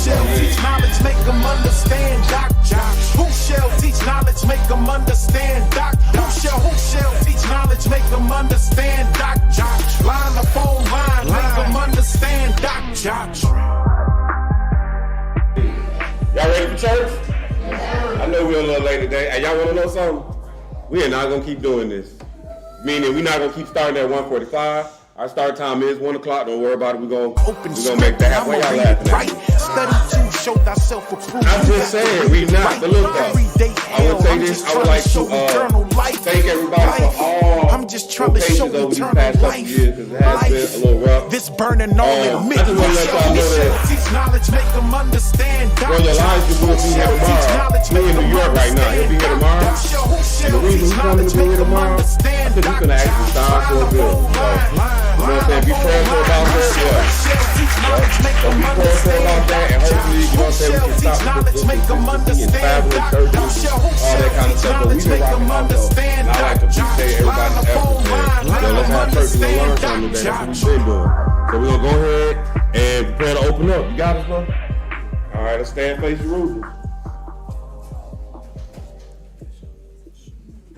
shall teach knowledge, make them understand, Doc? Who shall teach knowledge, make them understand, Doc? Who shall teach knowledge, make them understand, Doc? Line the phone line, make them understand, Doc? Y'all ready for church? I know we're a little late today. Hey, y'all want to know something? We are not going to keep doing this. Meaning we're not going to keep starting at 1:45. Our start time is 1 o'clock. Don't worry about it. We're going to make that happen. Why y'all laughing at me? Study to show thyself approved. I'm just saying, we not. But look, though, I would say this. I would like to thank everybody for all I'm just trying to show over these eternal past couple life. years because it has been a little rough. This burning all in I just want to let y'all know that teach knowledge, make them understand. Brother Elijah will be here tomorrow. He's in New York right now. He'll be here tomorrow. And the reason he's coming to be here tomorrow, I think he's going to actually start for a good. So, you know what I'm saying? Be prayerful about that. Yeah. So be prayerful about that. And hopefully, you know what I'm saying, we can stop this and fabulous churches, all that kind of stuff. But we've been rocking out though. And I like to appreciate everybody's efforts. And let's have church and learn something today. That's what we've been doing. So we're going to go ahead and prepare to open up. You got us, bro? All right, let's stand face Jerusalem.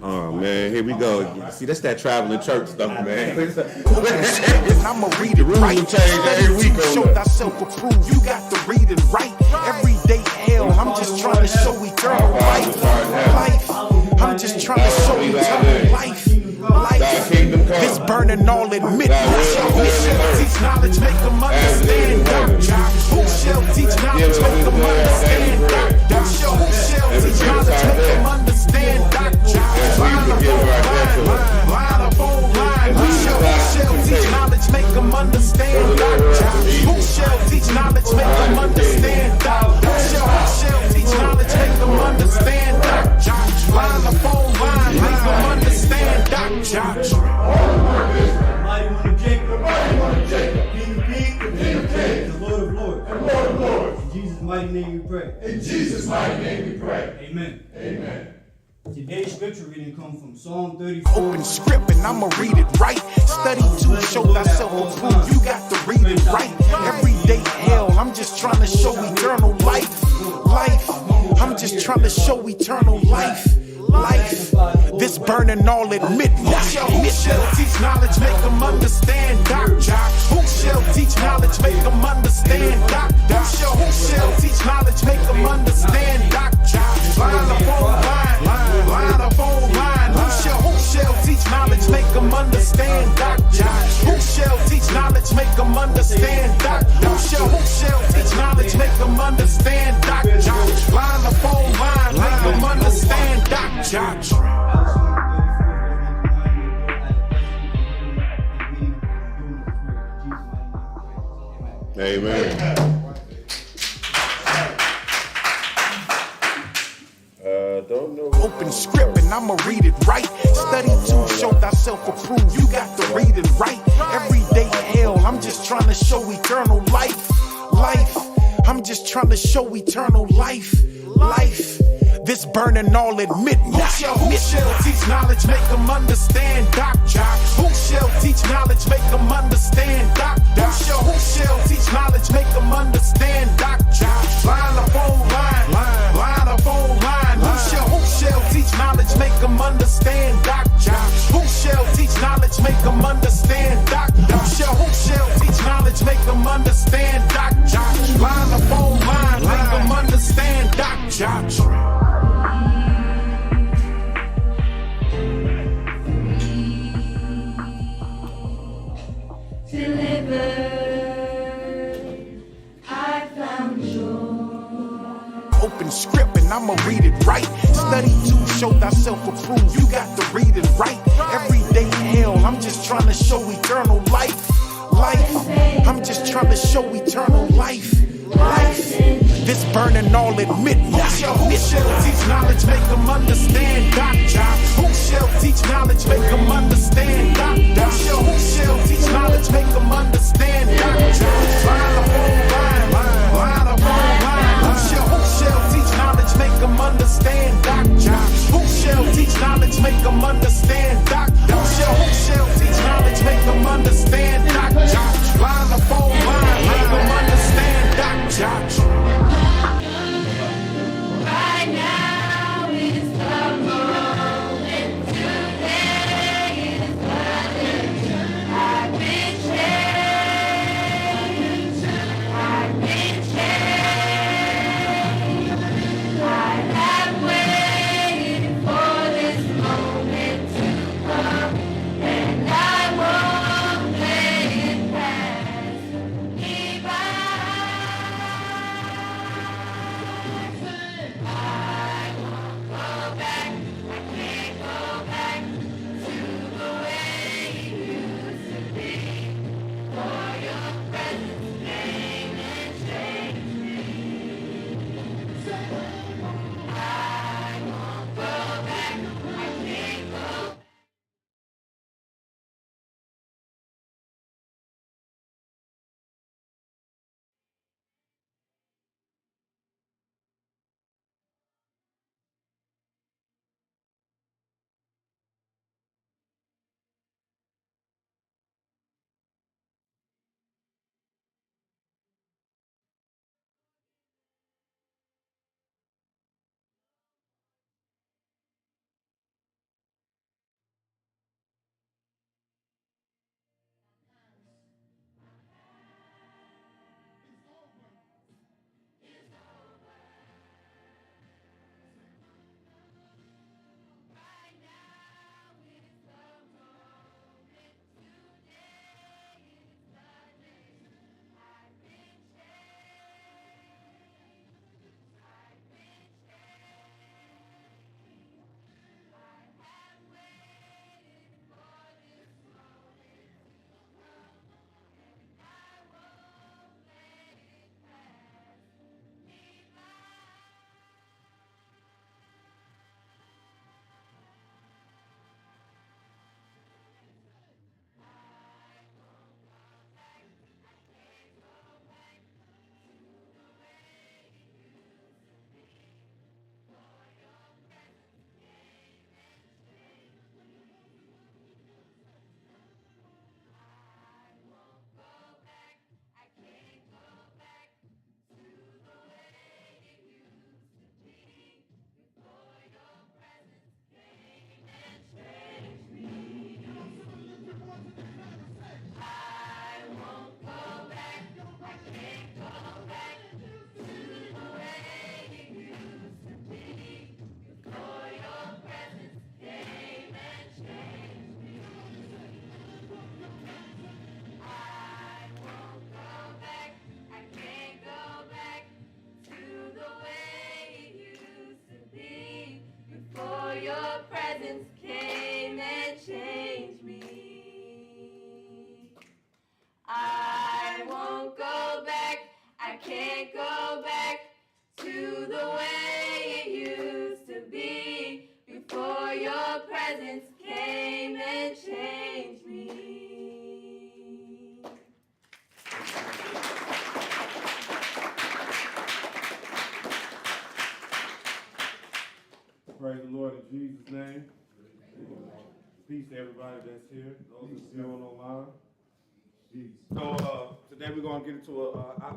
Oh man, here we go. See, that's that traveling church stuff, man. I'ma read it right. Change every week. Show thyself approved. You got to read it right. Every day hell. I'm just trying to show eternal life. I'm just trying to show eternal life. This burning all in midnight. Who shall teach knowledge, make them understand, Doc? Who shall teach knowledge, make them understand, Doc? Who shall teach knowledge, make them understand, Doc? Line upon line. Who shall teach knowledge, make them understand, Doc? Who shall teach knowledge, make them understand, Doc? Who shall teach knowledge, make them understand, Doc? Line upon line, make them understand, Doc? Mighty one of Jacob, King of Kings, the Lord of Lords. In Jesus' mighty name we pray. In Jesus' mighty name we pray. Amen. Amen. Today's scripture reading comes from Psalm 34. Open script and I'ma read it right. Study to show thyself approved. You got to read it right. Every day hell. I'm just trying to show eternal life. I'm just trying to show eternal life. This burning all at midnight. Who shall teach knowledge, make them understand, Doc? Who shall teach knowledge, make them understand, Doc? Who shall teach knowledge, make them understand, Doc? Line upon line. Who shall teach knowledge, make them understand, Doc? Who shall teach knowledge, make them understand, Doc? Who shall teach knowledge, make them understand, Doc? Line upon line, make them understand, Doc? Amen. Don't know. Open script and I'ma read it right. Study to show thyself approved. You got to read it right. Every day hell. I'm just trying to show eternal life. I'm just trying to show eternal life. This burning all at midnight. Who shall teach knowledge, make them understand, Doc? Who shall teach knowledge, make them understand, Doc? Who shall teach knowledge, make them understand, Doc? Line upon line. Who shall teach knowledge, make them understand, Doc? Who shall teach knowledge, make them understand, Doc? Who shall teach knowledge, make them understand, Doc? Line upon line, make them understand, Doc? Delivered, I found joy. Open script and I'ma read it right. Study to show thyself approved. You got to read it right. Every day hell. I'm just trying to show eternal life. I'm just trying to show eternal life. This burning all at midnight. Who shall teach knowledge, make them understand, Doc? Who shall teach knowledge, make them understand, Doc? Who shall teach knowledge, make them understand, Doc? Line upon line. Who shall teach knowledge, make them understand, Doc? Who shall teach knowledge, make them understand, Doc? Who shall teach knowledge, make them understand, Doc? Line upon line, make them understand, Doc? presence came and changed me. I won't go back, I can't go back to the way it used to be before your presence came and changed me. Praise the Lord in Jesus' name. Peace to everybody that's here, those that's viewing online. So today we're going to get into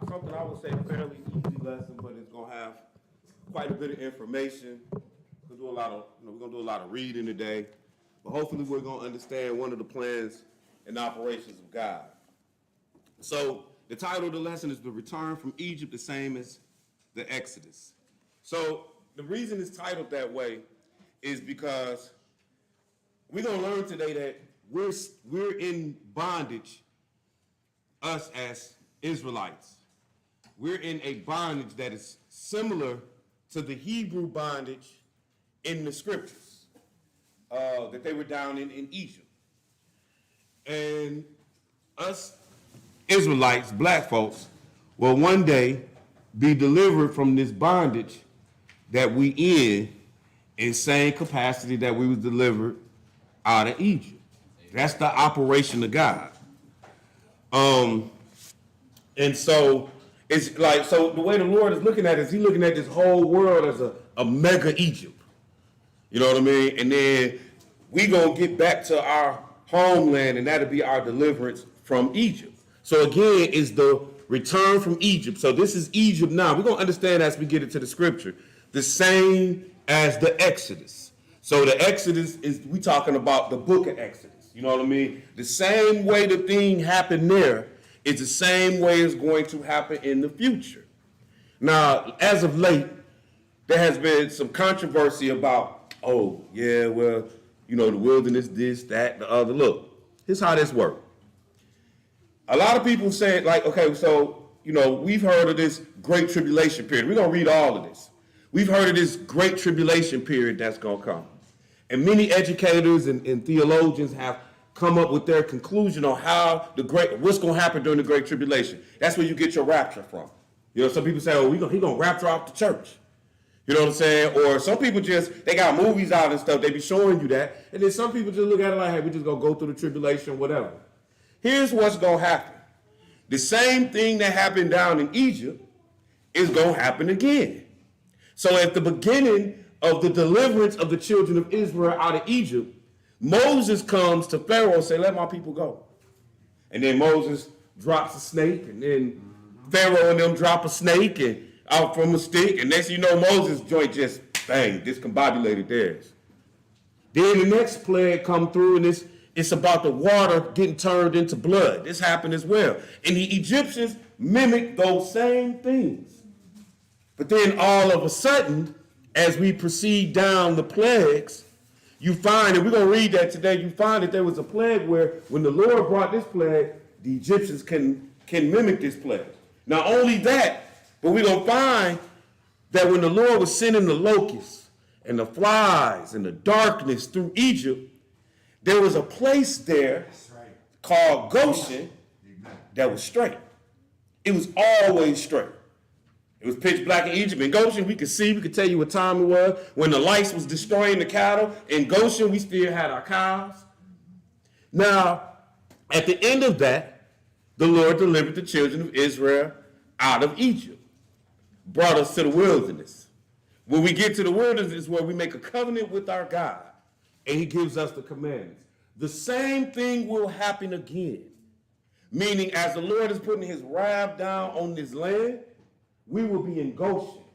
something I would say a fairly easy lesson, but it's going to have quite a bit of information. We're going to do a lot of reading today, but hopefully we're going to understand one of the plans and operations of God. So the title of the lesson is The Return from Egypt, the same as the Exodus. So the reason it's titled that way is because we're going to learn today that we're in bondage, us as Israelites. We're in a bondage that is similar to the Hebrew bondage in the scriptures that they were down in Egypt. And us Israelites, black folks, will one day be delivered from this bondage that we in same capacity that we was delivered out of Egypt. That's the operation of God. And so it's like, so the way the Lord is looking at it is he's looking at this whole world as a mega Egypt. You know what I mean? And then we gonna get back to our homeland, and that'll be our deliverance from Egypt. So again, it's the return from Egypt. So this is Egypt now. We're gonna understand as we get into the scripture, the same as the Exodus. So the Exodus is, we talking about the book of Exodus. You know what I mean? The same way the thing happened there is the same way it's going to happen in the future. Now, as of late, there has been some controversy about, oh, yeah, well, you know, the wilderness, this, that, the other. Look, here's how this works. A lot of people say, like, okay, so, you know, we've heard of this great tribulation period. We're going to read all of this. We've heard of this great tribulation period that's going to come. And many educators and theologians have come up with their conclusion on how what's going to happen during the Great Tribulation. That's where you get your rapture from. You know, some people say, oh, he's going to rapture off the church. You know what I'm saying? Or some people they got movies out and stuff, they be showing you that. And then some people just look at it like, hey, we just going to go through the tribulation, whatever. Here's what's going to happen. The same thing that happened down in Egypt is going to happen again. So at the beginning of the deliverance of the children of Israel out of Egypt, Moses comes to Pharaoh and say, let my people go. And then Moses drops a snake, and then Pharaoh and them drop a snake and out from a stick, and next thing you know, Moses' joint just, bang, discombobulated theirs. Then the next plague come through, and it's about the water getting turned into blood. This happened as well. And the Egyptians mimicked those same things. But then all of a sudden, as we proceed down the plagues, you find, and we're going to read that today, you find that there was a plague where when the Lord brought this plague, the Egyptians can mimic this plague. Not only that, but we're going to find that when the Lord was sending the locusts and the flies and the darkness through Egypt, there was a place there called Goshen that was straight. It was always straight. It was pitch black in Egypt. In Goshen, we could tell you what time it was. When the lice was destroying the cattle, in Goshen, we still had our cows. Now, at the end of that, the Lord delivered the children of Israel out of Egypt, brought us to the wilderness. When we get to the wilderness is where we make a covenant with our God, and he gives us the commandments. The same thing will happen again, meaning as the Lord is putting his wrath down on this land, we will be in Goshen.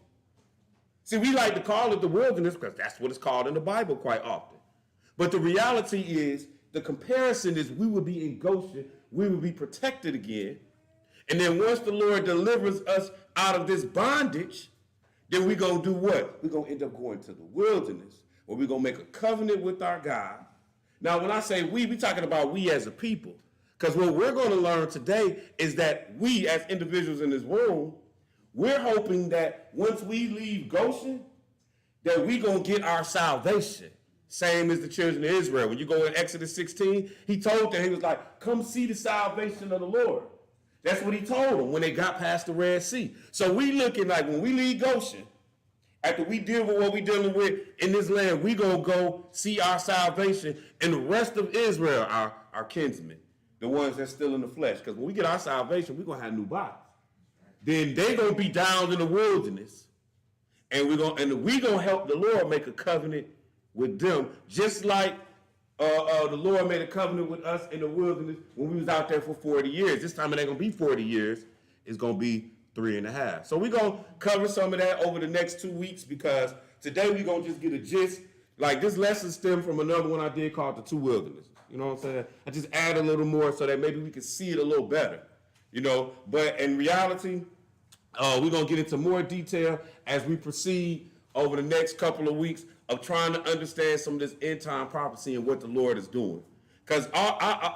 See, we like to call it the wilderness because that's what it's called in the Bible quite often. But the reality is, the comparison is we will be in Goshen, we will be protected again. And then once the Lord delivers us out of this bondage, then we're going to do what? We're going to end up going to the wilderness, where we're going to make a covenant with our God. Now, when I say we're talking about we as a people. Because what we're going to learn today is that we as individuals in this room, we're hoping that once we leave Goshen, that we're going to get our salvation Same as the children of Israel. When you go in Exodus 16, he told them, he was like, come see the salvation of the Lord. That's what he told them when they got past the Red Sea. So we looking like when we leave Goshen, after we deal with what we dealing with in this land, we gonna go see our salvation and the rest of Israel, our kinsmen, the ones that's still in the flesh. Because when we get our salvation, we're gonna have new bodies. Then they gonna be down in the wilderness, and we gonna help the Lord make a covenant with them, just like the Lord made a covenant with us in the wilderness when we was out there for 40 years. This time it ain't gonna be 40 years. It's gonna be 3.5. So we're going to cover some of that over the next 2 weeks, because today we're going to just get a gist. Like, this lesson stemmed from another one I did called The Two Wildernesses. You know what I'm saying? I just add a little more so that maybe we can see it a little better, you know. But in reality, we're going to get into more detail as we proceed over the next couple of weeks of trying to understand some of this end-time prophecy and what the Lord is doing. Because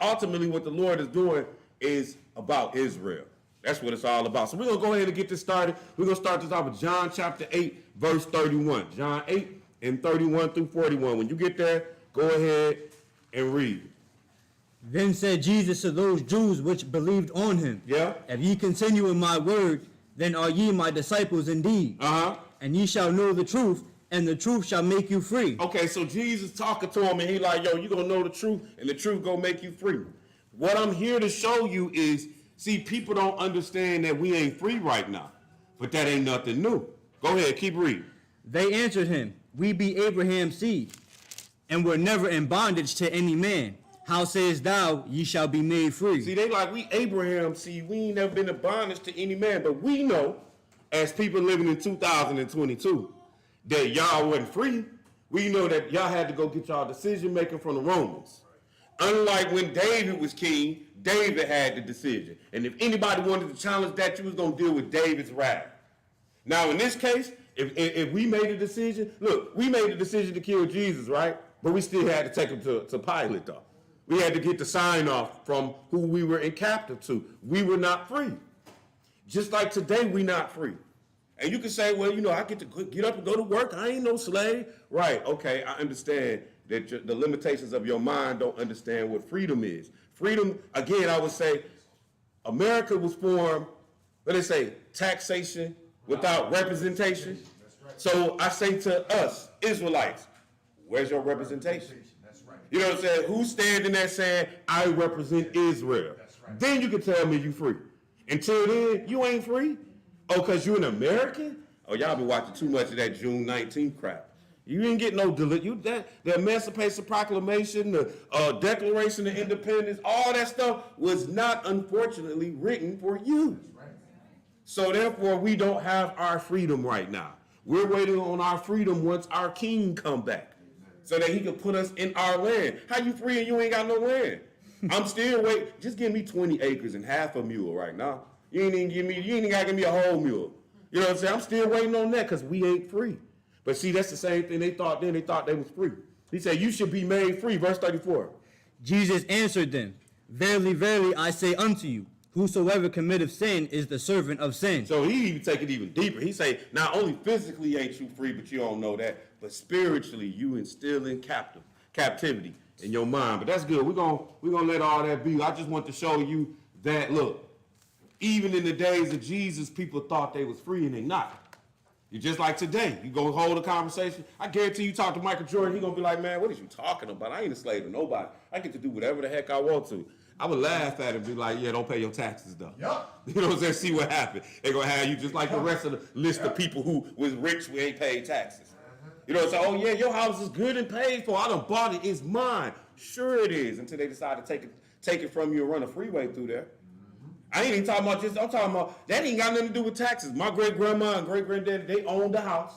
ultimately what the Lord is doing is about Israel. That's what it's all about. So we're going to go ahead and get this started. We're going to start this off with John chapter 8, verse 31. John 8 and 31 through 41. When you get there, go ahead and read. Then said Jesus to those Jews which believed on him, Yeah. If ye continue in my word, then are ye my disciples indeed. Uh-huh. And ye shall know the truth, and the truth shall make you free. Okay, so Jesus talking to him, and he like, yo, you going to know the truth, and the truth going to make you free. What I'm here to show you is, see, people don't understand that we ain't free right now, but that ain't nothing new. Go ahead, keep reading. They answered him, We be Abraham's seed, and were never in bondage to any man. How sayest thou, ye shall be made free? See, they like, we Abraham, see, we ain't never been in bondage to any man, but we know, as people living in 2022, that y'all wasn't free. We know that y'all had to go get y'all decision making from the Romans. Unlike when David was king, David had the decision. And if anybody wanted to challenge that, you was going to deal with David's wrath. Now, in this case, if we made a decision, look, we made the decision to kill Jesus, right? But we still had to take him to Pilate, though. We had to get the sign off from who we were in captive to. We were not free. Just like today, we not free. And you can say, well, you know, I get to get up and go to work. I ain't no slave. Right, okay, I understand that the limitations of your mind don't understand what freedom is. Freedom, again, I would say, America was formed, what they say, taxation without representation. So I say to us, Israelites, where's your representation? You know what I'm saying? Who's standing there saying, I represent Israel? Then you can tell me you free. Until then, you ain't free. Oh, because you're an American? Oh, y'all been watching too much of that June 19th crap. You didn't get no the Emancipation Proclamation, the Declaration of Independence, all that stuff was not, unfortunately, written for you. So therefore, we don't have our freedom right now. We're waiting on our freedom once our king come back, so that he can put us in our land. How you free and you ain't got no land? I'm still waiting. Just give me 20 acres and half a mule right now. You ain't even gotta give me a whole mule. You know what I'm saying? I'm still waiting on that because we ain't free. But see, that's the same thing they thought then. They thought they was free. He said, you should be made free. Verse 34. Jesus answered them, Verily, verily, I say unto you, whosoever committeth sin is the servant of sin. So he even take it even deeper. He say, not only physically ain't you free, but you don't know that, but spiritually you instill in captivity in your mind. But that's good. We're gonna let all that be. I just want to show you that, look, even in the days of Jesus, people thought they was free and they not. You just like today, you go hold a conversation. I guarantee you talk to Michael Jordan, he gonna be like, man, what are you talking about? I ain't a slave to nobody. I get to do whatever the heck I want to. I would laugh at him and be like, yeah, don't pay your taxes though. Yep. You know what I'm saying? See what happened. They're gonna have you just like the rest of the list of people who was rich who ain't paid taxes. You know, so, oh yeah, your house is good and paid for. I done bought it, it's mine. Sure it is, until they decide to take it from you and run a freeway through there. I ain't even talking about just, I'm talking about, that ain't got nothing to do with taxes. My great-grandma and great-granddaddy, they owned the house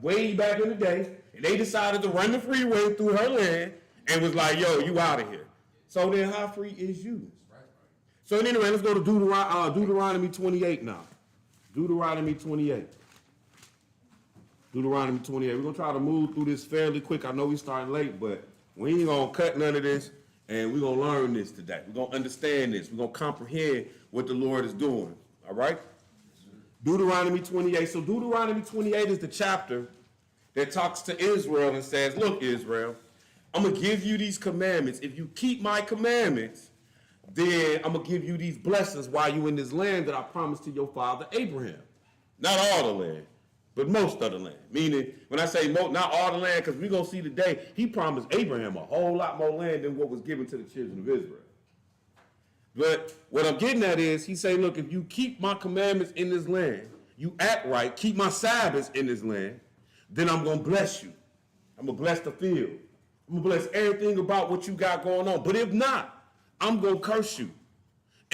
way back in the day, and they decided to run the freeway through her land and was like, yo, you out of here. So then how free is you? So anyway, let's go to Deuteronomy 28 now. Deuteronomy 28. Deuteronomy 28. We're going to try to move through this fairly quick. I know we starting late, but we ain't going to cut none of this. And we're going to learn this today. We're going to understand this. We're going to comprehend what the Lord is doing. All right? Deuteronomy 28. So Deuteronomy 28 is the chapter that talks to Israel and says, look, Israel, I'm going to give you these commandments. If you keep my commandments, then I'm going to give you these blessings while you're in this land that I promised to your father Abraham. Not all the land, but most of the land. Meaning, when I say not all the land, because we're going to see today, he promised Abraham a whole lot more land than what was given to the children of Israel. But what I'm getting at is, he's saying, look, if you keep my commandments in this land, you act right, keep my Sabbaths in this land, then I'm going to bless you. I'm going to bless the field. I'm going to bless everything about what you got going on. But if not, I'm going to curse you.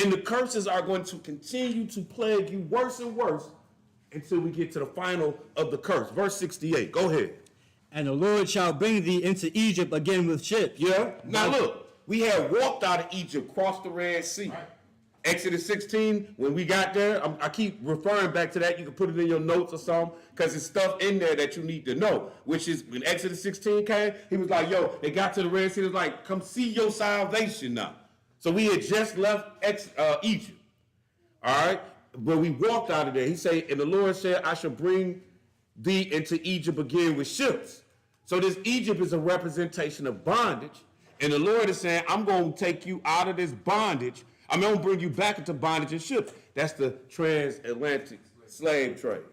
And the curses are going to continue to plague you worse and worse until we get to the final of the curse. Verse 68. Go ahead. And the Lord shall bring thee into Egypt again with ships. Yeah. Now look, we had walked out of Egypt, crossed the Red Sea. Right. Exodus 16, when we got there, I keep referring back to that. You can put it in your notes or something, because there's stuff in there that you need to know, which is when Exodus 16 came, he was like, yo, they got to the Red Sea. He was like, come see your salvation now. So we had just left Egypt, all right? But we walked out of there. He said, and the Lord said, I shall bring thee into Egypt again with ships. So this Egypt is a representation of bondage. And the Lord is saying, I'm going to take you out of this bondage. I'm going to bring you back into bondage and ships. That's the transatlantic slave trade.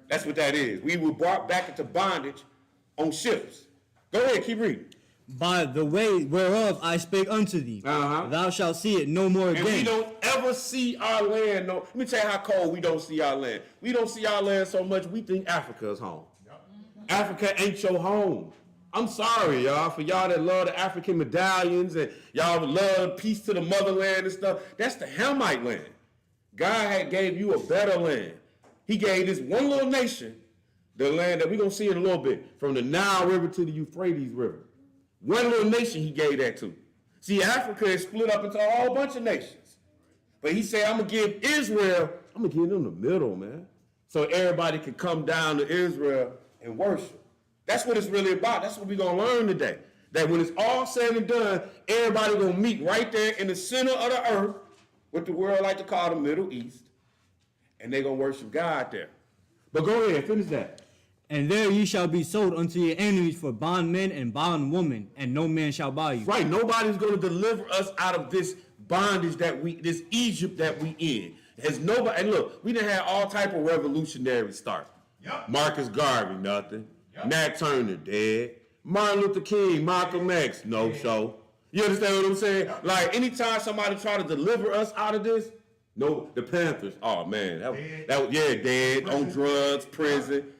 That's what that is. We were brought back into bondage on ships. Go ahead, keep reading. By the way whereof I spake unto thee, thou shalt see it no more again. And we don't ever see our land. No, let me tell you how cold we don't see our land. We don't see our land so much, we think Africa is home. Africa ain't your home. I'm sorry, y'all, for y'all that love the African medallions and y'all love peace to the motherland and stuff. That's the Hamite land. God had gave you a better land. He gave this one little nation the land that we're going to see in a little bit, from the Nile River to the Euphrates River. One little nation he gave that to. See, Africa is split up into a whole bunch of nations. But he said, I'm going to give Israel, I'm going to give them the middle, man, so everybody can come down to Israel and worship. That's what it's really about. That's what we're going to learn today. That when it's all said and done, everybody going to meet right there in the center of the earth, what the world like to call the Middle East, and they're going to worship God there. But go ahead, finish that. And there ye shall be sold unto your enemies for bondmen and bondwomen, and no man shall buy you. Right, nobody's going to deliver us out of this bondage this Egypt that we in. Has nobody, and look, we done had all type of revolutionaries start. Yep. Marcus Garvey, nothing. Yep. Nat Turner, dead. Martin Luther King, Malcolm X, no show. You understand what I'm saying? Like, anytime somebody try to deliver us out of this, no, the Panthers, oh man, that was dead, on drugs, prison.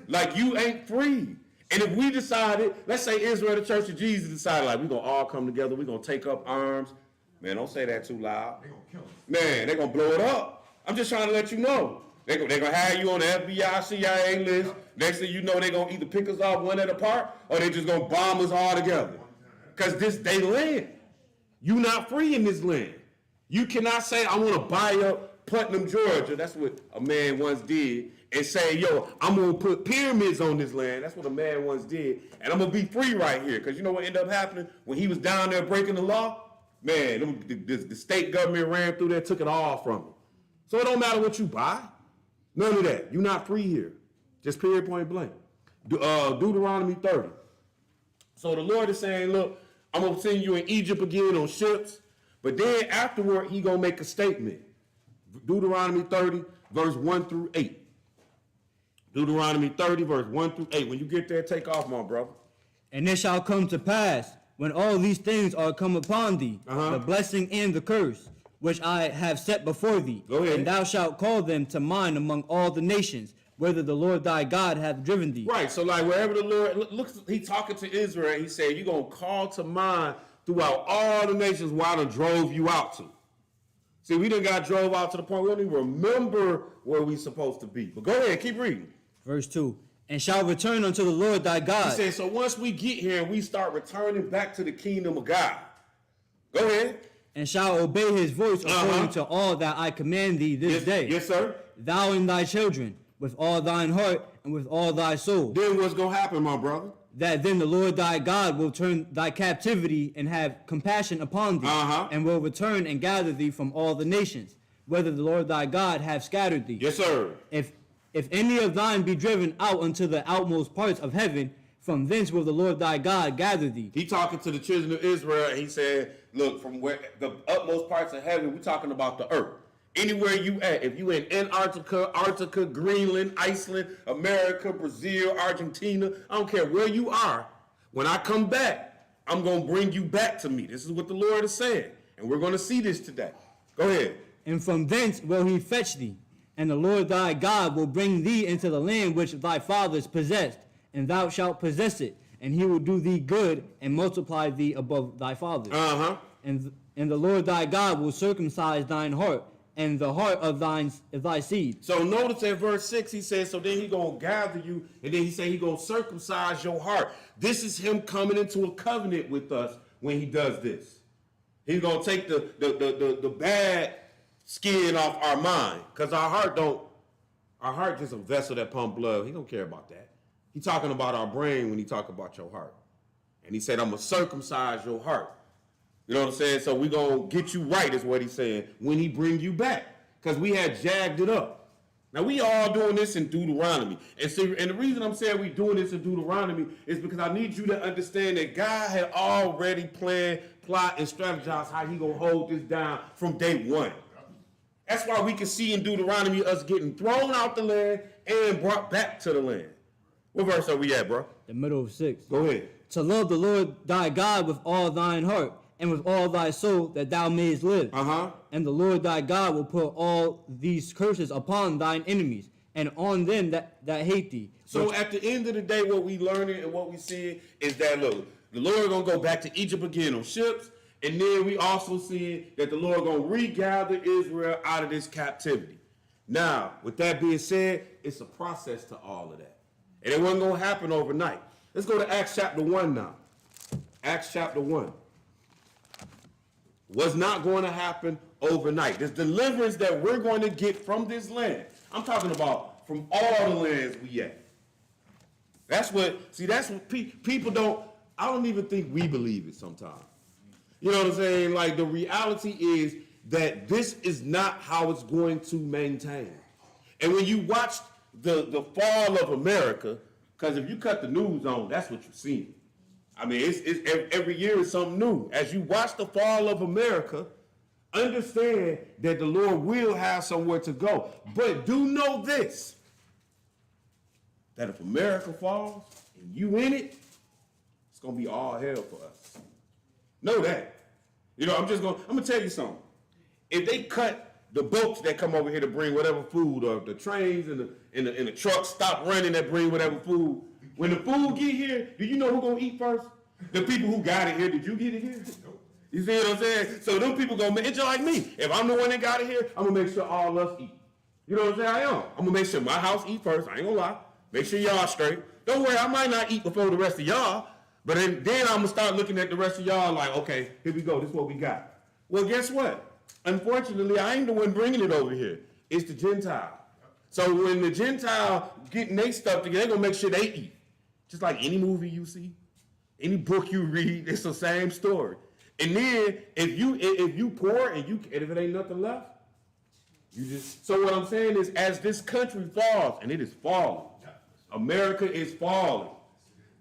Like, you ain't free. And if we decided, let's say Israel, the Church of Jesus, decided, like, we're going to all come together, we're going to take up arms. Man, don't say that too loud. They're going to kill us. Man, they're going to blow it up. I'm just trying to let you know. They're going to have you on the FBI, CIA list. Next thing you know, they're going to either pick us off one at a part, or they're just going to bomb us all together. Because this they land. You're not free in this land. You cannot say, I want to buy up Putnam, Georgia. That's what a man once did. And say, yo, I'm going to put pyramids on this land. That's what a man once did. And I'm going to be free right here. Because you know what ended up happening? When he was down there breaking the law, man, the state government ran through there, took it all from him. So it don't matter what you buy. None of that. You're not free here. Just period, point blank. Deuteronomy 30. So the Lord is saying, look, I'm going to send you in Egypt again on ships. But then afterward, he going to make a statement. Deuteronomy 30, verse 1 through 8. Deuteronomy 30, verse 1 through 8. When you get there, take off, my brother. And it shall come to pass, when all these things are come upon thee, the blessing and the curse, which I have set before thee. Go ahead. And thou shalt call them to mind among all the nations, whither the Lord thy God hath driven thee. Right, so like wherever the Lord, looks, he talking to Israel, he said, you're going to call to mind throughout all the nations where I done drove you out to. See, we done got drove out to the point we don't even remember where we supposed to be. But go ahead, keep reading. Verse 2, and shall return unto the Lord thy God. He said, so once we get here and we start returning back to the kingdom of God. Go ahead. And shall obey his voice according to all that I command thee this day. Yes, sir. Thou and thy children, with all thine heart and with all thy soul. Then what's going to happen, my brother? That then the Lord thy God will turn thy captivity and have compassion upon thee, and will return and gather thee from all the nations, whether the Lord thy God have scattered thee. Yes, sir. If If any of thine be driven out unto the outmost parts of heaven, from thence will the Lord thy God gather thee. He talking to the children of Israel, and he said, look, from where the utmost parts of heaven, we're talking about the earth. Anywhere you at, if you in Antarctica, Greenland, Iceland, America, Brazil, Argentina, I don't care where you are, when I come back, I'm going to bring you back to me. This is what the Lord is saying, and we're going to see this today. Go ahead. And from thence will he fetch thee, and the Lord thy God will bring thee into the land which thy fathers possessed, and thou shalt possess it, and he will do thee good and multiply thee above thy fathers. And the Lord thy God will circumcise thine heart and the heart of thy seed. So notice at verse 6, he says, so then he going to gather you, and then he said he going to circumcise your heart. This is him coming into a covenant with us when he does this. He's going to take the bad skin off our mind, because our heart just a vessel that pump blood. He don't care about that. He's talking about our brain when he talk about your heart. And he said, I'm going to circumcise your heart. You know what I'm saying? So we're going to get you right is what he's saying when he bring you back. Because we had jagged it up. Now we all doing this in Deuteronomy. And the reason I'm saying we doing this in Deuteronomy is because I need you to understand that God had already planned, plot, and strategized how he going to hold this down from day one. That's why we can see in Deuteronomy us getting thrown out the land and brought back to the land. What verse are we at, bro? The middle of 6. Go ahead. To love the Lord thy God with all thine heart, and with all thy soul, that thou mayest live. And the Lord thy God will put all these curses upon thine enemies, and on them that hate thee. So at the end of the day, what we learning and what we seeing is that, look, the Lord going to go back to Egypt again on ships, and then we also see that the Lord going to regather Israel out of this captivity. Now, with that being said, it's a process to all of that. And it wasn't going to happen overnight. Let's go to Acts chapter 1 now. Acts chapter 1. Was not going to happen overnight. This deliverance that we're going to get from this land, I'm talking about from all the lands we at. That's what people don't, I don't even think we believe it sometimes. You know what I'm saying? Like, the reality is that this is not how it's going to maintain. And when you watch the fall of America, because if you cut the news on, that's what you're seeing. I mean, it's every year is something new. As you watch the fall of America, understand that the Lord will have somewhere to go. But do know this, that if America falls and you in it, it's going to be all hell for us. Know that. You know, I'm going to tell you something. If they cut the boats that come over here to bring whatever food, or the trains and the trucks stop running that bring whatever food, when the food get here, do you know who's going to eat first? The people who got it here. Did you get it here? You see what I'm saying? So them people going to make it just like me. If I'm the one that got it here, I'm going to make sure all of us eat. You know what I'm saying? I am. I'm going to make sure my house eat first. I ain't going to lie. Make sure y'all straight. Don't worry, I might not eat before the rest of y'all. But then I'm going to start looking at the rest of y'all like, okay, here we go. This is what we got. Well, guess what? Unfortunately, I ain't the one bringing it over here. It's the Gentile. So when the Gentile getting their stuff together, they're going to make sure they eat. Just like any movie you see, any book you read, it's the same story. And then if you pour and if it ain't nothing left, you just. So what I'm saying is, as this country falls, and it is falling, America is falling.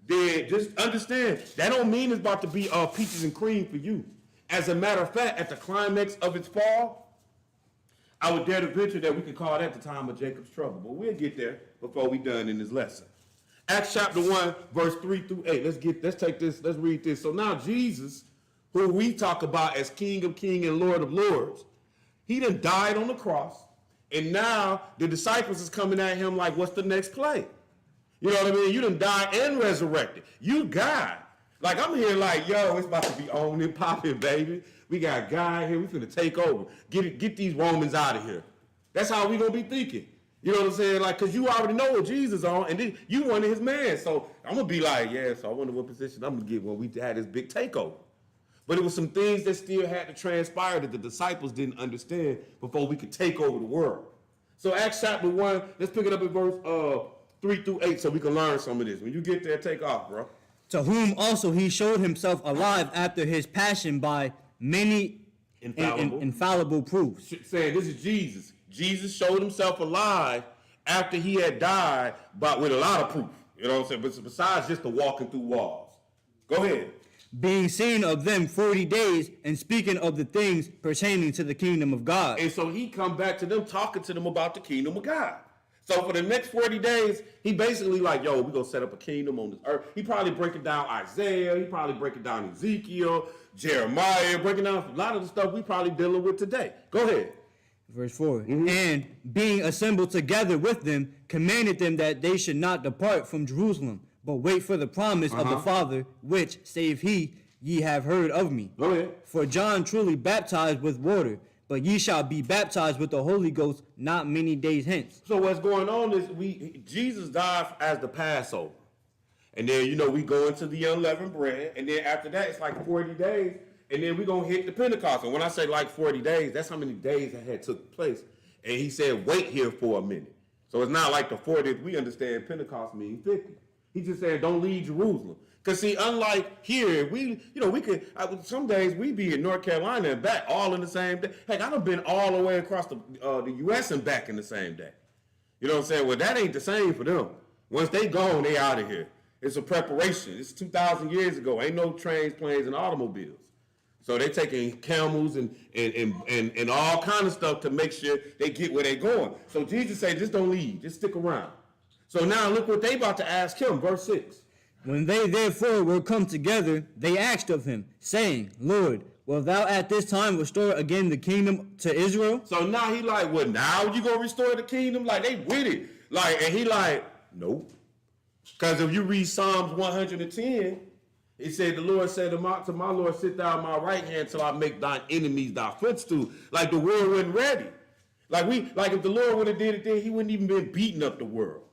Then just understand that don't mean it's about to be peaches and cream for you. As a matter of fact, at the climax of its fall, I would dare to venture that we could call that the time of Jacob's trouble. But we'll get there before we done in this lesson. Acts chapter 1, verse 3 through 8. Let's take this, let's read this. So now Jesus, who we talk about as King of Kings and Lord of Lords, he done died on the cross, and now the disciples is coming at him like, what's the next play? You know what I mean? You done died and resurrected. You God. Like, I'm here like, yo, it's about to be on and popping, baby. We got God here. We finna take over. Get these Romans out of here. That's how we gonna be thinking. You know what I'm saying? Like, because you already know what Jesus on, and then you one of his man. So I'm going to be like, yeah, so I wonder what position I'm going to get when we had this big takeover. But it was some things that still had to transpire that the disciples didn't understand before we could take over the world. So Acts chapter 1, let's pick it up at verse 3 through 8 so we can learn some of this. When you get there, take off, bro. To whom also he showed himself alive after his passion by many infallible proofs. Saying this is Jesus. Jesus showed himself alive after he had died, but with a lot of proof. You know what I'm saying? But besides just the walking through walls. Go ahead. Being seen of them 40 days, and speaking of the things pertaining to the kingdom of God. And so he come back to them, talking to them about the kingdom of God. So for the next 40 days, he basically like, yo, we're going to set up a kingdom on this earth. He probably breaking down Isaiah. He probably breaking down Ezekiel, Jeremiah, breaking down a lot of the stuff we probably dealing with today. Go ahead. Verse 4. And being assembled together with them, commanded them that they should not depart from Jerusalem, but wait for the promise of the Father, which, save he, ye have heard of me. Go ahead. For John truly baptized with water, but ye shall be baptized with the Holy Ghost not many days hence. So what's going on is Jesus died as the Passover. And then, we go into the unleavened bread. And then after that, it's like 40 days. And then we're going to hit the Pentecost. And when I say like 40 days, that's how many days that had took place. And he said, wait here for a minute. So it's not like the 40th. We understand Pentecost means 50. He just said, don't leave Jerusalem. Because see, unlike here, some days we be in North Carolina and back all in the same day. Heck, I've been all the way across the U.S. and back in the same day. You know what I'm saying? Well, that ain't the same for them. Once they gone, they out of here. It's a preparation. It's 2,000 years ago. Ain't no trains, planes, and automobiles. So they taking camels and all kind of stuff to make sure they get where they going. So Jesus said, just don't leave. Just stick around. So now look what they about to ask him. Verse 6. When they therefore were come together, they asked of him, saying, Lord, wilt thou at this time restore again the kingdom to Israel? So now he like, well, now you gonna restore the kingdom? Like, they with it. Like, and he like, nope. Because if you read Psalms 110, it said, the Lord said to my Lord, sit thou on my right hand till I make thine enemies thy footstool. Like the world wasn't ready. Like if the Lord would have did it then, he wouldn't even been beating up the world.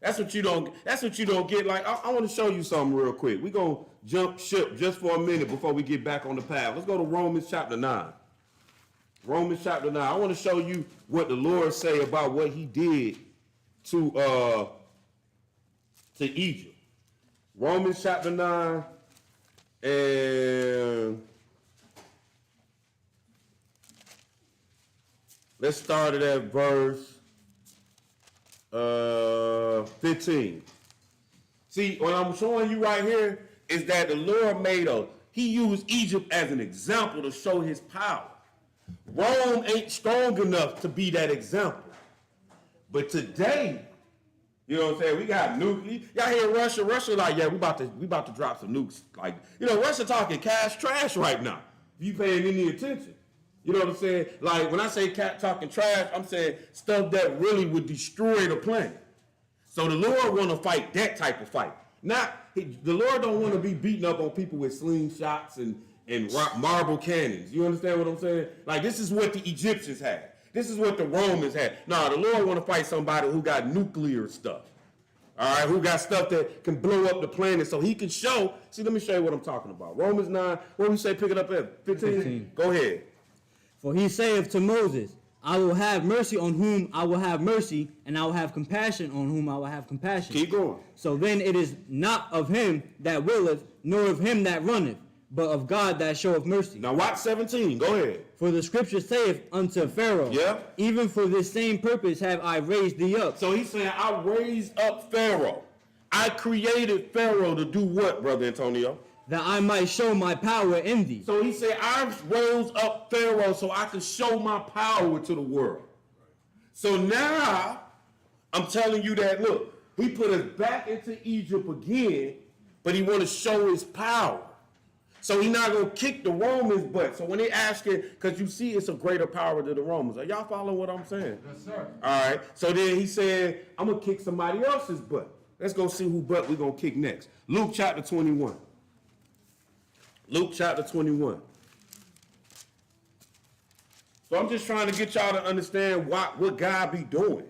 That's what you don't get. Like, I want to show you something real quick. We're going to jump ship just for a minute before we get back on the path. Let's go to Romans chapter 9. Romans chapter 9. I want to show you what the Lord say about what he did to Egypt. Romans chapter 9 and let's start it at verse 15. See, what I'm showing you right here is that the Lord he used Egypt as an example to show his power. Rome ain't strong enough to be that example. But today, you know what I'm saying, we got nuclear. Y'all hear Russia? Russia like, yeah, we about to drop some nukes. Like, Russia talking cash trash right now. If you paying any attention. You know what I'm saying? Like, when I say talking trash, I'm saying stuff that really would destroy the planet. So the Lord want to fight that type of fight. The Lord don't want to be beating up on people with slingshots and marble cannons. You understand what I'm saying? Like, this is what the Egyptians had. This is what the Romans had. No, the Lord want to fight somebody who got nuclear stuff. All right, who got stuff that can blow up the planet so he can show. See, let me show you what I'm talking about. Romans 9, what do we say, pick it up at 15? Go ahead. For he saith to Moses, I will have mercy on whom I will have mercy, and I will have compassion on whom I will have compassion. Keep going. So then it is not of him that willeth, nor of him that runneth, but of God that showeth mercy. Now watch 17. Go ahead. For the scripture saith unto Pharaoh, even for this same purpose have I raised thee up. So he's saying, I raised up Pharaoh. I created Pharaoh to do what, Brother Antonio? That I might show my power in thee. So he said, I rose up Pharaoh so I could show my power to the world. So now, I'm telling you that, look, he put us back into Egypt again, but he want to show his power. So he's not going to kick the Romans' butt. So when they ask it, because you see it's a greater power than the Romans. Are y'all following what I'm saying? Yes, sir. All right. So then he said, I'm going to kick somebody else's butt. Let's go see who butt we're going to kick next. Luke chapter 21. Luke chapter 21. So I'm just trying to get y'all to understand what God be doing.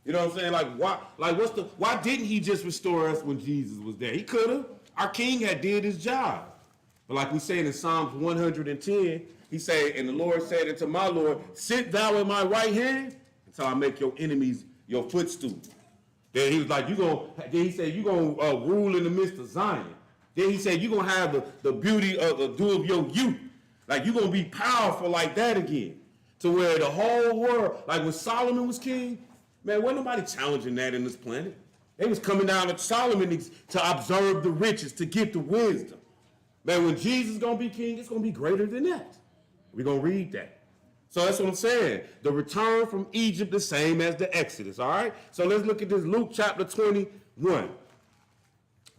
You know what I'm saying? Like why didn't he just restore us when Jesus was there? He could have. Our king had did his job. But like we say in Psalms 110, he said, and the Lord said unto my Lord, sit thou in my right hand until I make your enemies your footstool. Then he was like, he said, you're going to rule in the midst of Zion. Then he said, you're going to have the beauty of the dew of your youth. Like, you're going to be powerful like that again. To where the whole world, like when Solomon was king, Man, wasn't nobody challenging that in this planet. They was coming down to Solomon to observe the riches, to get the wisdom. Man, when Jesus is going to be king, it's going to be greater than that. We're going to read that. So that's what I'm saying. The return from Egypt, the same as the Exodus, all right? So let's look at this Luke chapter 21.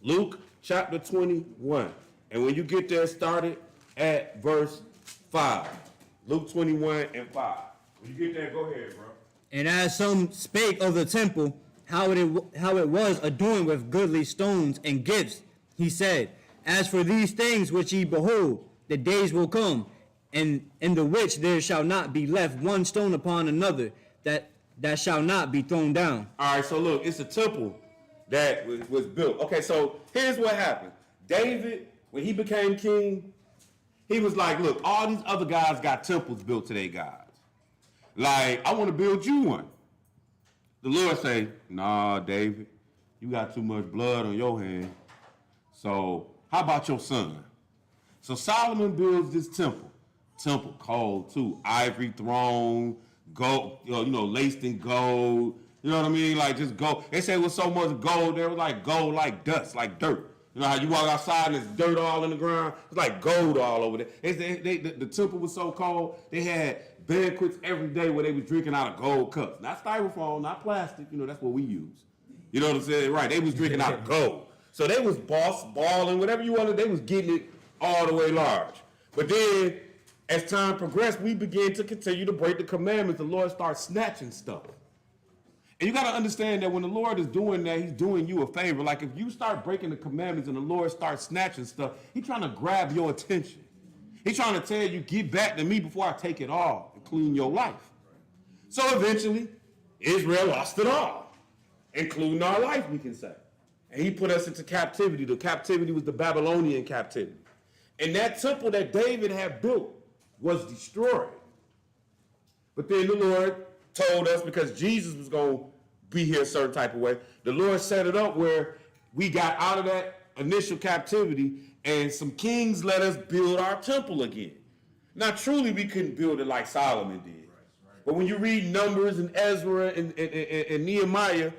Luke chapter 21. And when you get there, start it at verse 5. Luke 21 and 5. When you get there, go ahead, bro. And as some spake of the temple, how it was adorned with goodly stones and gifts, he said, as for these things which ye behold, the days will come, and in the which there shall not be left one stone upon another, that shall not be thrown down. All right, so look, it's a temple that was built. Okay, so here's what happened. David, when he became king, he was like, look, all these other guys got temples built to their gods. Like, I want to build you one. The Lord say, nah, David, you got too much blood on your hand. So how about your son? So Solomon builds this temple. Temple cold too, ivory throne, gold, laced in gold. You know what I mean? Like just gold. They say with so much gold, there was like gold, like dust, like dirt. You know how you walk outside and there's dirt all in the ground? It's like gold all over there. The temple was so cold, they had banquets every day where they was drinking out of gold cups. Not styrofoam, not plastic. That's what we use. You know what I'm saying? Right, they was drinking out of gold. So they was balling, whatever you wanted, they was getting it all the way large. But then, as time progressed, we began to continue to break the commandments. The Lord starts snatching stuff. And you got to understand that when the Lord is doing that, he's doing you a favor. Like if you start breaking the commandments and the Lord starts snatching stuff, he's trying to grab your attention. He's trying to tell you, get back to me before I take it all, including your life. So eventually, Israel lost it all, including our life, we can say. And he put us into captivity. The captivity was the Babylonian captivity. And that temple that David had built was destroyed. But then the Lord told us, because Jesus was going to be here a certain type of way, the Lord set it up where we got out of that initial captivity and some kings let us build our temple again. Now, truly, we couldn't build it like Solomon did. But when you read Numbers and Ezra and Nehemiah,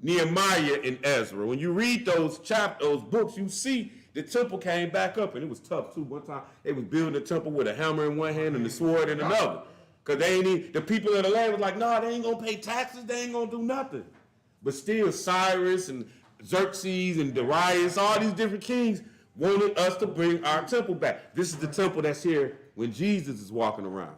Nehemiah and Ezra, when you read those books, you see the temple came back up, and it was tough too. One time they was building a temple with a hammer in one hand and a sword in another. Because the people of the land was like, nah, they ain't gonna pay taxes, they ain't gonna do nothing. But still, Cyrus and Xerxes and Darius, all these different kings wanted us to bring our temple back. This is the temple that's here when Jesus is walking around.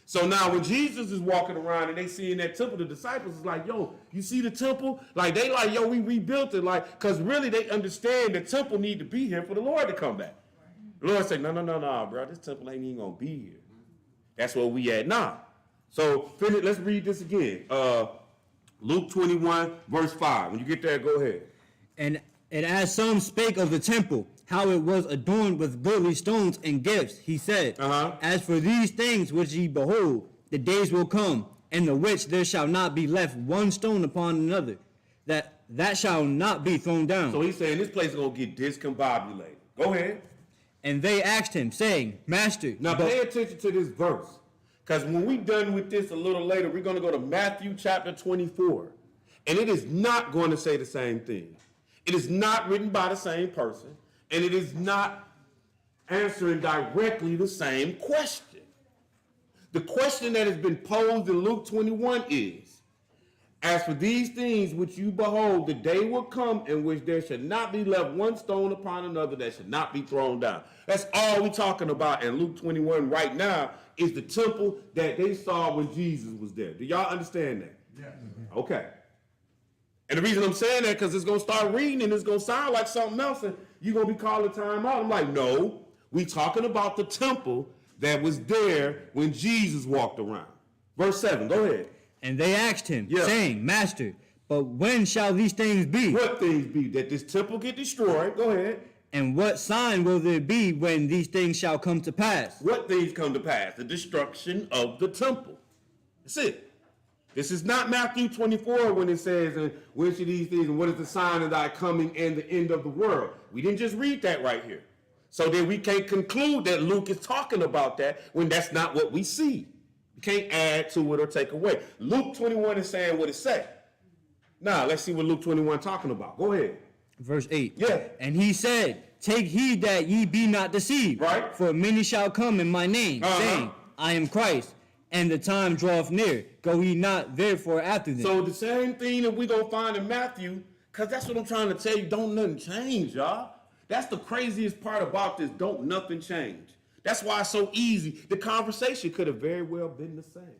So now when Jesus is walking around and they see in that temple, the disciples is like, yo, you see the temple? Like they like, yo, we rebuilt it. Like, because really they understand the temple need to be here for the Lord to come back. The Lord said, no, bro, this temple ain't even going to be here. That's where we at now. So let's read this again. Luke 21, verse 5. When you get there, go ahead. And as some spake of the temple, how it was adorned with goodly stones and gifts, he said, as for these things which ye behold, the days will come, in the which there shall not be left one stone upon another, that shall not be thrown down. So he's saying this place is going to get discombobulated. Go ahead. And they asked him, saying, Master. Now pay attention to this verse, because when we're done with this a little later, we're going to go to Matthew chapter 24, and it is not going to say the same thing. It is not written by the same person. And it is not answering directly the same question. The question that has been posed in Luke 21 is, as for these things which you behold, the day will come in which there should not be left one stone upon another that should not be thrown down. That's all we're talking about in Luke 21 right now is the temple that they saw when Jesus was there. Do y'all understand that? Yes. Okay. And the reason I'm saying that because it's going to start reading and it's going to sound like something else and you're going to be calling time out. I'm like, no, we talking about the temple that was there when Jesus walked around. Verse 7, go ahead. And they asked him, saying, Master, but when shall these things be? What things be? That this temple get destroyed? Go ahead. And what sign will there be when these things shall come to pass? What things come to pass? The destruction of the temple. That's it. This is not Matthew 24 when it says, and when should these things, and what is the sign of thy coming and the end of the world? We didn't just read that right here. So then we can't conclude that Luke is talking about that when that's not what we see. You can't add to it or take away. Luke 21 is saying what it say. Now, let's see what Luke 21 talking about. Go ahead. Verse 8. Yeah. And he said, take heed that ye be not deceived. Right. For many shall come in my name, saying, I am Christ, and the time draweth near. Go ye not therefore after them. So the same thing that we're going to find in Matthew, because that's what I'm trying to tell you, don't nothing change, y'all. That's the craziest part about this, don't nothing change. That's why it's so easy. The conversation could have very well been the same.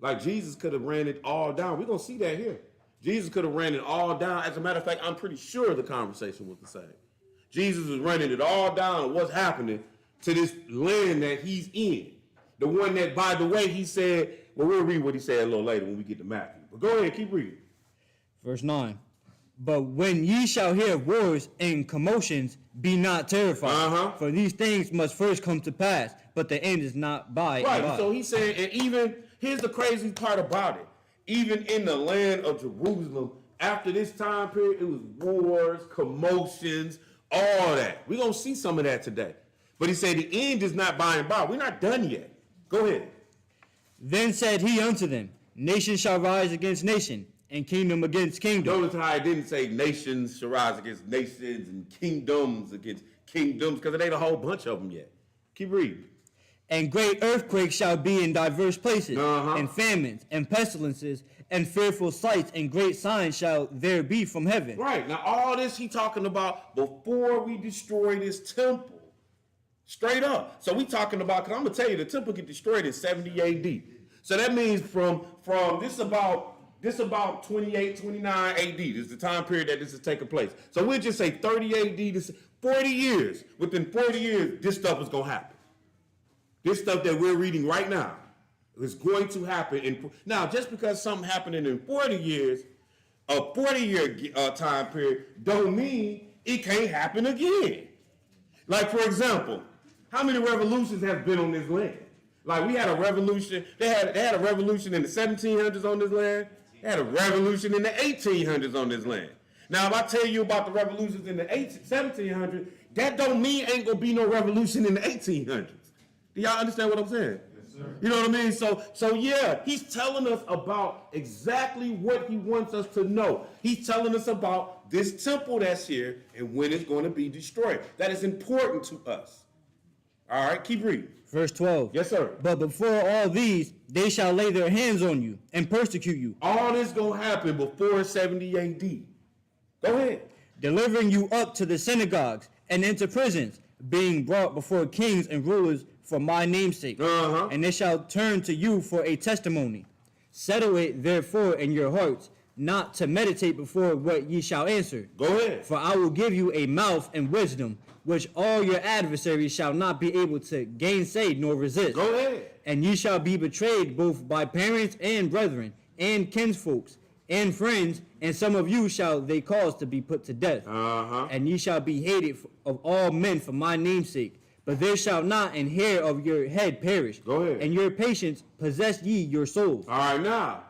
Like Jesus could have ran it all down. We're going to see that here. Jesus could have ran it all down. As a matter of fact, I'm pretty sure the conversation was the same. Jesus was running it all down, what's happening to this land that he's in. The one that, by the way, he said, well, we'll read what he said a little later when we get to Matthew. But go ahead, keep reading. Verse 9. But when ye shall hear of wars and commotions, be not terrified. For these things must first come to pass, but the end is not by. Right, so he's saying, and even, here's the crazy part about it. Even in the land of Jerusalem, after this time period, it was wars, commotions, all that. We're going to see some of that today. But he said the end is not by and by. We're not done yet. Go ahead. Then said he unto them, nation shall rise against nation, and kingdom against kingdom. Notice how I didn't say nations shall rise against nations and kingdoms against kingdoms, because it ain't a whole bunch of them yet. Keep reading. And great earthquakes shall be in diverse places, and famines, and pestilences, and fearful sights, and great signs shall there be from heaven. Right. Now, all this he talking about before we destroy this temple. Straight up. So we talking about, because I'm going to tell you, the temple get destroyed in 70 AD. So that means from this about 28, 29 AD. This is the time period that this is taking place. So we'll just say 30 AD to 40 years. Within 40 years, this stuff is going to happen. This stuff that we're reading right now is going to happen. Now, just because something happening in 40 years, a 40-year time period, don't mean it can't happen again. Like, for example, how many revolutions have been on this land? Like, we had a revolution. They had a revolution in the 1700s on this land. They had a revolution in the 1800s on this land. Now, if I tell you about the revolutions in the 1700s, that don't mean ain't going to be no revolution in the 1800s. Do y'all understand what I'm saying? Yes, sir. You know what I mean? So yeah, he's telling us about exactly what he wants us to know. He's telling us about this temple that's here and when it's going to be destroyed. That is important to us. All right, keep reading. Verse 12. Yes, sir. But before all these, they shall lay their hands on you and persecute you. All this going to happen before 70 AD. Go ahead. Delivering you up to the synagogues and into prisons, being brought before kings and rulers for my name's sake. And they shall turn to you for a testimony. Settle it therefore in your hearts, not to meditate before what ye shall answer. Go ahead. For I will give you a mouth and wisdom, which all your adversaries shall not be able to gainsay nor resist. Go ahead. And ye shall be betrayed both by parents and brethren, and kinsfolks, and friends, and some of you shall they cause to be put to death. And ye shall be hated of all men for my name's sake. But there shall not an hair of your head perish. Go ahead. And your patience possess ye your souls. All right, now,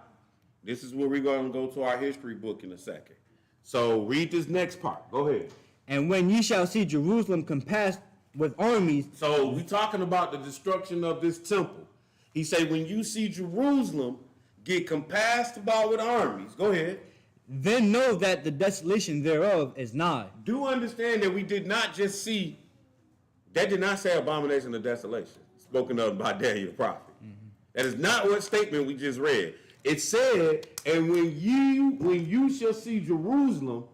this is where we're going to go to our history book in a second. So read this next part. Go ahead. And when ye shall see Jerusalem compassed with armies. So we talking about the destruction of this temple. He said, when you see Jerusalem get compassed about with armies. Go ahead. Then know that the desolation thereof is nigh. Do understand that we did not just see, that did not say abomination of desolation, spoken of by Daniel the prophet. That is not what statement we just read. It said, and when you shall see Jerusalem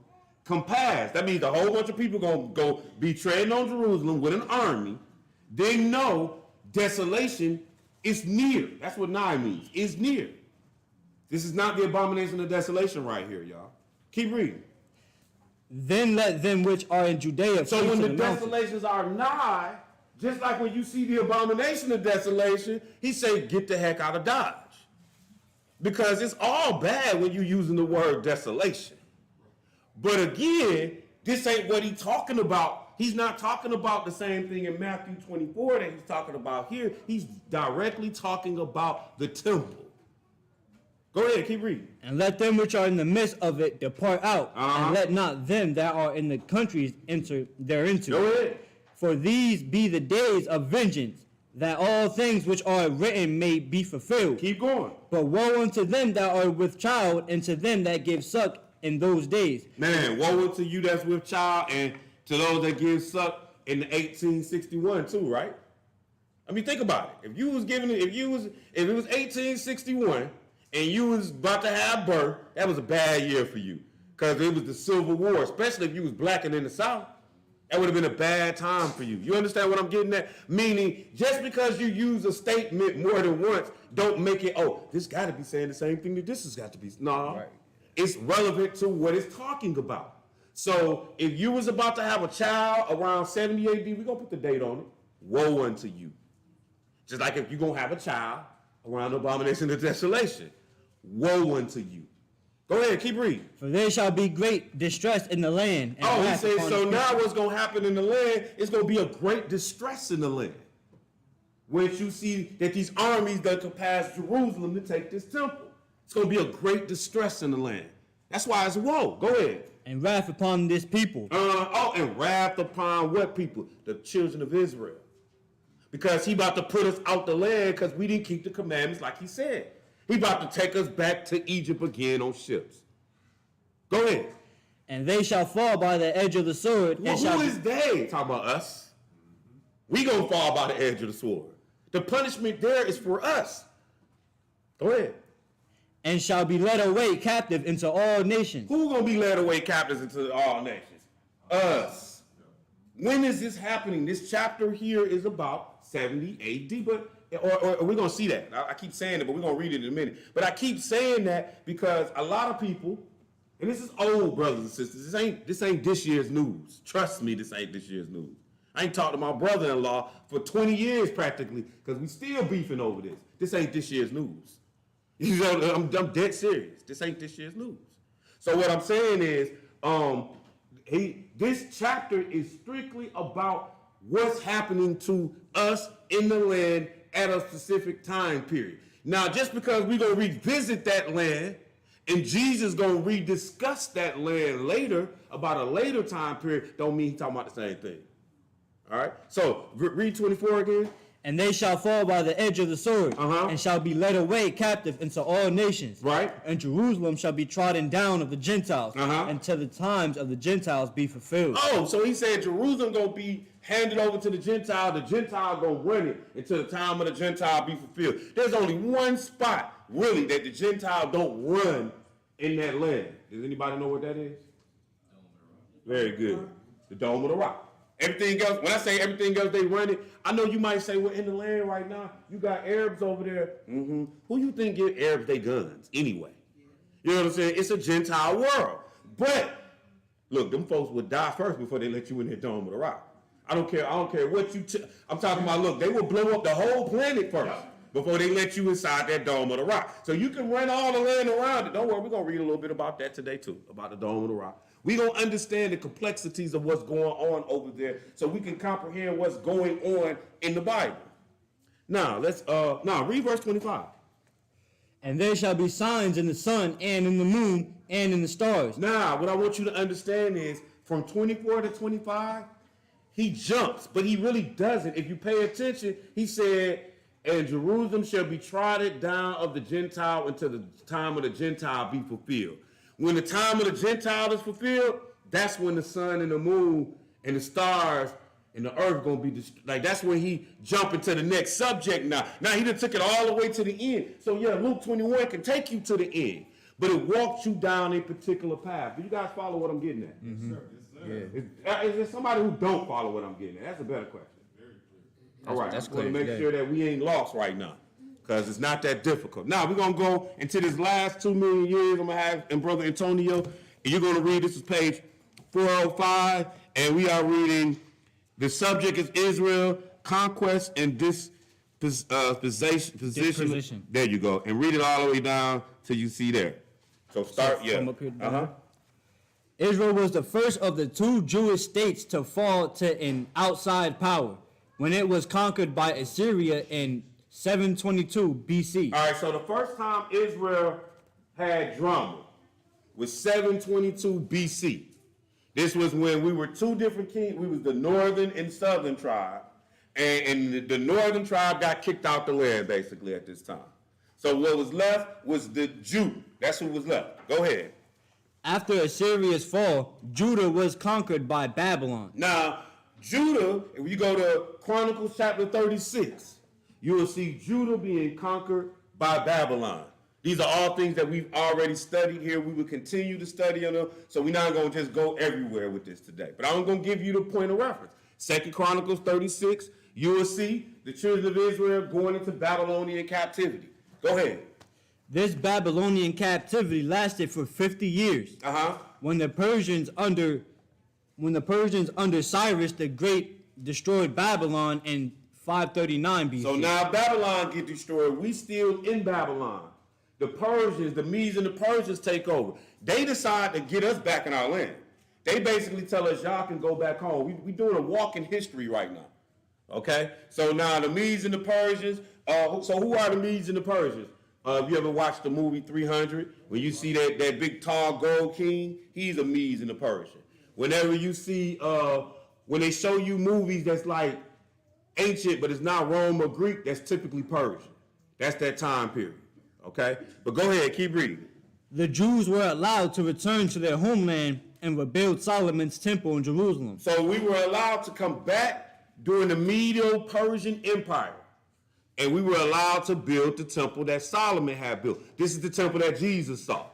compassed, that means a whole bunch of people gonna go be treading on Jerusalem with an army, then know desolation is near. That's what nigh means. It's near. This is not the abomination of desolation right here, y'all. Keep reading. Then let them which are in Judea. So when the desolations are nigh, just like when you see the abomination of desolation, he say, get the heck out of Dodge. Because it's all bad when you're using the word desolation. But again, this ain't what he's talking about. He's not talking about the same thing in Matthew 24 that he's talking about here. He's directly talking about the temple. Go ahead, keep reading. And let them which are in the midst of it depart out, and let not them that are in the countries enter thereinto. Go ahead. For these be the days of vengeance, that all things which are written may be fulfilled. Keep going. But woe unto them that are with child, and to them that give suck in those days. Man, woe unto you that's with child, and to those that give suck in the 1861 too, right? I mean, think about it. If it was 1861 and you was about to have birth, that was a bad year for you, because it was the Civil War, especially if you was black and in the South. That would have been a bad time for you. You understand what I'm getting at? Meaning, just because you use a statement more than once, don't make it, oh, this got to be saying the same thing that this has got to be. No, right. It's relevant to what it's talking about. So if you was about to have a child around 70 AD, we're going to put the date on it. Woe unto you. Just like if you're going to have a child around the abomination of desolation. Woe unto you. Go ahead, keep reading. For there shall be great distress in the land. And he says, so now what's going to happen in the land is going to be a great distress in the land. Once you see that these armies that could pass Jerusalem to take this temple. It's going to be a great distress in the land. That's why it's woe. Go ahead. And wrath upon this people. And wrath upon what people? The children of Israel. Because he about to put us out the land because we didn't keep the commandments like he said. He about to take us back to Egypt again on ships. Go ahead. And they shall fall by the edge of the sword. Well, who is they? Talking about us. We gonna fall by the edge of the sword. The punishment there is for us. Go ahead. And shall be led away captive into all nations. Who gonna be led away captives into all nations? Us. When is this happening? This chapter here is about 70 AD, but or we're gonna see that. I keep saying it, but we're gonna read it in a minute. But I keep saying that because a lot of people, and this is old brothers and sisters, this ain't this year's news. Trust me, this ain't this year's news. I ain't talked to my brother-in-law for 20 years practically, because we still beefing over this. This ain't this year's news. You know, I'm dead serious. This ain't this year's news. So what I'm saying is, this chapter is strictly about what's happening to us in the land at a specific time period. Now, just because we're going to revisit that land and Jesus going to rediscuss that land later about a later time period, don't mean he's talking about the same thing. All right? So, read 24 again. And they shall fall by the edge of the sword, and shall be led away captive into all nations. Right. And Jerusalem shall be trodden down of the Gentiles, until the times of the Gentiles be fulfilled. Oh, so he said Jerusalem going to be handed over to the Gentile going to run it until the time of the Gentile be fulfilled. There's only one spot, really, that the Gentile don't run in that land. Does anybody know what that is? Very good. The Dome of the Rock. Everything else, when I say everything else, they run it. I know you might say, well, in the land right now, you got Arabs over there. Mm-hmm. Who you think give Arabs their guns anyway? You know what I'm saying? It's a Gentile world. But, look, them folks would die first before they let you in the Dome of the Rock. I don't care what you, I'm talking about, look, they will blow up the whole planet first before they let you inside that Dome of the Rock. So you can run all the land around it. Don't worry, we're going to read a little bit about that today too, about the Dome of the Rock. We're going to understand the complexities of what's going on over there so we can comprehend what's going on in the Bible. Now, read verse 25. And there shall be signs in the sun and in the moon and in the stars. Now, what I want you to understand is from 24 to 25, he jumps, but he really doesn't. If you pay attention, he said, and Jerusalem shall be trodden down of the Gentile until the time of the Gentile be fulfilled. When the time of the Gentile is fulfilled, that's when the sun and the moon and the stars and the earth going to be like. That's when he jump into the next subject now. Now he done took it all the way to the end. So yeah, Luke 21 can take you to the end, but it walks you down a particular path. Do you guys follow what I'm getting at? Mm-hmm. Yes, sir. Yeah. Is there somebody who don't follow what I'm getting at? That's a better question. All right, I want to make sure that we ain't lost right now, because it's not that difficult. Now, we're going to go into this last 2 million years. I'm going to have and Brother Antonio, and you're going to read, this is page 405, and we are reading, the subject is Israel, conquest, and disposition. There you go. And read it all the way down till you see there. So start, Come up here down. Israel was the first of the 2 Jewish states to fall to an outside power when it was conquered by Assyria in 722 BC. All right, so the first time Israel had drama was 722 BC. This was when we were 2 different kings. We was the northern and southern tribe, and the northern tribe got kicked out the land basically at this time. So what was left was the Jew. That's who was left. Go ahead. After Assyria's fall, Judah was conquered by Babylon. Now, Judah, if you go to Chronicles chapter 36, you will see Judah being conquered by Babylon. These are all things that we've already studied here. We will continue to study on them, so we're not going to just go everywhere with this today. But I'm going to give you the point of reference. 2 Chronicles 36, you will see the children of Israel going into Babylonian captivity. Go ahead. This Babylonian captivity lasted for 50 years. When the Persians under Cyrus the Great destroyed Babylon in 539 BC. So now Babylon get destroyed. We still in Babylon. The Persians, the Medes and the Persians take over. They decide to get us back in our land. They basically tell us, y'all can go back home. We doing a walk in history right now. Okay? So now the Medes and the Persians, so who are the Medes and the Persians? If you ever watched the movie 300, when you see that big tall gold king, he's a Medes and a Persian. Whenever you see, when they show you movies that's like ancient, but it's not Rome or Greek, that's typically Persian. That's that time period. Okay? But go ahead, keep reading. The Jews were allowed to return to their homeland and rebuild Solomon's temple in Jerusalem. So we were allowed to come back during the Medo-Persian Empire. And we were allowed to build the temple that Solomon had built. This is the temple that Jesus saw.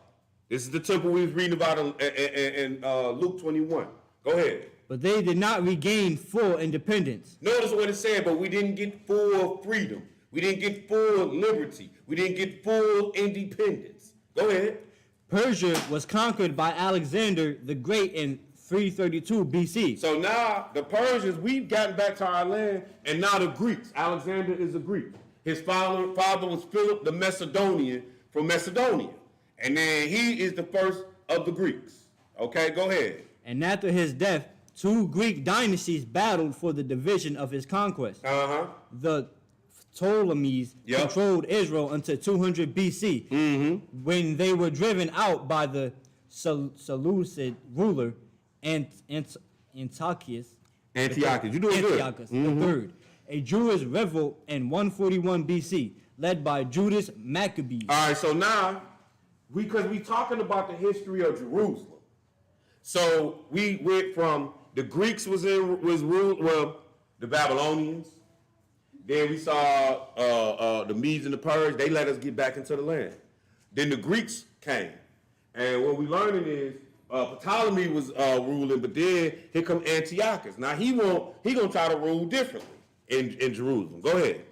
This is the temple we was reading about in Luke 21. Go ahead. But they did not regain full independence. Notice what it said, but we didn't get full freedom. We didn't get full liberty. We didn't get full independence. Go ahead. Persia was conquered by Alexander the Great in 332 BC. So now the Persians, we've gotten back to our land, and now the Greeks. Alexander is a Greek. His father was Philip the Macedonian from Macedonia. And then he is the first of the Greeks. Okay, go ahead. And after his death, two Greek dynasties battled for the division of his conquest. The Ptolemies controlled Israel until 200 BC, when they were driven out by the Seleucid ruler Antiochus. You're doing Antiochus good. the third, a Jewish revolt in 141 BC, led by Judas Maccabees. All right, so now, because we talking about the history of Jerusalem, so we went from the Greeks was ruled, well, the Babylonians. Then we saw the Medes and the Persians. They let us get back into the land. Then the Greeks came, and what we learning is Ptolemy was ruling, but then here come Antiochus. Now he gonna try to rule differently in Jerusalem. Go ahead.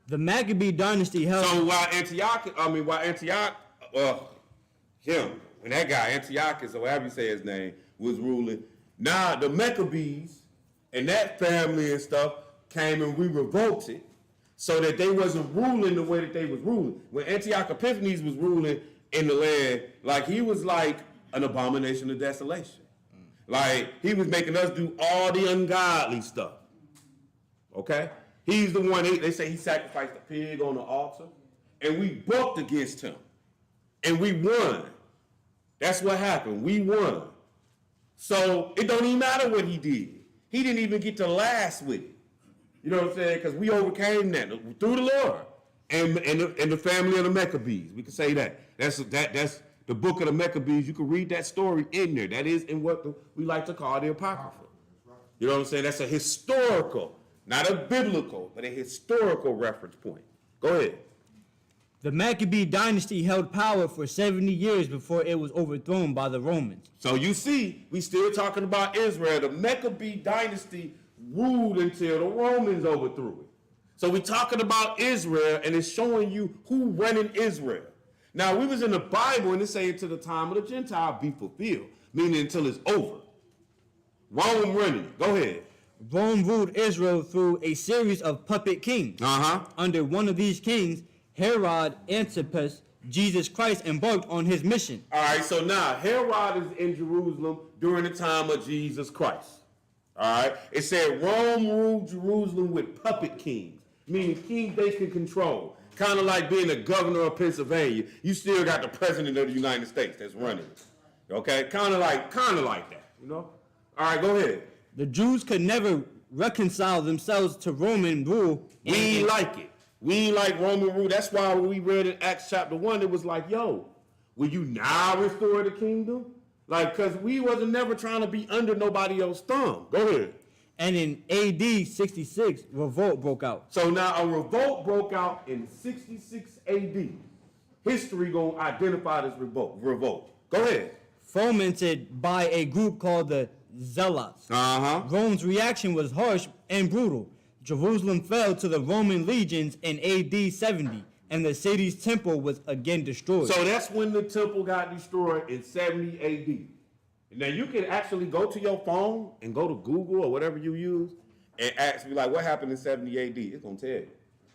The Maccabee dynasty held. So while when that guy Antiochus, or however you say his name, was ruling, now the Maccabees and that family and stuff came and we revolted so that they wasn't ruling the way that they was ruling. When Antiochus Epiphanes was ruling in the land, like he was like an abomination of desolation. Like he was making us do all the ungodly stuff. Okay? He's the one, they say he sacrificed a pig on the altar, and we bucked against him. And we won. That's what happened. We won. So it don't even matter what he did. He didn't even get to last with it. You know what I'm saying? Because we overcame that through the Lord and the family of the Maccabees. We can say that. That's the book of the Maccabees. You can read that story in there. That is in what we like to call the Apocrypha. You know what I'm saying? That's a historical, not a biblical, but a historical reference point. Go ahead. The Maccabee dynasty held power for 70 years before it was overthrown by the Romans. So you see, we still talking about Israel. The Maccabee dynasty ruled until the Romans overthrew it. So we talking about Israel, and it's showing you who running Israel. Now, we was in the Bible, and it say until the time of the Gentile be fulfilled, meaning until it's over. Rome running it. Go ahead. Rome ruled Israel through a series of puppet kings. Under one of these kings, Herod Antipas, Jesus Christ embarked on his mission. All right, so now Herod is in Jerusalem during the time of Jesus Christ. All right, it said Rome ruled Jerusalem with puppet kings, meaning kings they can control. Kind of like being a governor of Pennsylvania. You still got the president of the United States that's running it. Okay, kind of like that, you know. All right, go ahead. The Jews could never reconcile themselves to Roman rule. We ain't like it. We ain't like Roman rule. That's why when we read in Acts chapter 1, it was like, yo, will you now restore the kingdom? Like, because we wasn't never trying to be under nobody else's thumb. Go ahead. And in AD 66, revolt broke out. So now a revolt broke out in 66 AD. History gonna identify this revolt. Go ahead. Fomented by a group called the Zealots. Rome's reaction was harsh and brutal. Jerusalem fell to the Roman legions in AD 70, and the city's temple was again destroyed. So that's when the temple got destroyed in 70 AD. Now you can actually go to your phone and go to Google or whatever you use and ask me like, what happened in 70 AD? It's gonna tell you.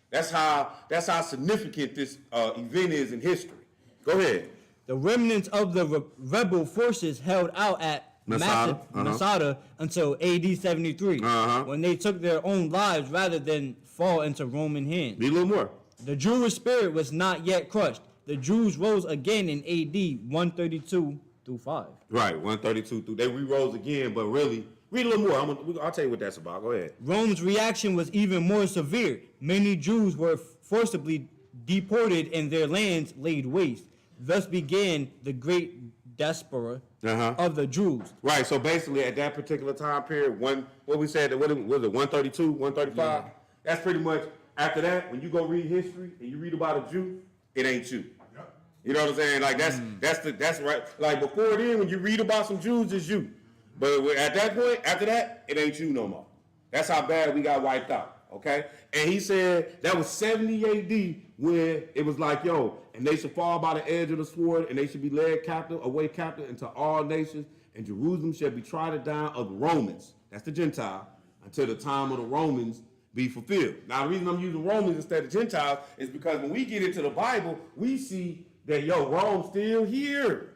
That's how significant this event is in history. Go ahead. The remnants of the rebel forces held out at Masada until AD 73, when they took their own lives rather than fall into Roman hands. Be a little more. The Jewish spirit was not yet crushed. The Jews rose again in AD 132 through 5. Right, 132 through. They re-rose again, but really, read a little more. I'll tell you what that's about. Go ahead. Rome's reaction was even more severe. Many Jews were forcibly deported and their lands laid waste. Thus began the great diaspora of the Jews. Right, so basically at that particular time period, what we said, what was it, 132, 135? Yeah. That's pretty much, after that, when you go read history and you read about a Jew, it ain't you. Yep. You know what I'm saying? Like that's right. Like before then, when you read about some Jews, it's you. But at that point, after that, it ain't you no more. That's how bad we got wiped out, okay? And he said that was 70 AD when it was like, yo, and they should fall by the edge of the sword, and they should be led away captive into all nations, and Jerusalem shall be trodden down of the Romans, that's the Gentile, until the time of the Romans be fulfilled. Now, the reason I'm using Romans instead of Gentiles is because when we get into the Bible, we see that, yo, Rome's still here.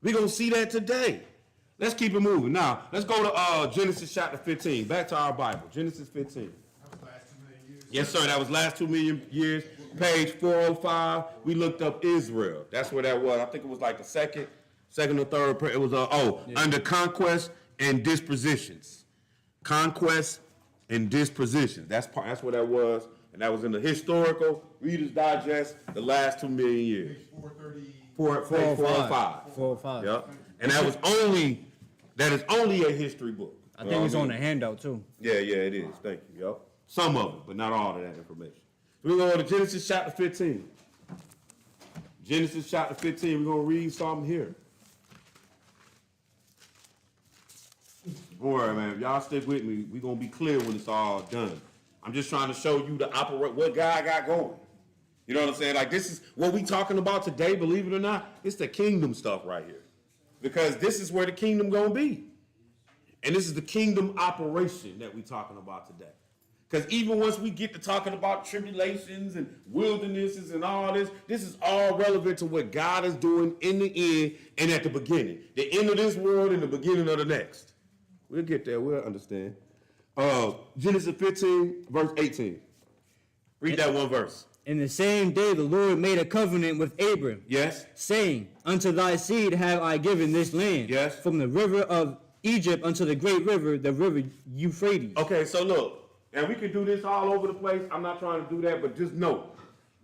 We're going to see that today. Let's keep it moving. Now, let's go to Genesis chapter 15. Back to our Bible, Genesis 15. That was last 2 million years. Yes, sir, that was last 2 million years. Page 405, we looked up Israel. That's where that was. I think it was like the second or third. It was under conquest and dispositions. Conquest and dispositions. That's where that was, and that was in the historical Reader's Digest. The last 2 million years. Page 430. 405. 405. Yep. And that is only a history book. I think it's on the handout too. Yeah, it is. Thank you. Yep. Some of it, but not all of that information. We're going to go to Genesis chapter 15. Genesis chapter 15, we're going to read something here. Boy, man, if y'all stick with me, we're going to be clear when it's all done. I'm just trying to show you what God got going. You know what I'm saying? Like, this is what we talking about today, believe it or not. It's the kingdom stuff right here. Because this is where the kingdom going to be. And this is the kingdom operation that we talking about today. Because even once we get to talking about tribulations and wildernesses and all this is all relevant to what God is doing in the end and at the beginning. The end of this world and the beginning of the next. We'll get there. We'll understand. Genesis 15, verse 18. Read that one verse. In the same day the Lord made a covenant with Abram. Yes. Saying, unto thy seed have I given this land. Yes. From the river of Egypt unto the great river, the river Euphrates. Okay, so look. And we can do this all over the place. I'm not trying to do that, but just know,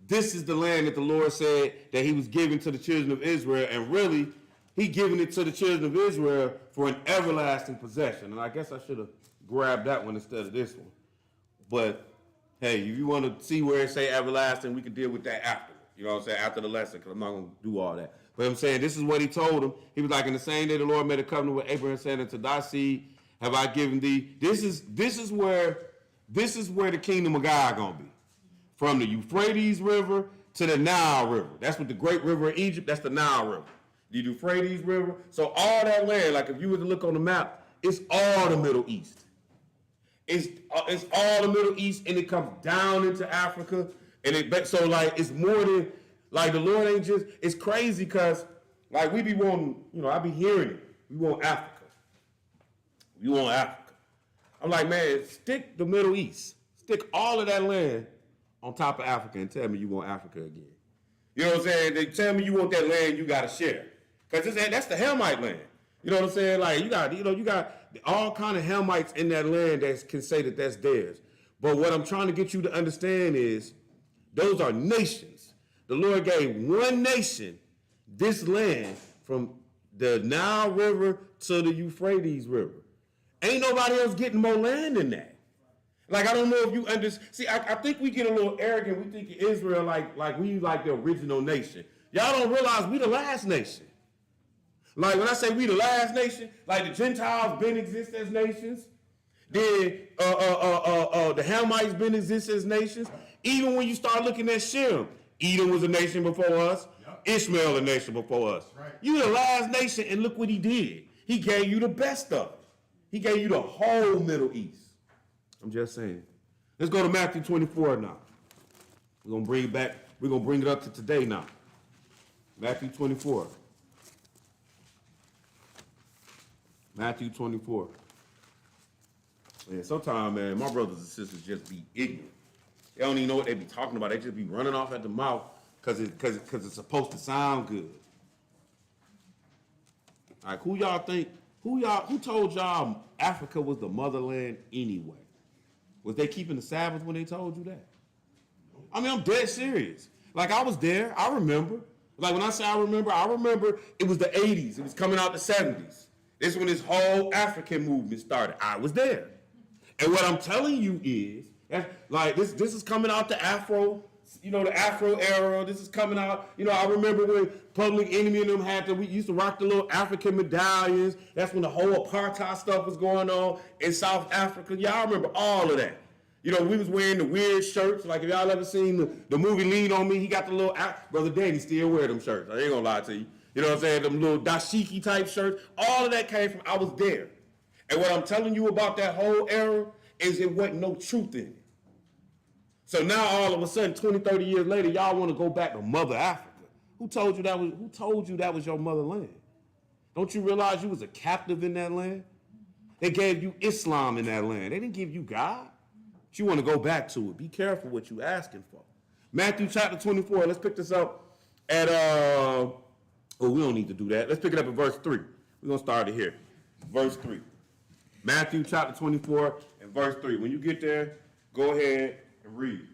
this is the land that the Lord said that he was giving to the children of Israel, and really, he giving it to the children of Israel for an everlasting possession. And I guess I should have grabbed that one instead of this one. But, hey, if you want to see where it say everlasting, we can deal with that after. You know what I'm saying? After the lesson, because I'm not going to do all that. But I'm saying this is what he told him. He was like, in the same day the Lord made a covenant with Abraham, saying, unto thy seed have I given thee. This is where the kingdom of God gonna be. From the Euphrates River to the Nile River. That's what the great river of Egypt, that's the Nile River. The Euphrates River. So all that land, like if you were to look on the map, it's all the Middle East. It's all the Middle East, and it comes down into Africa. And so like it's more than, like the Lord ain't just, it's crazy because like we be wanting, I be hearing it. We want Africa. We want Africa. I'm like, man, stick the Middle East. Stick all of that land on top of Africa and tell me you want Africa again. You know what I'm saying? They tell me you want that land, you got to share. Because that's the Hamite land. You know what I'm saying? Like, you got all kind of Hamites in that land that can say that that's theirs. But what I'm trying to get you to understand is those are nations. The Lord gave one nation this land from the Nile River to the Euphrates River. Ain't nobody else getting more land than that. Like, I don't know if you understand. See, I think we get a little arrogant. We think of Israel like we like the original nation. Y'all don't realize we the last nation. Like, when I say we the last nation, like the Gentiles been exist as nations. Then the Hamites been exist as nations. Even when you start looking at Shem, Edom was a nation before us. Ishmael a nation before us. Right. You the last nation, and look what he did. He gave you the best of it. He gave you the whole Middle East. I'm just saying. Let's go to Matthew 24 now. We're gonna bring it back. We're gonna bring it up to today now. Matthew 24. Matthew 24. Man, sometimes, man, my brothers and sisters just be ignorant. They don't even know what they be talking about. They just be running off at the mouth because it's supposed to sound good. Like, who told y'all Africa was the motherland anyway? Was they keeping the Sabbath when they told you that? I mean, I'm dead serious. Like, I was there. I remember. Like, when I say I remember it was the 80s. It was coming out the 70s. This is when this whole African movement started. I was there. And what I'm telling you is, like, this is coming out the Afro, the Afro era. This is coming out, I remember when Public Enemy and them we used to rock the little African medallions. That's when the whole apartheid stuff was going on in South Africa. Yeah, I remember all of that. We was wearing the weird shirts. Like, if y'all ever seen the movie Lean on Me, he got the little, Brother Danny still wear them shirts. I ain't gonna lie to you. You know what I'm saying? Them little dashiki type shirts. All of that came from, I was there. And what I'm telling you about that whole era is it wasn't no truth in it. So now all of a sudden, 20, 30 years later, y'all want to go back to Mother Africa. Who told you that was your motherland? Don't you realize you was a captive in that land? They gave you Islam in that land. They didn't give you God. But you want to go back to it. Be careful what you asking for. Matthew chapter 24. Let's pick this up at we don't need to do that. Let's pick it up at verse 3. We're going to start it here. Verse 3. Matthew chapter 24 and verse 3. When you get there, go ahead and read.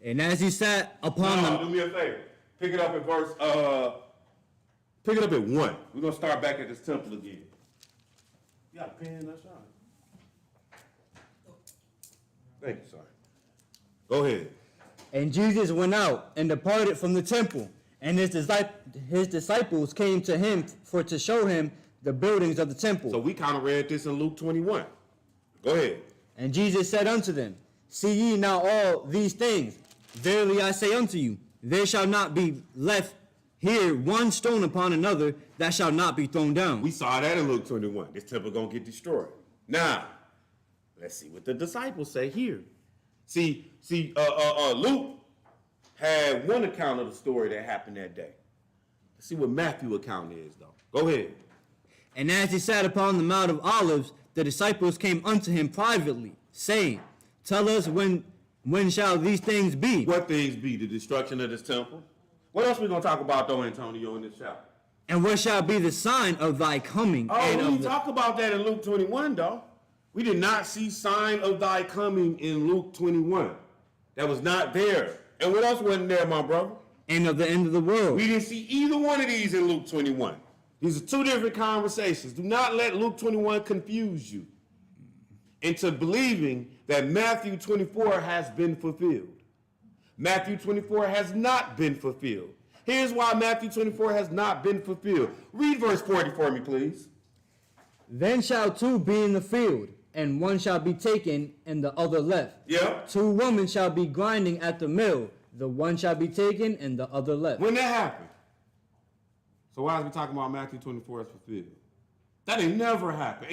And as he sat upon them. Do me a favor. Pick it up at verse, pick it up at 1. We're going to start back at this temple again. You got a pen? That's right. Thank you, sir. Go ahead. And Jesus went out and departed from the temple, and his disciples came to him to show him the buildings of the temple. So we kind of read this in Luke 21. Go ahead. And Jesus said unto them, See ye now all these things? Verily I say unto you, there shall not be left here one stone upon another that shall not be thrown down. We saw that in Luke 21. This temple gonna get destroyed. Now, let's see what the disciples say here. See, Luke had one account of the story that happened that day. Let's see what Matthew's account is, though. Go ahead. And as he sat upon the Mount of Olives, the disciples came unto him privately, saying, Tell us when shall these things be? What things be? The destruction of this temple? What else we going to talk about, though, Antonio, in this chapter? And what shall be the sign of thy coming? Oh, we didn't talk about that in Luke 21, though. We did not see sign of thy coming in Luke 21. That was not there. And what else wasn't there, my brother? And of the end of the world. We didn't see either one of these in Luke 21. These are two different conversations. Do not let Luke 21 confuse you into believing that Matthew 24 has been fulfilled. Matthew 24 has not been fulfilled. Here's why Matthew 24 has not been fulfilled. Read verse 40 for me, please. Then shall two be in the field, and one shall be taken and the other left. Yeah. Two women shall be grinding at the mill, the one shall be taken and the other left. When that happened? So why is we talking about Matthew 24 as fulfilled? That ain't never happened.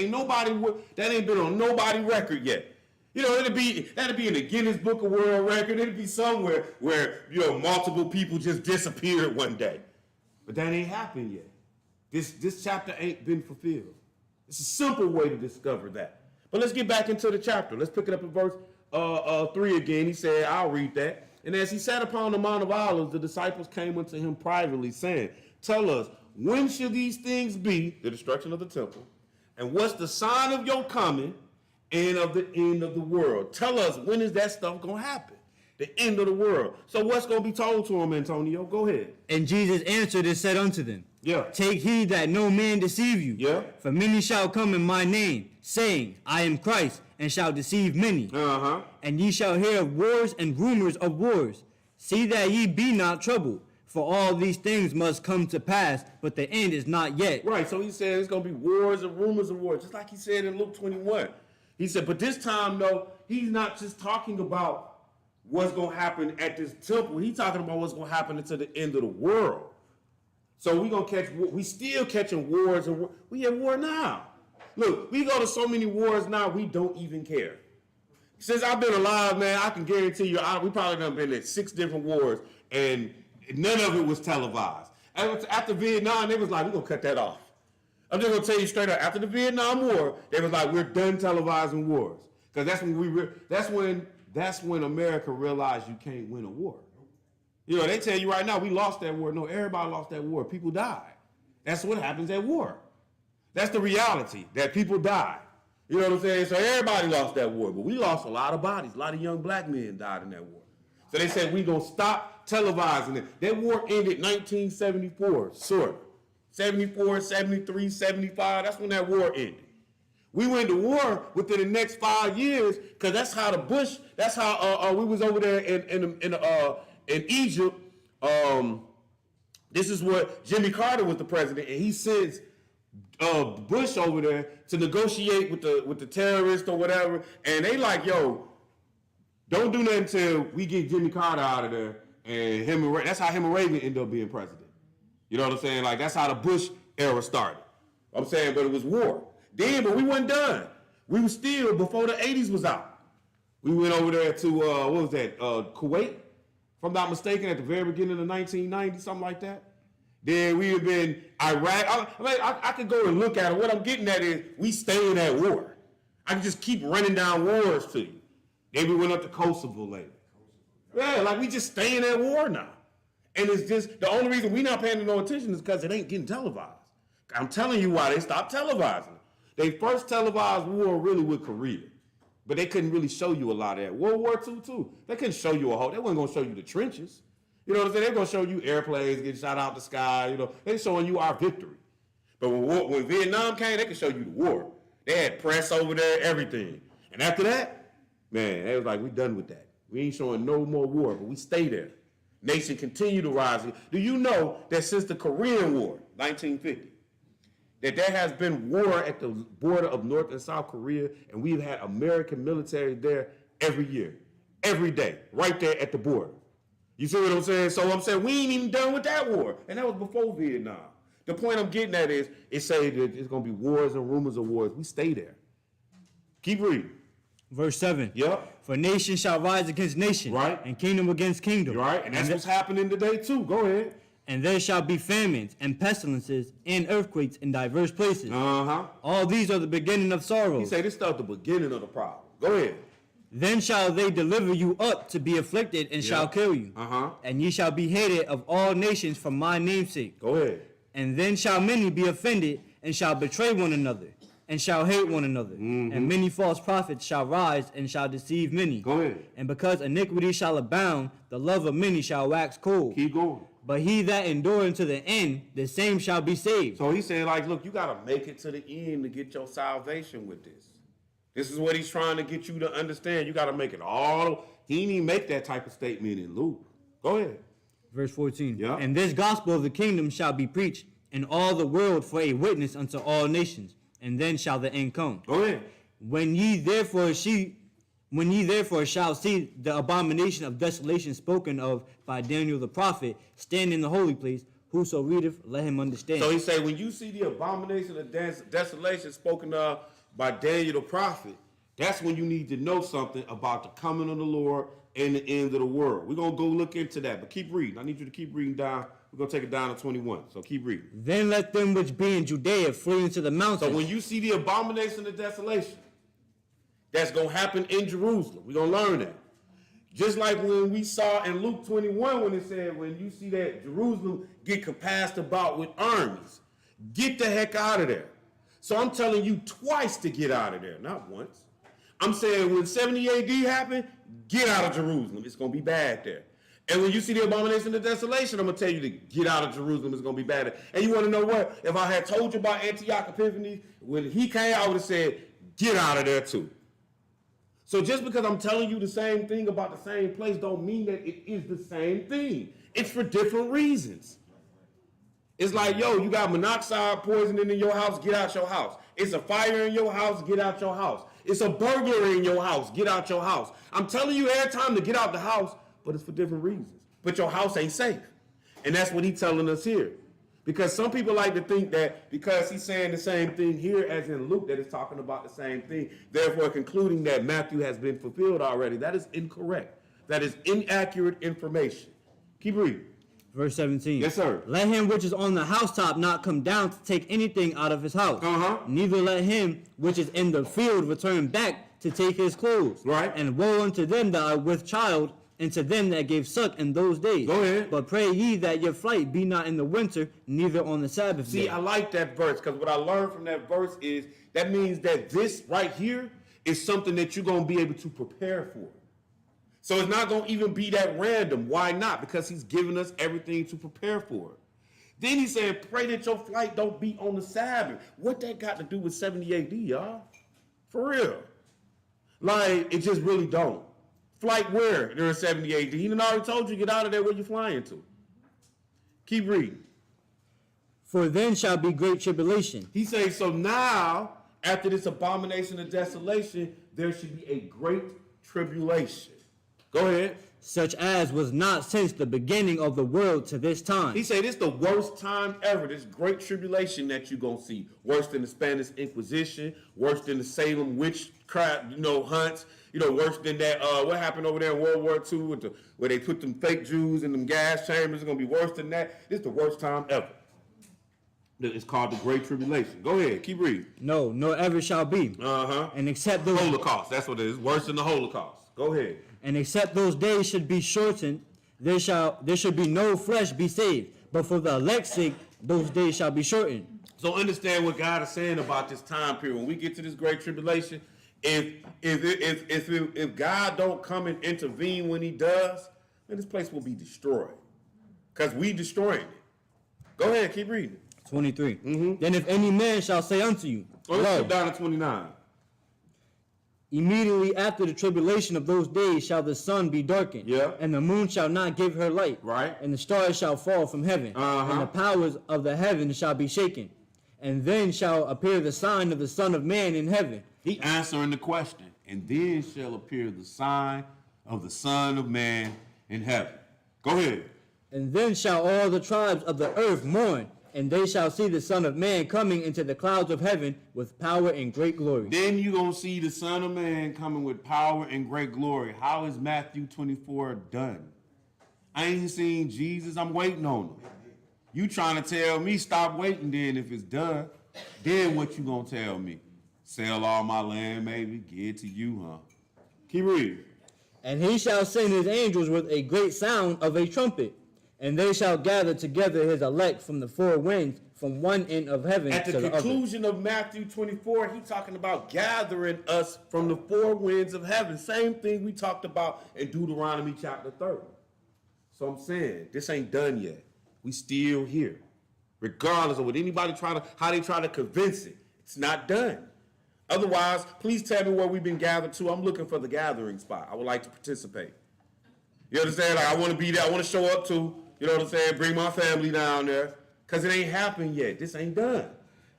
That ain't been on nobody's record yet. That'd be in the Guinness Book of World Record. It'd be somewhere where, multiple people just disappeared one day. But that ain't happened yet. This chapter ain't been fulfilled. It's a simple way to discover that. But let's get back into the chapter. Let's pick it up at verse 3 again. He said, I'll read that. And as he sat upon the Mount of Olives, the disciples came unto him privately, saying, Tell us, when shall these things be, the destruction of the temple, and what's the sign of your coming and of the end of the world? Tell us, when is that stuff going to happen? The end of the world. So what's going to be told to him, Antonio? Go ahead. And Jesus answered and said unto them, Yeah. Take heed that no man deceive you. Yeah. For many shall come in my name, saying, I am Christ, and shall deceive many. Uh-huh. And ye shall hear of wars and rumors of wars. See that ye be not troubled, for all these things must come to pass, but the end is not yet. Right, so he said it's going to be wars and rumors of wars, just like he said in Luke 21. He said, but this time, no, he's not just talking about what's going to happen at this temple. He's talking about what's going to happen until the end of the world. So we still catching wars, and we at war now. Look, we go to so many wars now, we don't even care. Since I've been alive, man, I can guarantee you, we probably done been at 6 different wars, and none of it was televised. After Vietnam, they was like, we're going to cut that off. I'm just going to tell you straight up, after the Vietnam War, they was like, we're done televising wars. Because that's when America realized you can't win a war. You know, they tell you right now, we lost that war. No, everybody lost that war. People died. That's what happens at war. That's the reality, that people die. You know what I'm saying? So everybody lost that war, but we lost a lot of bodies. A lot of young black men died in that war. So they said, we're going to stop televising it. That war ended 1974, sort of. 74, 73, 75, that's when that war ended. We went to war within the next 5 years, because that's how we was over there in Egypt. This is what Jimmy Carter was the president, and he sends Bush over there to negotiate with the terrorists or whatever, and they like, yo, don't do nothing until we get Jimmy Carter out of there, and that's how him and Reagan ended up being president. You know what I'm saying? Like, that's how the Bush era started. I'm saying, but it was war. But we weren't done. We were still, before the 80s was out. We went over there to, Kuwait, if I'm not mistaken, at the very beginning of the 1990s, something like that. Then we have been Iraq. I could go and look at it. What I'm getting at is we staying at war. I can just keep running down wars to you. Then we went up to Kosovo later. Yeah, like we just staying at war now. And it's just, the only reason we not paying no attention is because it ain't getting televised. I'm telling you why they stopped televising it. They first televised war really with Korea. But they couldn't really show you a lot of that. World War II, too. They couldn't show you they wasn't going to show you the trenches. You know what I'm saying? They're going to show you airplanes getting shot out the sky. You know, they're showing you our victory. But when Vietnam came, they could show you the war. They had press over there, everything. And after that, man, they was like, we done with that. We ain't showing no more war, but we stay there. Nation continue to rise. Do you know that since the Korean War, 1950, that there has been war at the border of North and South Korea, and we've had American military there every year, every day, right there at the border. You see what I'm saying? So I'm saying we ain't even done with that war, and that was before Vietnam. The point I'm getting at is, it say that it's going to be wars and rumors of wars. We stay there. Keep reading. Verse 7. Yep. For nation shall rise against nation, right, and kingdom against kingdom. Right, and that's what's happening today too. Go ahead. And there shall be famines and pestilences and earthquakes in diverse places. Uh-huh. All these are the beginning of sorrows. He say this stuff the beginning of the problem. Go ahead. Then shall they deliver you up to be afflicted and shall kill you. Uh-huh. And ye shall be hated of all nations for my name's sake. Go ahead. And then shall many be offended and shall betray one another and shall hate one another. Mm-hmm. And many false prophets shall rise and shall deceive many. Go ahead. And because iniquity shall abound, the love of many shall wax cold. Keep going. But he that endure unto the end, the same shall be saved. So he's saying, like, look, you got to make it to the end to get your salvation with this. This is what he's trying to get you to understand. You got to make it all. He didn't even make that type of statement in Luke. Go ahead. Verse 14. Yeah. And this gospel of the kingdom shall be preached in all the world for a witness unto all nations, and then shall the end come. Go ahead. When ye therefore shall see the abomination of desolation spoken of by Daniel the prophet stand in the holy place, whoso readeth, let him understand. So he say, when you see the abomination of desolation spoken of by Daniel the prophet, that's when you need to know something about the coming of the Lord and the end of the world. We're going to go look into that, but keep reading. I need you to keep reading down. We're going to take it down to 21, so keep reading. Then let them which be in Judea flee into the mountains. So when you see the abomination of desolation, that's going to happen in Jerusalem. We're going to learn that. Just like when we saw in Luke 21 when it said, when you see that Jerusalem get compassed about with armies, get the heck out of there. So I'm telling you twice to get out of there, not once. I'm saying when 70 AD happened, get out of Jerusalem. It's going to be bad there. And when you see the abomination of desolation, I'm going to tell you to get out of Jerusalem. It's going to be bad there. And you want to know what? If I had told you about Antioch Epiphanes, when he came, I would have said, get out of there too. So just because I'm telling you the same thing about the same place don't mean that it is the same thing. It's for different reasons. It's like, yo, you got monoxide poisoning in your house, get out your house. It's a fire in your house, get out your house. It's a burglary in your house, get out your house. I'm telling you every time to get out the house, but it's for different reasons. But your house ain't safe. And that's what he's telling us here. Because some people like to think that because he's saying the same thing here as in Luke, that it's talking about the same thing, therefore concluding that Matthew has been fulfilled already. That is incorrect. That is inaccurate information. Keep reading. Verse 17. Yes, sir. Let him which is on the housetop not come down to take anything out of his house. Neither let him which is in the field return back to take his clothes. Right. And woe unto them that are with child, and to them that gave suck in those days. Go ahead. But pray ye that your flight be not in the winter, neither on the Sabbath day. See, I like that verse, because what I learned from that verse is that means that this right here is something that you're going to be able to prepare for. So it's not going to even be that random. Why not? Because he's giving us everything to prepare for it. Then he said, pray that your flight don't be on the Sabbath. What that got to do with 70 AD, y'all? For real. Like, it just really don't. Flight where during 70 AD? He done already told you, get out of there where you're flying to. Keep reading. For then shall be great tribulation. He says, so now, after this abomination of desolation, there should be a great tribulation. Go ahead. Such as was not since the beginning of the world to this time. He said it's the worst time ever, this great tribulation that you're going to see. Worse than the Spanish Inquisition, worse than the Salem witchcraft, hunts, worse than that, what happened over there in World War II where they put them fake Jews in them gas chambers. It's going to be worse than that. This is the worst time ever. It's called the Great Tribulation. Go ahead, keep reading. No, nor ever shall be. And except those Holocaust, that's what it is. Worse than the Holocaust. Go ahead. And except those days should be shortened, there should be no flesh be saved. But for the elect's sake, those days shall be shortened. So understand what God is saying about this time period. When we get to this great tribulation, if God don't come and intervene when he does, then this place will be destroyed. Because we destroying it. Go ahead, keep reading. 23. Then if any man shall say unto you, let's go down to 29. Immediately after the tribulation of those days shall the sun be darkened, and the moon shall not give her light, and the stars shall fall from heaven, and the powers of the heavens shall be shaken. And then shall appear the sign of the Son of Man in heaven. He answering the question. And then shall appear the sign of the Son of Man in heaven. Go ahead. And then shall all the tribes of the earth mourn, and they shall see the Son of Man coming into the clouds of heaven with power and great glory. Then you're going to see the Son of Man coming with power and great glory. How is Matthew 24 done? I ain't seen Jesus. I'm waiting on him. You trying to tell me stop waiting then if it's done. Then what you going to tell me? Sell all my land, maybe? Give it to you, huh? Keep reading. And he shall send his angels with a great sound of a trumpet. And they shall gather together his elect from the four winds, from one end of heaven to the other. At the conclusion of Matthew 24, he's talking about gathering us from the four winds of heaven. Same thing we talked about in Deuteronomy chapter 30. So I'm saying, this ain't done yet. We still here. Regardless of what anybody how they try to convince it. It's not done. Otherwise, please tell me where we've been gathered to. I'm looking for the gathering spot. I would like to participate. You understand? Like, I want to be there. I want to show up to. You know what I'm saying? Bring my family down there. Because it ain't happened yet. This ain't done.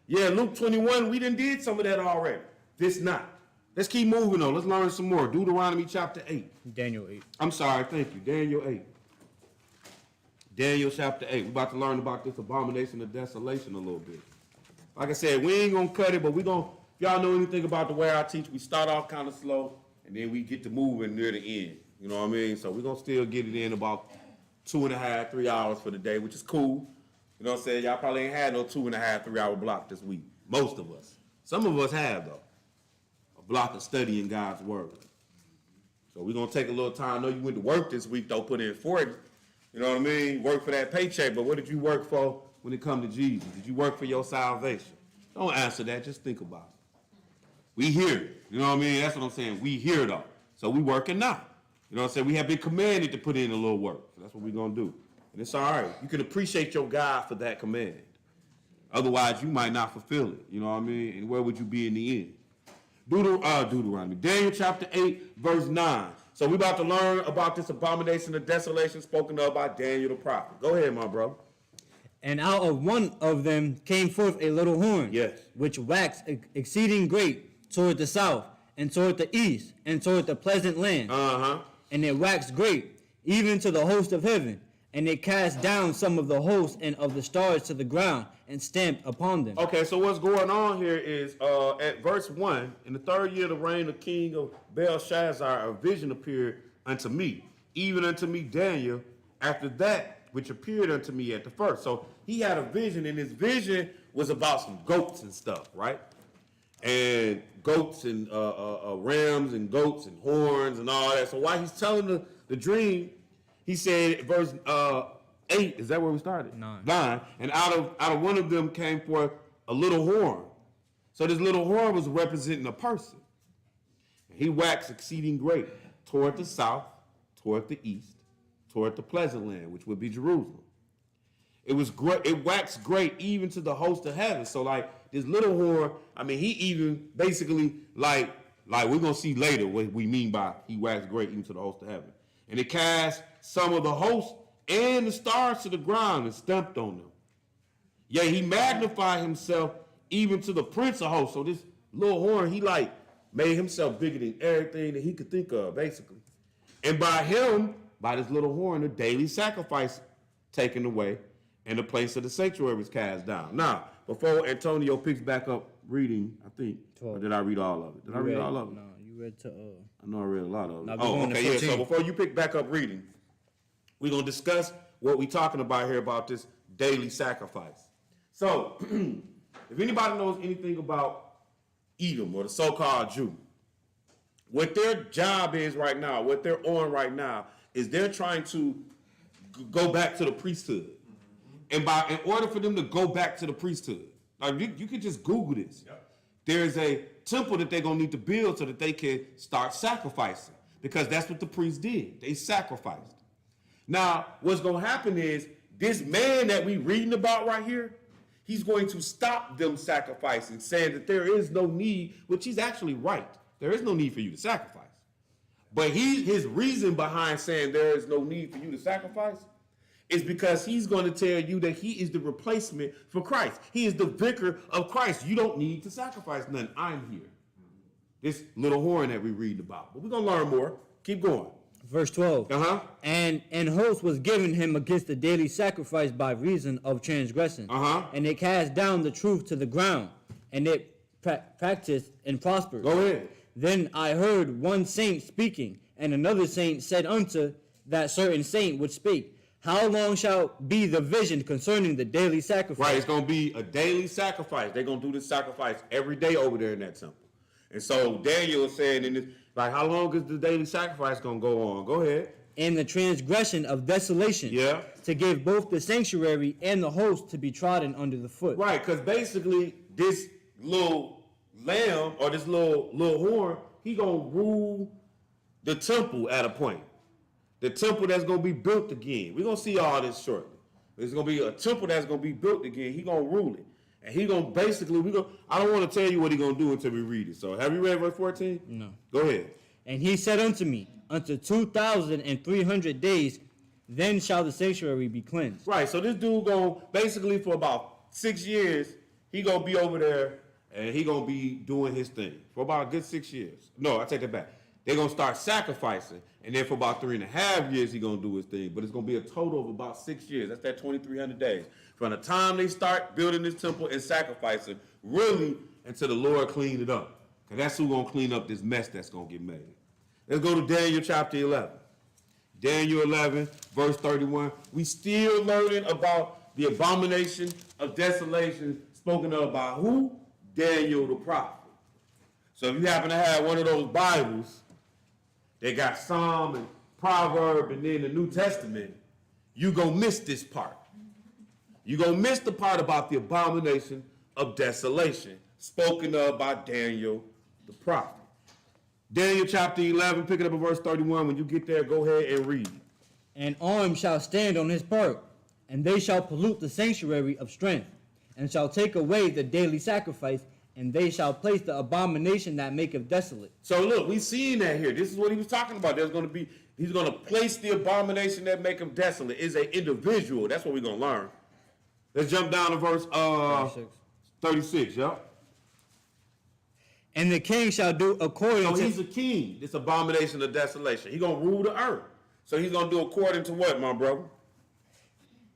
Yeah, Luke 21, we done did some of that already. This not. Let's keep moving on. Let's learn some more. Deuteronomy chapter 8. Daniel 8. I'm sorry. Thank you. Daniel 8. Daniel chapter 8. We're about to learn about this abomination of desolation a little bit. Like I said, we ain't going to cut it, but we're going to, if y'all know anything about the way I teach, we start off kind of slow, and then we get to moving near the end. You know what I mean? So we're going to still get it in about 2.5, 3 hours for the day, which is cool. You know what I'm saying? Y'all probably ain't had no 2.5, 3 hour block this week. Most of us. Some of us have, though. A block of studying God's word. So we're going to take a little time. I know you went to work this week, though, put in 40. You know what I mean? Work for that paycheck, but what did you work for when it comes to Jesus? Did you work for your salvation? Don't answer that. Just think about it. We here. You know what I mean? That's what I'm saying. We here, though. So we working now. You know what I'm saying? We have been commanded to put in a little work. So that's what we're going to do. And it's all right. You can appreciate your God for that command. Otherwise, you might not fulfill it. You know what I mean? And where would you be in the end? Deuteronomy. Daniel chapter 8, verse 9. So we're about to learn about this abomination of desolation spoken of by Daniel the prophet. Go ahead, my bro. And out of one of them came forth a little horn, Yes. which waxed exceeding great toward the south, and toward the east, and toward the pleasant land. And it waxed great, even to the host of heaven. And it cast down some of the hosts and of the stars to the ground, and stamped upon them. Okay, so what's going on here is at verse 1, in the 3rd year of the reign of King of Belshazzar, a vision appeared unto me, even unto me Daniel, after that which appeared unto me at the first. So he had a vision, and his vision was about some goats and stuff, right? And goats and rams and goats and horns and all that. So while he's telling the dream, he said, verse 8, is that where we started? 9. And out of one of them came forth a little horn. So this little horn was representing a person. And he waxed exceeding great toward the south, toward the east, toward the pleasant land, which would be Jerusalem. It was great. It waxed great even to the host of heaven. So like this little horn, I mean, he even basically like we're gonna see later what we mean by he waxed great even to the host of heaven. And it cast some of the hosts and the stars to the ground and stamped on them. Yea, he magnified himself even to the prince of hosts. So this little horn, he like made himself bigger than everything that he could think of, basically. And by him, by this little horn, the daily sacrifice taken away, and the place of the sanctuary was cast down. Now, before Antonio picks back up reading, I think, 12. Or did I read all of it? Did I read all of it? No, you read to... I know I read a lot of it. No, oh, okay, yeah. So before you pick back up reading, we're going to discuss what we're talking about here about this daily sacrifice. So, if anybody knows anything about Edom or the so-called Jew, what their job is right now, what they're on right now, is they're trying to go back to the priesthood. And in order for them to go back to the priesthood, like you can just Google this. Yep. There's a temple that they're going to need to build so that they can start sacrificing, because that's what the priests did. They sacrificed. Now, what's going to happen is this man that we reading about right here, he's going to stop them sacrificing, saying that there is no need, which he's actually right. There is no need for you to sacrifice. But his reason behind saying there is no need for you to sacrifice is because he's going to tell you that he is the replacement for Christ. He is the vicar of Christ. You don't need to sacrifice nothing. I'm here. This little horn that we're reading about. But we're going to learn more. Keep going. Verse 12. And host was given him against the daily sacrifice by reason of transgression. And it cast down the truth to the ground, and it practiced and prospered. Go ahead. Then I heard one saint speaking, and another saint said unto that certain saint which spake, how long shall be the vision concerning the daily sacrifice? Right, it's going to be a daily sacrifice. They're going to do this sacrifice every day over there in that temple. And so Daniel is saying, in this, like, how long is the daily sacrifice going to go on? Go ahead. In the transgression of desolation. Yeah. To give both the sanctuary and the host to be trodden under the foot. Right, because basically this little lamb or this little horn, he going to rule the temple at a point. The temple that's going to be built again. We're going to see all this shortly. There's going to be a temple that's going to be built again. He's going to rule it. And he's going to basically, I don't want to tell you what he's going to do until we read it. So have you read verse 14? No. Go ahead. And he said unto me, unto 2,300 days, then shall the sanctuary be cleansed. Right, so this dude going to, basically for about 6 years, he going to be over there and he going to be doing his thing. For about a good 6 years. No, I take that back. They're going to start sacrificing, and then for about 3.5 years, he's going to do his thing. But it's going to be a total of about 6 years. That's that 2,300 days. From the time they start building this temple and sacrificing, really, until the Lord clean it up. Because that's who's going to clean up this mess that's going to get made. Let's go to Daniel chapter 11. Daniel 11, verse 31. We still learning about the abomination of desolation spoken of by who? Daniel the prophet. So if you happen to have one of those Bibles, they got Psalm and Proverb and then the New Testament, you gonna miss this part. You gonna miss the part about the abomination of desolation spoken of by Daniel the prophet. Daniel chapter 11, picking up at verse 31. When you get there, go ahead and read. And arm shall stand on his part, and they shall pollute the sanctuary of strength, and shall take away the daily sacrifice, and they shall place the abomination that maketh desolate. So look, we seen that here. This is what he was talking about. He's going to place the abomination that maketh desolate. Is an individual. That's what we're going to learn. Let's jump down to verse 36. Yep. And the king shall do according So to... he's a king. This abomination of desolation. He's going to rule the earth. So he's going to do according to what, my brother?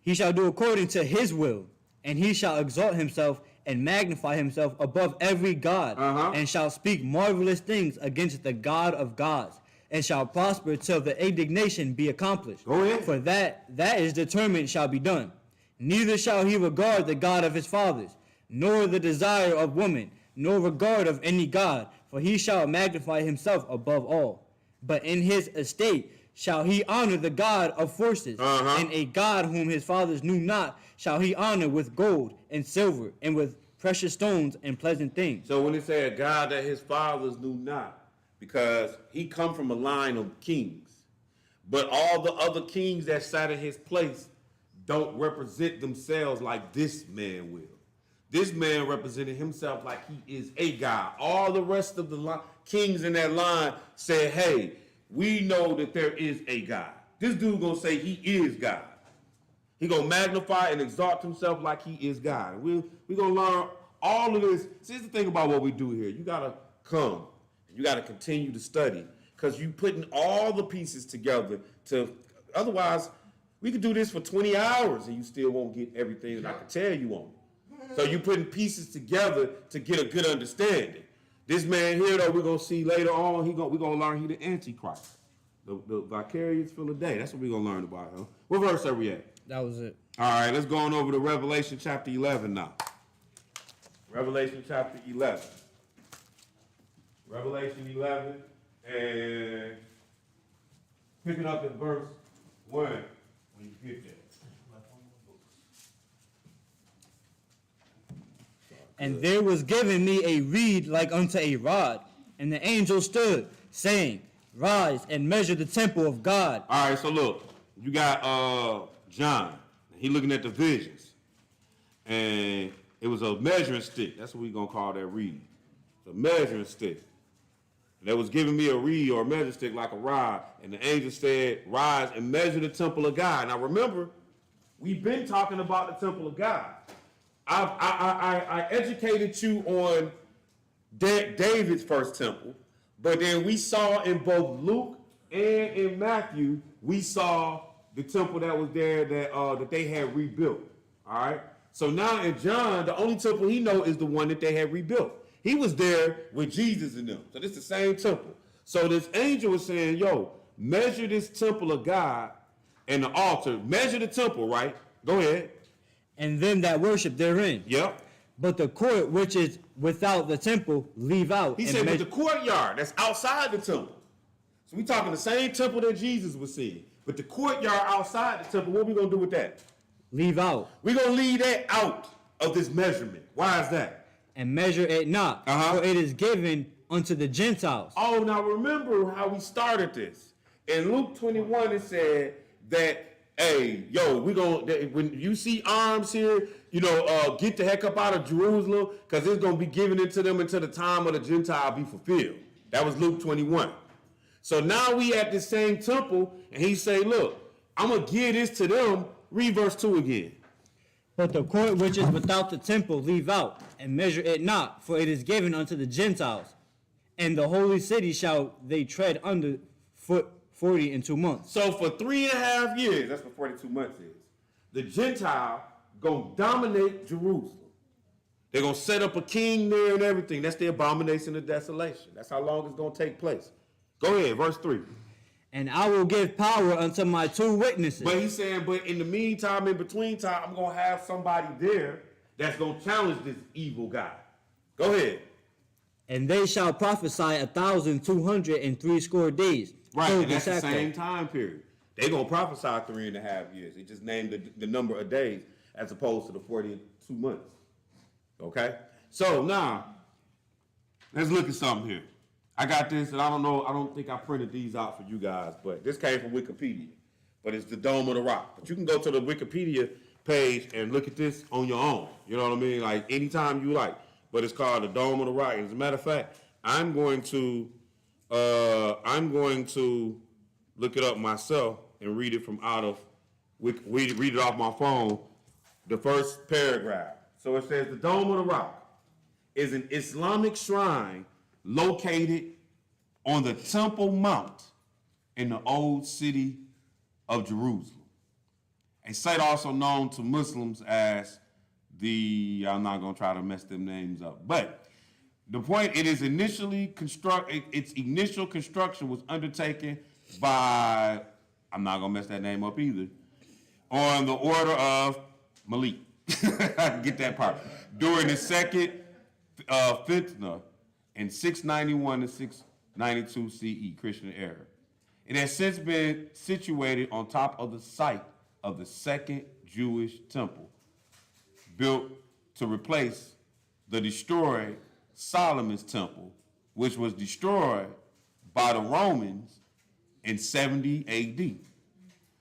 He shall do according to his will, and he shall exalt himself and magnify himself above every god, and shall speak marvelous things against the God of gods, and shall prosper till the indignation be accomplished. Go ahead. For that is determined shall be done. Neither shall he regard the God of his fathers, nor the desire of woman, nor regard of any god, for he shall magnify himself above all. But in his estate shall he honor the God of forces, and a God whom his fathers knew not shall he honor with gold and silver, and with precious stones and pleasant things. So when they say a God that his fathers knew not, because he come from a line of kings, but all the other kings that sat in his place don't represent themselves like this man will. This man represented himself like he is a God. All the rest of the kings in that line said, hey, we know that there is a God. This dude gonna say he is God. He gonna magnify and exalt himself like he is God. We're gonna learn all of this. See, here's the thing about what we do here. You gotta come. You gotta continue to study, because you putting all the pieces together to. Otherwise, we could do this for 20 hours and you still won't get everything that I can tell you on it. So you putting pieces together to get a good understanding. This man here, though, we're going to see later on, we're going to learn he the Antichrist. The vicarious for the day. That's what we're going to learn about him. What verse are we at? That was it. All right, let's go on over to Revelation chapter 11 now. Revelation chapter 11. Revelation 11, and picking up at verse 1 when you get there. And there was given me a reed like unto a rod, and the angel stood, saying, Rise and measure the temple of God. All right, so look, you got John. He looking at the visions, and it was a measuring stick. That's what we're gonna call that reed. It's a measuring stick. And that was giving me a reed or a measuring stick like a rod, and the angel said, Rise and measure the temple of God. Now remember, we've been talking about the temple of God. I educated you on David's first temple, but then we saw in both Luke and in Matthew, we saw the temple that was there that they had rebuilt. All right. So now in John, the only temple he knows is the one that they had rebuilt. He was there with Jesus in them. So this is the same temple. So this angel was saying, yo, measure this temple of God and the altar. Measure the temple, right? Go ahead. And them that worship therein. Yep. But the court which is without the temple, leave out. He said, but the courtyard that's outside the temple. So we talking the same temple that Jesus was seeing. But the courtyard outside the temple, what we going to do with that? Leave out. We're going to leave that out of this measurement. Why is that? And measure it not, for it is given unto the Gentiles. Oh, now remember how we started this. In Luke 21, it said that, hey, yo, when you see arms here, get the heck up out of Jerusalem, because it's going to be given into them until the time of the Gentile be fulfilled. That was Luke 21. So now we at the same temple, and he say, look, I'm going to give this to them. Read verse 2 again. But the court which is without the temple, leave out, and measure it not, for it is given unto the Gentiles. And the holy city shall they tread under foot 42 months. So for 3.5 years, that's what 42 months is, the Gentile gonna dominate Jerusalem. They're gonna set up a king there and everything. That's the abomination of desolation. That's how long it's gonna take place. Go ahead, verse 3. And I will give power unto my 2 witnesses. But he's saying, but in the meantime, in between time, I'm gonna have somebody there that's gonna challenge this evil guy. Go ahead. And they shall prophesy 1,260 days, Right, killed and that's the Sackcloth. same time period. They're going to prophesy 3.5 years. It just named the number of days as opposed to the 42 months. Okay? So now, let's look at something here. I got this, and I don't think I printed these out for you guys, but this came from Wikipedia. But it's the Dome of the Rock. But you can go to the Wikipedia page and look at this on your own. You know what I mean? Like anytime you like. But it's called the Dome of the Rock. As a matter of fact, I'm going to look it up myself and read it from out of read it off my phone. The first paragraph. So it says the Dome of the Rock is an Islamic shrine located on the Temple Mount in the old city of Jerusalem. A site also known to Muslims as I'm not going to try to mess them names up, but the point, its initial construction was undertaken by, I'm not going to mess that name up either, on the order of Malik. I can get that part. During the second Fitna in 691 to 692 CE, Christian era. It has since been situated on top of the site of the second Jewish temple, built to replace the destroyed Solomon's temple, which was destroyed by the Romans in 70 AD.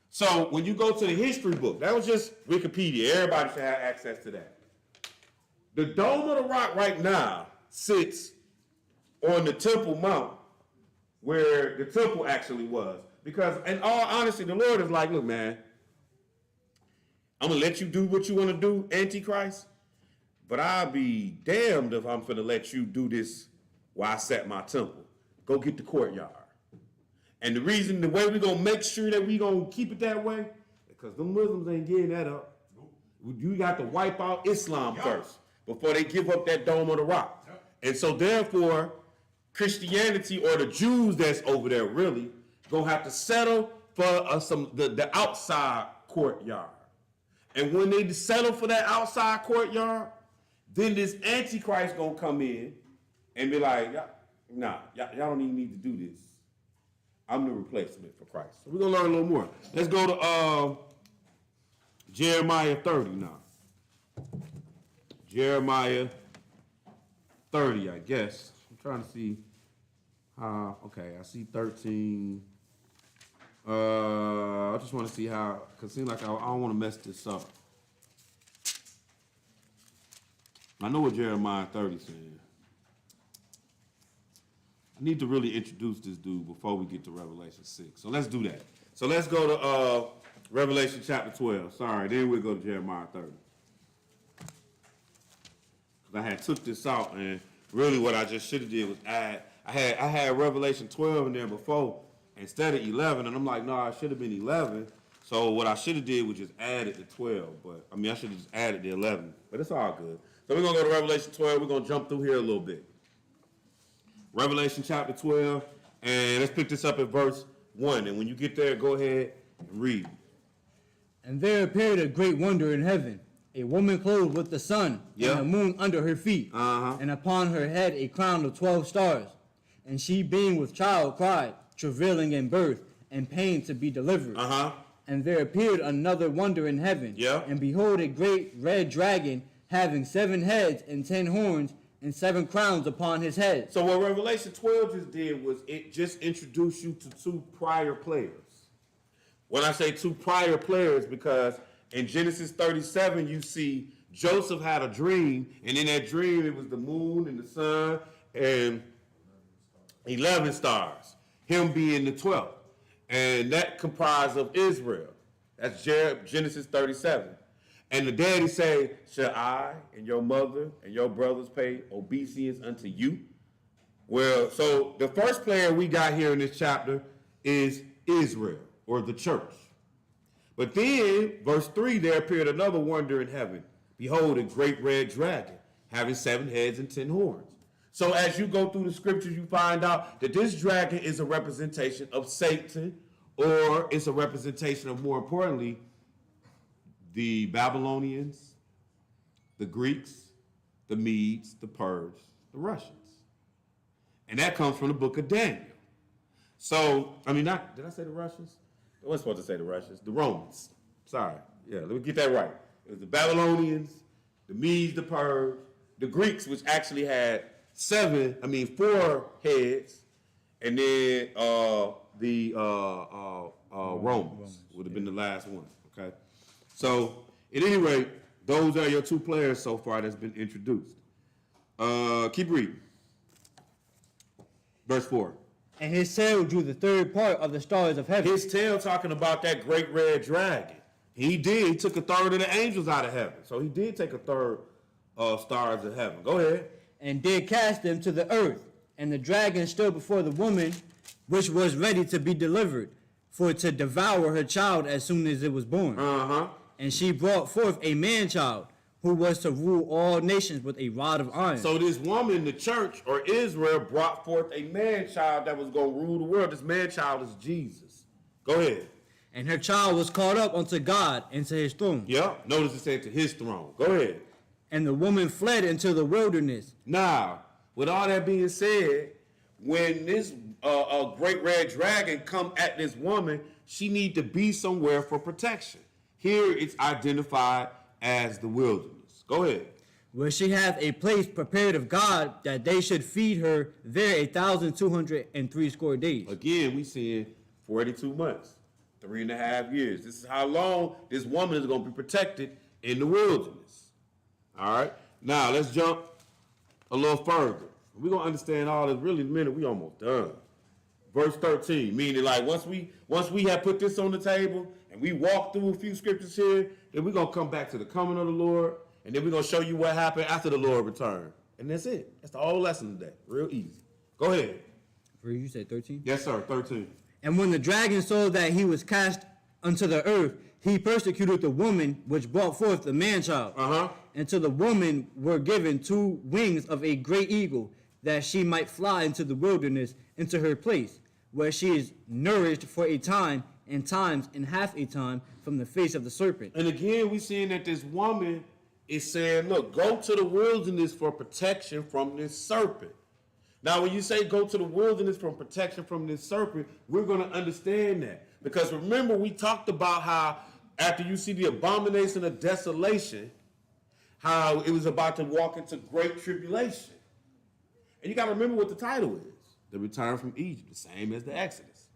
So when you go to the history book, that was just Wikipedia. Everybody should have access to that. The Dome of the Rock right now sits on the Temple Mount where the temple actually was. Because in all honesty, the Lord is like, look, man, I'm going to let you do what you want to do, Antichrist, but I'll be damned if I'm going to let you do this while I set my temple. Go get the courtyard. And the way we're going to make sure that we're going to keep it that way, because the Muslims ain't getting that up. You got to wipe out Islam first before they give up that Dome of the Rock. And so therefore, Christianity or the Jews that's over there really going to have to settle for the outside courtyard. And when they settle for that outside courtyard, then this Antichrist going to come in and be like, y'all don't even need to do this. I'm the replacement for Christ. So we're going to learn a little more. Let's go to Jeremiah 30 now. Jeremiah 30, I guess. I'm trying to see how, okay, I see 13. I just want to see how, because it seems like I don't want to mess this up. I know what Jeremiah 30 is saying. I need to really introduce this dude before we get to Revelation 6. So let's do that. So let's go to Revelation chapter 12. Sorry, then we'll go to Jeremiah 30. Because I had took this out, and really what I just should have did was add. I had Revelation 12 in there before instead of 11, and I'm like, no, it should have been 11. So what I should have did was just add it to 12. But I mean, I should have just added the 11. But it's all good. So we're going to go to Revelation 12. We're going to jump through here a little bit. Revelation chapter 12, and let's pick this up at verse 1. And when you get there, go ahead and read. And there appeared a great wonder in heaven, a woman clothed with the sun, and the moon under her feet, and upon her head a crown of 12 stars. And she, being with child, cried, travailing in birth, and pain to be delivered. And there appeared another wonder in heaven, and behold, a great red dragon, having 7 heads and 10 horns, and 7 crowns upon his head. So what Revelation 12 just did was it just introduced you to 2 prior players. When I say 2 prior players, because in Genesis 37, you see Joseph had a dream, and in that dream it was the moon and the sun and 11 stars, him being the 12th. And that comprised of Israel. That's Genesis 37. And the daddy say, shall I and your mother and your brothers pay obeisance unto you? Well, so the first player we got here in this chapter is Israel, or the church. But then, verse 3, there appeared another wonder in heaven. Behold, a great red dragon, having 7 heads and 10 horns. So as you go through the scriptures, you find out that this dragon is a representation of Satan, or it's a representation of, more importantly, the Babylonians, the Greeks, the Medes, the Persians, the Russians. And that comes from the book of Daniel. So, I mean, not, did I say the Russians? I wasn't supposed to say the Russians. The Romans. Sorry. Yeah, let me get that right. It was the Babylonians, the Medes, the Persians, the Greeks, which actually had 4 heads, and then the Romans would have been the last one, okay? So, at any rate, those are your 2 players so far that's been introduced. Keep reading. Verse 4. And his tail drew the third part of the stars of heaven. His tail talking about that great red dragon. He took a third of the angels out of heaven. So he did take a third of stars of heaven. Go ahead. And did cast them to the earth. And the dragon stood before the woman, which was ready to be delivered, for to devour her child as soon as it was born. And she brought forth a man-child, who was to rule all nations with a rod of iron. So this woman, the church, or Israel, brought forth a man-child that was going to rule the world. This man-child is Jesus. Go ahead. And her child was caught up unto God, into his throne. Yeah, notice it said to his throne. Go ahead. And the woman fled into the wilderness. Now, with all that being said, when this great red dragon come at this woman, she need to be somewhere for protection. Here it's identified as the wilderness. Go ahead. Where she hath a place prepared of God, that they should feed her there 1,260 days. Again, we seeing 42 months, 3.5 years. This is how long this woman is going to be protected in the wilderness. All right. Now let's jump a little further. We're going to understand all this really in a minute. We almost done. Verse 13, meaning like once we have put this on the table and we walk through a few scriptures here, then we're going to come back to the coming of the Lord, and then we're going to show you what happened after the Lord returned. And that's it. That's the whole lesson today. Real easy. Go ahead. You said 13? Yes, sir. 13. And when the dragon saw that he was cast unto the earth, he persecuted the woman which brought forth the man-child. And to the woman were given 2 wings of a great eagle, that she might fly into the wilderness, into her place, where she is nourished for a time, and times and half a time, from the face of the serpent. And again, we seeing that this woman is saying, look, go to the wilderness for protection from this serpent. Now, when you say go to the wilderness for protection from this serpent, we're going to understand that. Because remember, we talked about how after you see the abomination of desolation, how it was about to walk into great tribulation. And you got to remember what the title is. The return from Egypt, the same as the Exodus.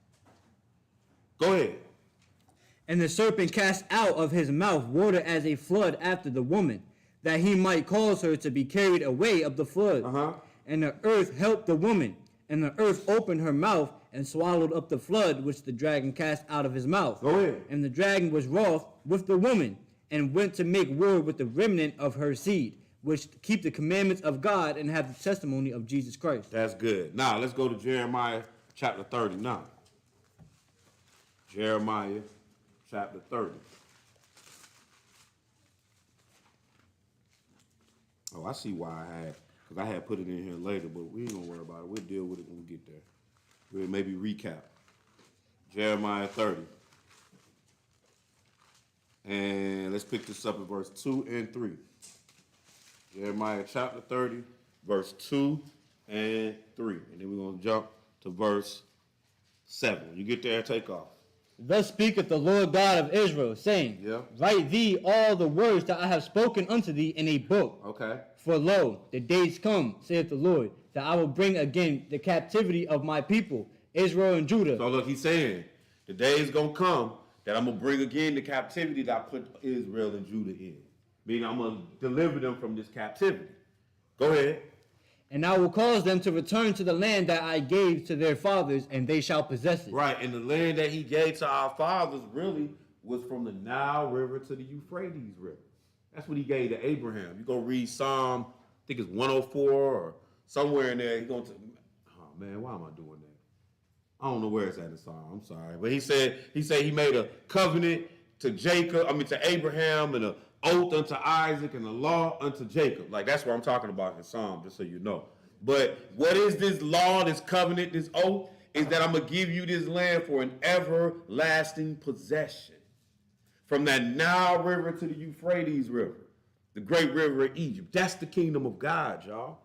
Go ahead. And the serpent cast out of his mouth water as a flood after the woman, that he might cause her to be carried away of the flood. And the earth helped the woman, and the earth opened her mouth and swallowed up the flood which the dragon cast out of his mouth. Go ahead. And the dragon was wroth with the woman, and went to make war with the remnant of her seed, which keep the commandments of God and have the testimony of Jesus Christ. That's good. Now, let's go to Jeremiah chapter 30 now. Jeremiah chapter 30. Oh, I see why because I had put it in here later, but we ain't going to worry about it. We'll deal with it when we get there. We'll maybe recap. Jeremiah 30. And let's pick this up in verse 2 and 3. Jeremiah chapter 30, verse 2 and 3. And then we're going to jump to verse 7. When you get there, take off. Thus speaketh the Lord God of Israel, saying, Write thee all the words that I have spoken unto thee in a book. Okay. For lo, the days come, saith the Lord, that I will bring again the captivity of my people, Israel and Judah. So look, he's saying, the day is going to come that I'm going to bring again the captivity that I put Israel and Judah in. Meaning I'm going to deliver them from this captivity. Go ahead. And I will cause them to return to the land that I gave to their fathers, and they shall possess it. Right, and the land that he gave to our fathers really was from the Nile River to the Euphrates River. That's what he gave to Abraham. You go read Psalm, I think it's 104 or somewhere in there. He's going to, oh man, why am I doing that? I don't know where it's at in Psalm. I'm sorry, but he said he made a covenant to to Abraham, and an oath unto Isaac, and a law unto Jacob. Like that's what I'm talking about in Psalm, just so you know. But what is this law, this covenant, this oath? Is that I'm going to give you this land for an everlasting possession. From that Nile River to the Euphrates River, the great river of Egypt. That's the kingdom of God, y'all.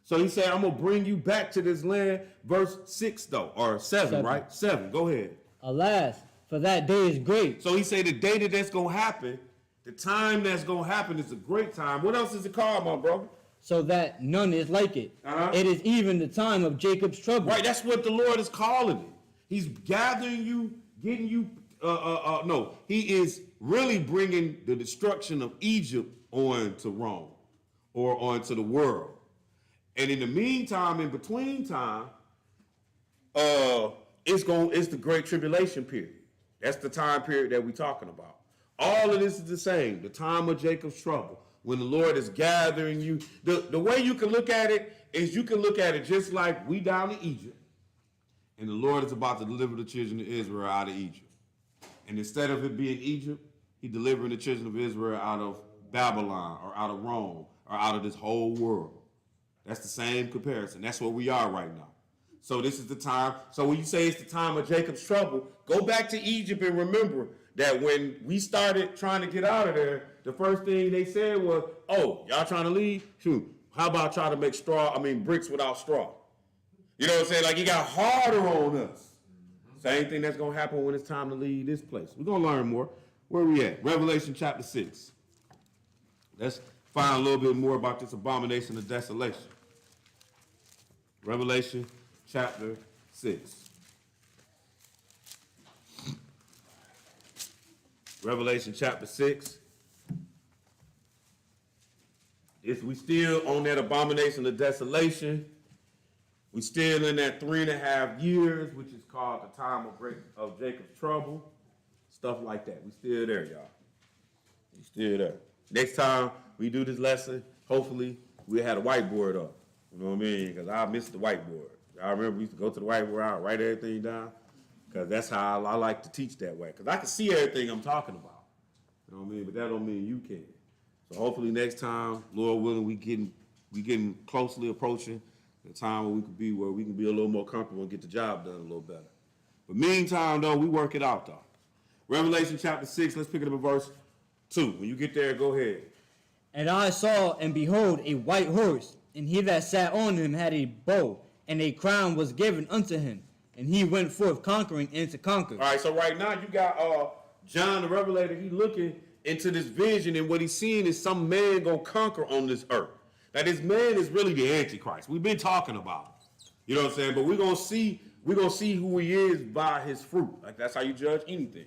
So he said, I'm going to bring you back to this land. Verse 6, though, or 7, right? 7. Go ahead. Alas, for that day is great. So he said the day that's going to happen, the time that's going to happen is a great time. What else is it called, my brother? So that none is like it. It is even the time of Jacob's trouble. Right, that's what the Lord is calling it. He's gathering you, getting you, no, he is really bringing the destruction of Egypt on to Rome or onto the world. And in the meantime, in between time, it's the great tribulation period. That's the time period that we're talking about. All of this is the same, the time of Jacob's trouble, when the Lord is gathering you. The way you can look at it is you can look at it just like we down in Egypt, and the Lord is about to deliver the children of Israel out of Egypt. And instead of it being Egypt, he's delivering the children of Israel out of Babylon or out of Rome or out of this whole world. That's the same comparison. That's where we are right now. So this is the time. So when you say it's the time of Jacob's trouble, go back to Egypt and remember that when we started trying to get out of there, the first thing they said was, oh, y'all trying to leave? Shoot, how about try to make bricks without straw? You know what I'm saying? Like, it got harder on us. Same thing that's going to happen when it's time to leave this place. We're going to learn more. Where are we at? Revelation chapter 6. Let's find a little bit more about this abomination of desolation. Revelation chapter 6. Revelation chapter 6. We still on that abomination of desolation. We still in that 3.5 years, which is called the time of Jacob's trouble. Stuff like that. We still there, y'all. We still there. Next time we do this lesson, hopefully we had a whiteboard up. You know what I mean? Because I missed the whiteboard. I remember we used to go to the whiteboard, I write everything down, because that's how I like to teach that way. Because I can see everything I'm talking about. You know what I mean? But that don't mean you can. So hopefully next time, Lord willing, we getting closely approaching the time where we can be a little more comfortable and get the job done a little better. But meantime, though, we work it out, though. Revelation chapter 6, let's pick it up at verse 2. When you get there, go ahead. And I saw, and behold, a white horse, and he that sat on him had a bow, and a crown was given unto him. And he went forth conquering and to conquer. All right, so right now you got John the Revelator. He looking into this vision, and what he's seeing is some man gonna conquer on this earth. Now this man is really the Antichrist. We've been talking about him. You know what I'm saying? But we're gonna see who he is by his fruit. Like, that's how you judge anything.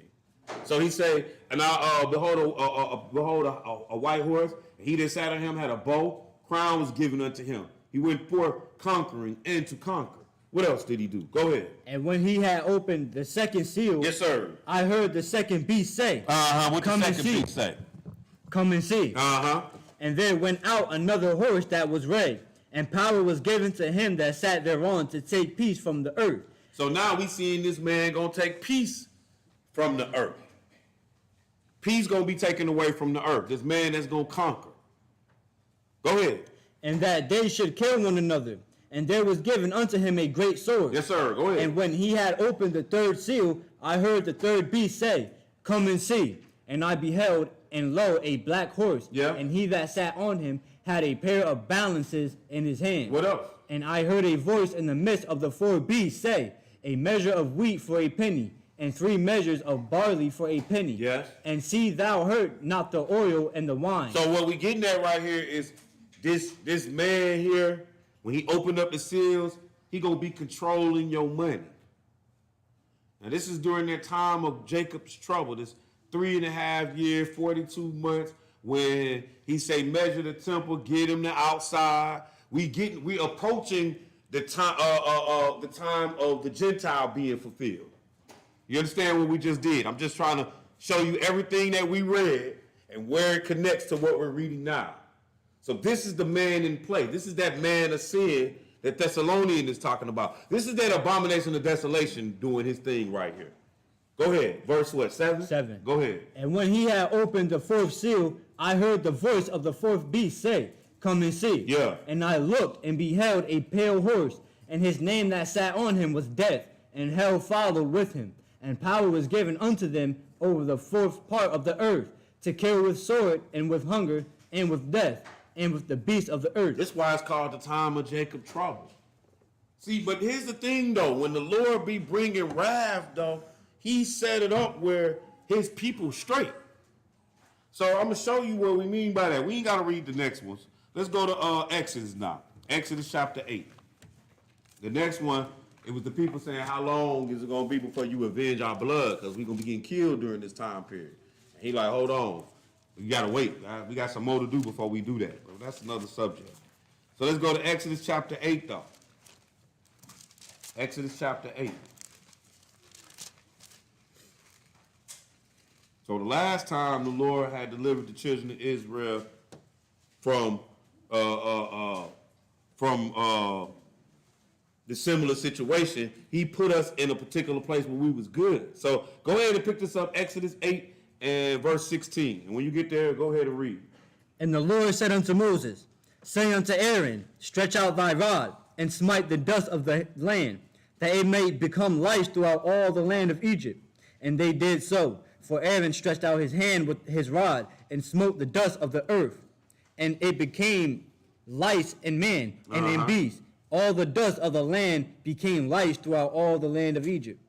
So he say, and I behold a white horse. And he that sat on him had a bow. Crown was given unto him. He went forth conquering and to conquer. What else did he do? Go ahead. And when he had opened the second seal, yes, sir, I heard the second beast say, what come the and second see. beast say? Come and see. And there went out another horse that was red, and power was given to him that sat thereon to take peace from the earth. So now we seeing this man gonna take peace from the earth. Peace gonna be taken away from the earth. This man that's gonna conquer. Go ahead. And that they should kill one another. And there was given unto him a great sword. Yes, sir. Go ahead. And when he had opened the third seal, I heard the third beast say, come and see. And I beheld, and lo, a black horse. Yeah. And he that sat on him had a pair of balances in his hand. What else? And I heard a voice in the midst of the four beasts say, a measure of wheat for a penny, and 3 measures of barley for a penny. Yes. And see thou hurt not the oil and the wine. So what we getting at right here is this man here, when he opened up the seals, he gonna be controlling your money. Now this is during that time of Jacob's trouble, this 3.5 years, 42 months, when he say measure the temple, get him the outside. We approaching the time of the Gentile being fulfilled. You understand what we just did? I'm just trying to show you everything that we read and where it connects to what we're reading now. So this is the man in play. This is that man of sin that Thessalonian is talking about. This is that abomination of desolation doing his thing right here. Go ahead. Verse what? 7? 7. Go ahead. And when he had opened the fourth seal, I heard the voice of the fourth beast say, come and see. Yeah. And I looked and beheld a pale horse, and his name that sat on him was Death, and hell followed with him. And power was given unto them over the fourth part of the earth, to kill with sword and with hunger and with death. and with the beasts of the earth. That's why it's called the time of Jacob trouble. See, but here's the thing, though. When the Lord be bringing wrath, though, he set it up where his people straight. So I'm going to show you what we mean by that. We ain't got to read the next ones. Let's go to Exodus now. Exodus chapter 8. The next one, it was the people saying, how long is it going to be before you avenge our blood? Because we're going to be getting killed during this time period. And he like, hold on. We got to wait. We got some more to do before we do that. But that's another subject. So let's go to Exodus chapter 8, though. Exodus chapter 8. So the last time the Lord had delivered the children of Israel from the similar situation, he put us in a particular place where we was good. So go ahead and pick this up, Exodus 8 and verse 16. And when you get there, go ahead and read. And the Lord said unto Moses, say unto Aaron, stretch out thy rod, and smite the dust of the land, that it may become lice throughout all the land of Egypt. And they did so. For Aaron stretched out his hand with his rod, and smote the dust of the earth. And it became lice in man, and in beast. All the dust of the land became lice throughout all the land of Egypt.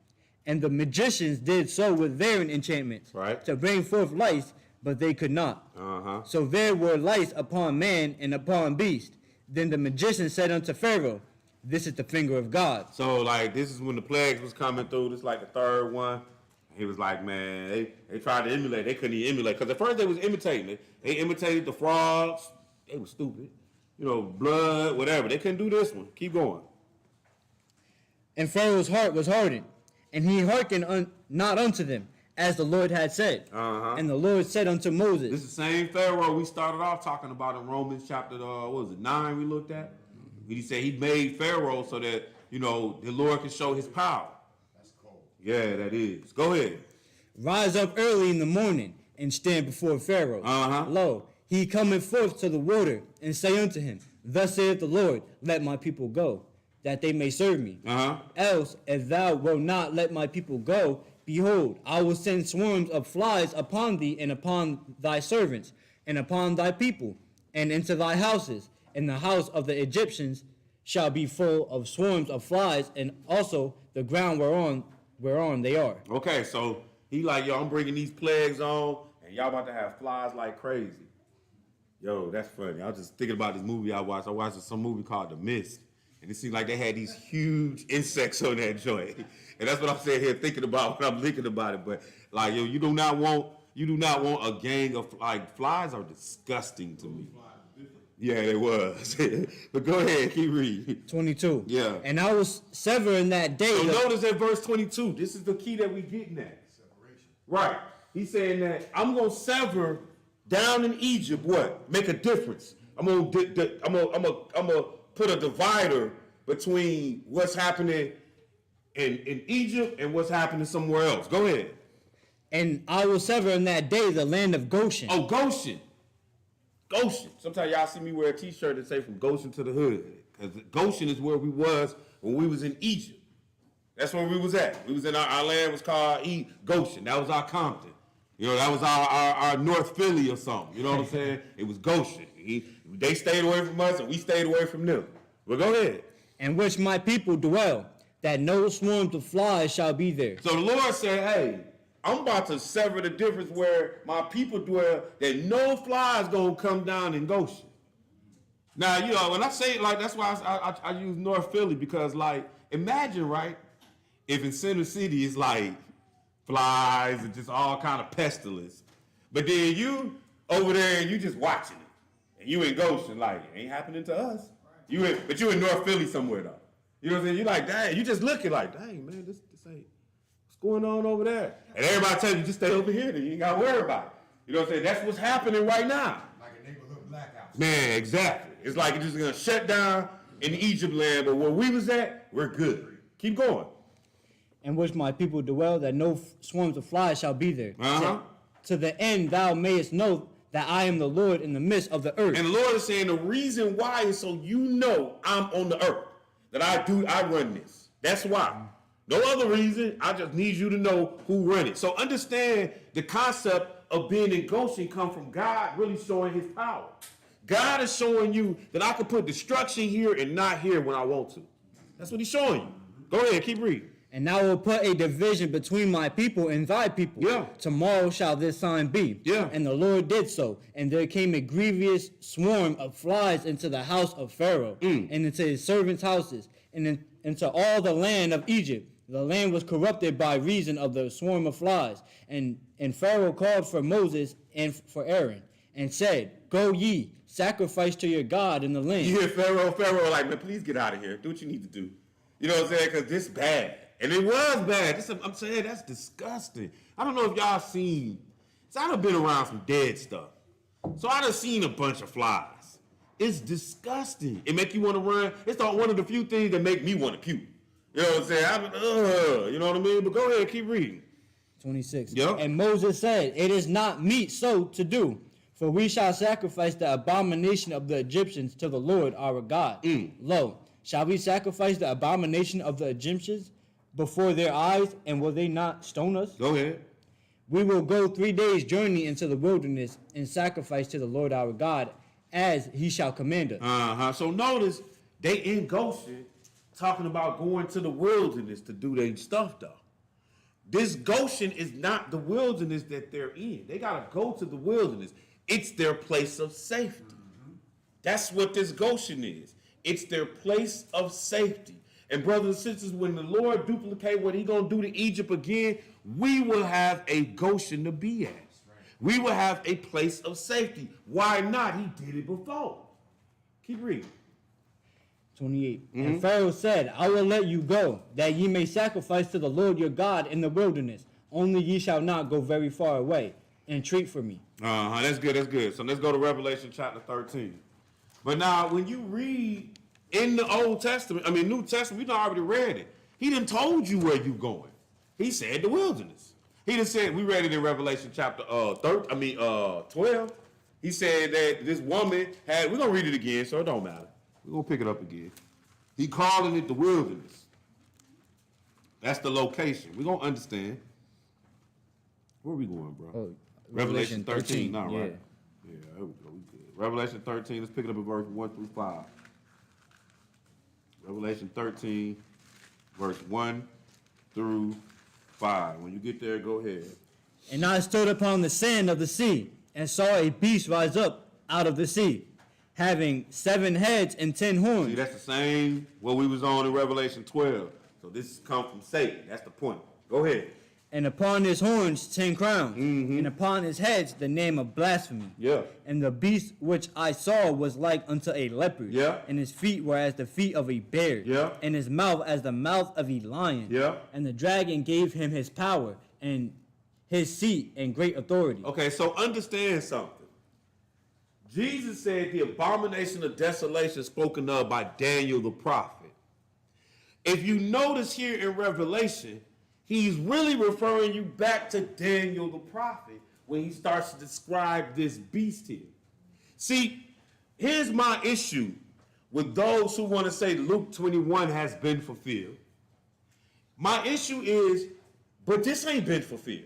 And the magicians did so with varying enchantments, to bring forth lice, but they could not. So there were lice upon man and upon beast. Then the magician said unto Pharaoh, this is the finger of God. So, like, this is when the plagues was coming through. This is like the third one. He was like, man, they tried to emulate. They couldn't even emulate. Because at first they was imitating it. They imitated the frogs. They was stupid. You know, blood, whatever. They couldn't do this one. Keep going. And Pharaoh's heart was hardened, and he hearkened not unto them, as the Lord had said. And the Lord said unto Moses. This is the same Pharaoh we started off talking about in Romans chapter, 9 we looked at? He said he made Pharaoh so that, you know, the Lord can show his power. That's cold. Yeah, that is. Go ahead. Rise up early in the morning and stand before Pharaoh. Lo, he cometh forth to the water, and say unto him, thus saith the Lord, let my people go, that they may serve me. Else, if thou wilt not let my people go, behold, I will send swarms of flies upon thee and upon thy servants, and upon thy people, and into thy houses, and the house of the Egyptians shall be full of swarms of flies, and also the ground whereon they are. Okay, so he like, yo, I'm bringing these plagues on, and y'all about to have flies like crazy. Yo, that's funny. I was just thinking about this movie I watched. I watched some movie called The Mist, and it seemed like they had these huge insects on that joint. And that's what I'm saying here, thinking about when I'm thinking about it. But like, yo, you do not want a gang of, like, flies are disgusting to me. Yeah, it was. But go ahead, keep reading. 22. Yeah. And I will sever in that day. So notice at verse 22, this is the key that we getting at. Separation. Right. He's saying that I'm going to sever down in Egypt, what? Make a difference. I'm going to put a divider between what's happening in Egypt and what's happening somewhere else. Go ahead. And I will sever in that day the land of Goshen. Oh, Goshen. Goshen. Sometimes y'all see me wear a t-shirt that say from Goshen to the hood. Because Goshen is where we was when we was in Egypt. That's where we was at. We was in our land was called Goshen. That was our Compton. You know, that was our North Philly or something. You know what I'm saying? It was Goshen. They stayed away from us and we stayed away from them. Well, go ahead. In which my people dwell, that no swarms of flies shall be there. So the Lord said, hey, I'm about to sever the difference where my people dwell, that no flies gonna come down in Goshen. Now, you know, when I say it like, that's why I use North Philly, because, like, imagine, right, if in Center City it's like flies and just all kind of pestilence, but then you over there and you just watching it, and you in Goshen, like, it ain't happening to us. But you in North Philly somewhere, though. You know what I'm saying? You like, dang, you just looking like, dang, man, this ain't, what's going on over there? And everybody tells you, just stay over here, then you ain't got to worry about it. You know what I'm saying? That's what's happening right now. Like a neighborhood blackout. Man, exactly. It's like it's just going to shut down in Egypt land, but where we was at, we're good. Keep going. In which my people dwell, that no swarms of flies shall be there. To the end thou mayest know that I am the Lord in the midst of the earth. And the Lord is saying the reason why is so you know I'm on the earth, that I run this. That's why. No other reason. I just need you to know who run it. So understand the concept of being in Goshen come from God really showing his power. God is showing you that I can put destruction here and not here when I want to. That's what he's showing you. Go ahead, keep reading. And I will put a division between my people and thy people. Yeah. Tomorrow shall this sign be. Yeah. And the Lord did so. And there came a grievous swarm of flies into the house of Pharaoh, and into his servants' houses, and into all the land of Egypt. The land was corrupted by reason of the swarm of flies. And Pharaoh called for Moses and for Aaron, and said, Go ye, sacrifice to your God in the land. You hear Pharaoh like, man, please get out of here. Do what you need to do. You know what I'm saying? Because this bad. And it was bad. I'm saying that's disgusting. I don't know if y'all seen. So I done been around some dead stuff. So I done seen a bunch of flies. It's disgusting. It make you want to run. It's one of the few things that make me want to puke. You know what I'm saying? You know what I mean? But go ahead, keep reading. 26. Yep. And Moses said, It is not meet so to do, for we shall sacrifice the abomination of the Egyptians to the Lord our God. Lo, shall we sacrifice the abomination of the Egyptians before their eyes, and will they not stone us? Go ahead. We will go 3 days' journey into the wilderness and sacrifice to the Lord our God, as he shall command us. So notice, they in Goshen talking about going to the wilderness to do their stuff, though. This Goshen is not the wilderness that they're in. They got to go to the wilderness. It's their place of safety. That's what this Goshen is. It's their place of safety. And brothers and sisters, when the Lord duplicate what he going to do to Egypt again, we will have a Goshen to be at. We will have a place of safety. Why not? He did it before. Keep reading. 28. And Pharaoh said, I will let you go, that ye may sacrifice to the Lord your God in the wilderness. Only ye shall not go very far away. Entreat for me. That's good, that's good. So let's go to Revelation chapter 13. But now, when you read in the New Testament, we done already read it. He done told you where you going. He said the wilderness. He done said, we read it in Revelation chapter 12. He said that this woman we're going to read it again, so it don't matter. We're going to pick it up again. He calling it the wilderness. That's the location. We're going to understand. Where are we going, bro? Oh, Revelation 13 now, yeah. right? Yeah, there we go. We good. Revelation 13, let's pick it up at verse 1 through 5. Revelation 13, verse 1 through 5. When you get there, go ahead. And I stood upon the sand of the sea, and saw a beast rise up out of the sea, having 7 heads and 10 horns. See, that's the same what we was on in Revelation 12. So this come from Satan. That's the point. Go ahead. And upon his horns 10 crowns, and upon his heads the name of blasphemy. Yeah. And the beast which I saw was like unto a leopard. Yeah. And his feet were as the feet of a bear. Yeah. And his mouth as the mouth of a lion. Yeah. And the dragon gave him his power and his seat and great authority. Okay, so understand something. Jesus said the abomination of desolation spoken of by Daniel the prophet. If you notice here in Revelation, he's really referring you back to Daniel the prophet when he starts to describe this beast here. See, here's my issue with those who want to say Luke 21 has been fulfilled. My issue is, but this ain't been fulfilled.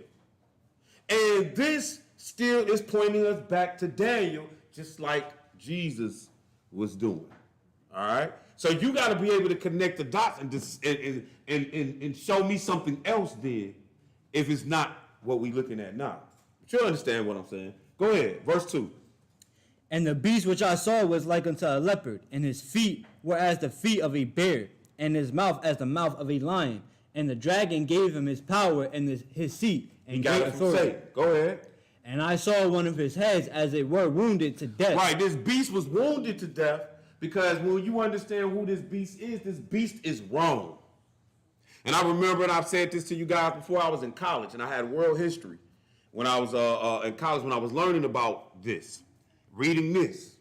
And this still is pointing us back to Daniel, just like Jesus was doing. All right? So you got to be able to connect the dots and show me something else then if it's not what we're looking at now. But you understand what I'm saying. Go ahead. Verse 2. And the beast which I saw was like unto a leopard, and his feet were as the feet of a bear, and his mouth as the mouth of a lion. And the dragon gave him his power and his seat and great authority. Go ahead. And I saw one of his heads as it were wounded to death. Right, this beast was wounded to death because when you understand who this beast is Rome. And I remember, and I've said this to you guys before, I was in college and I had world history when I was in college when I was learning about this, reading this.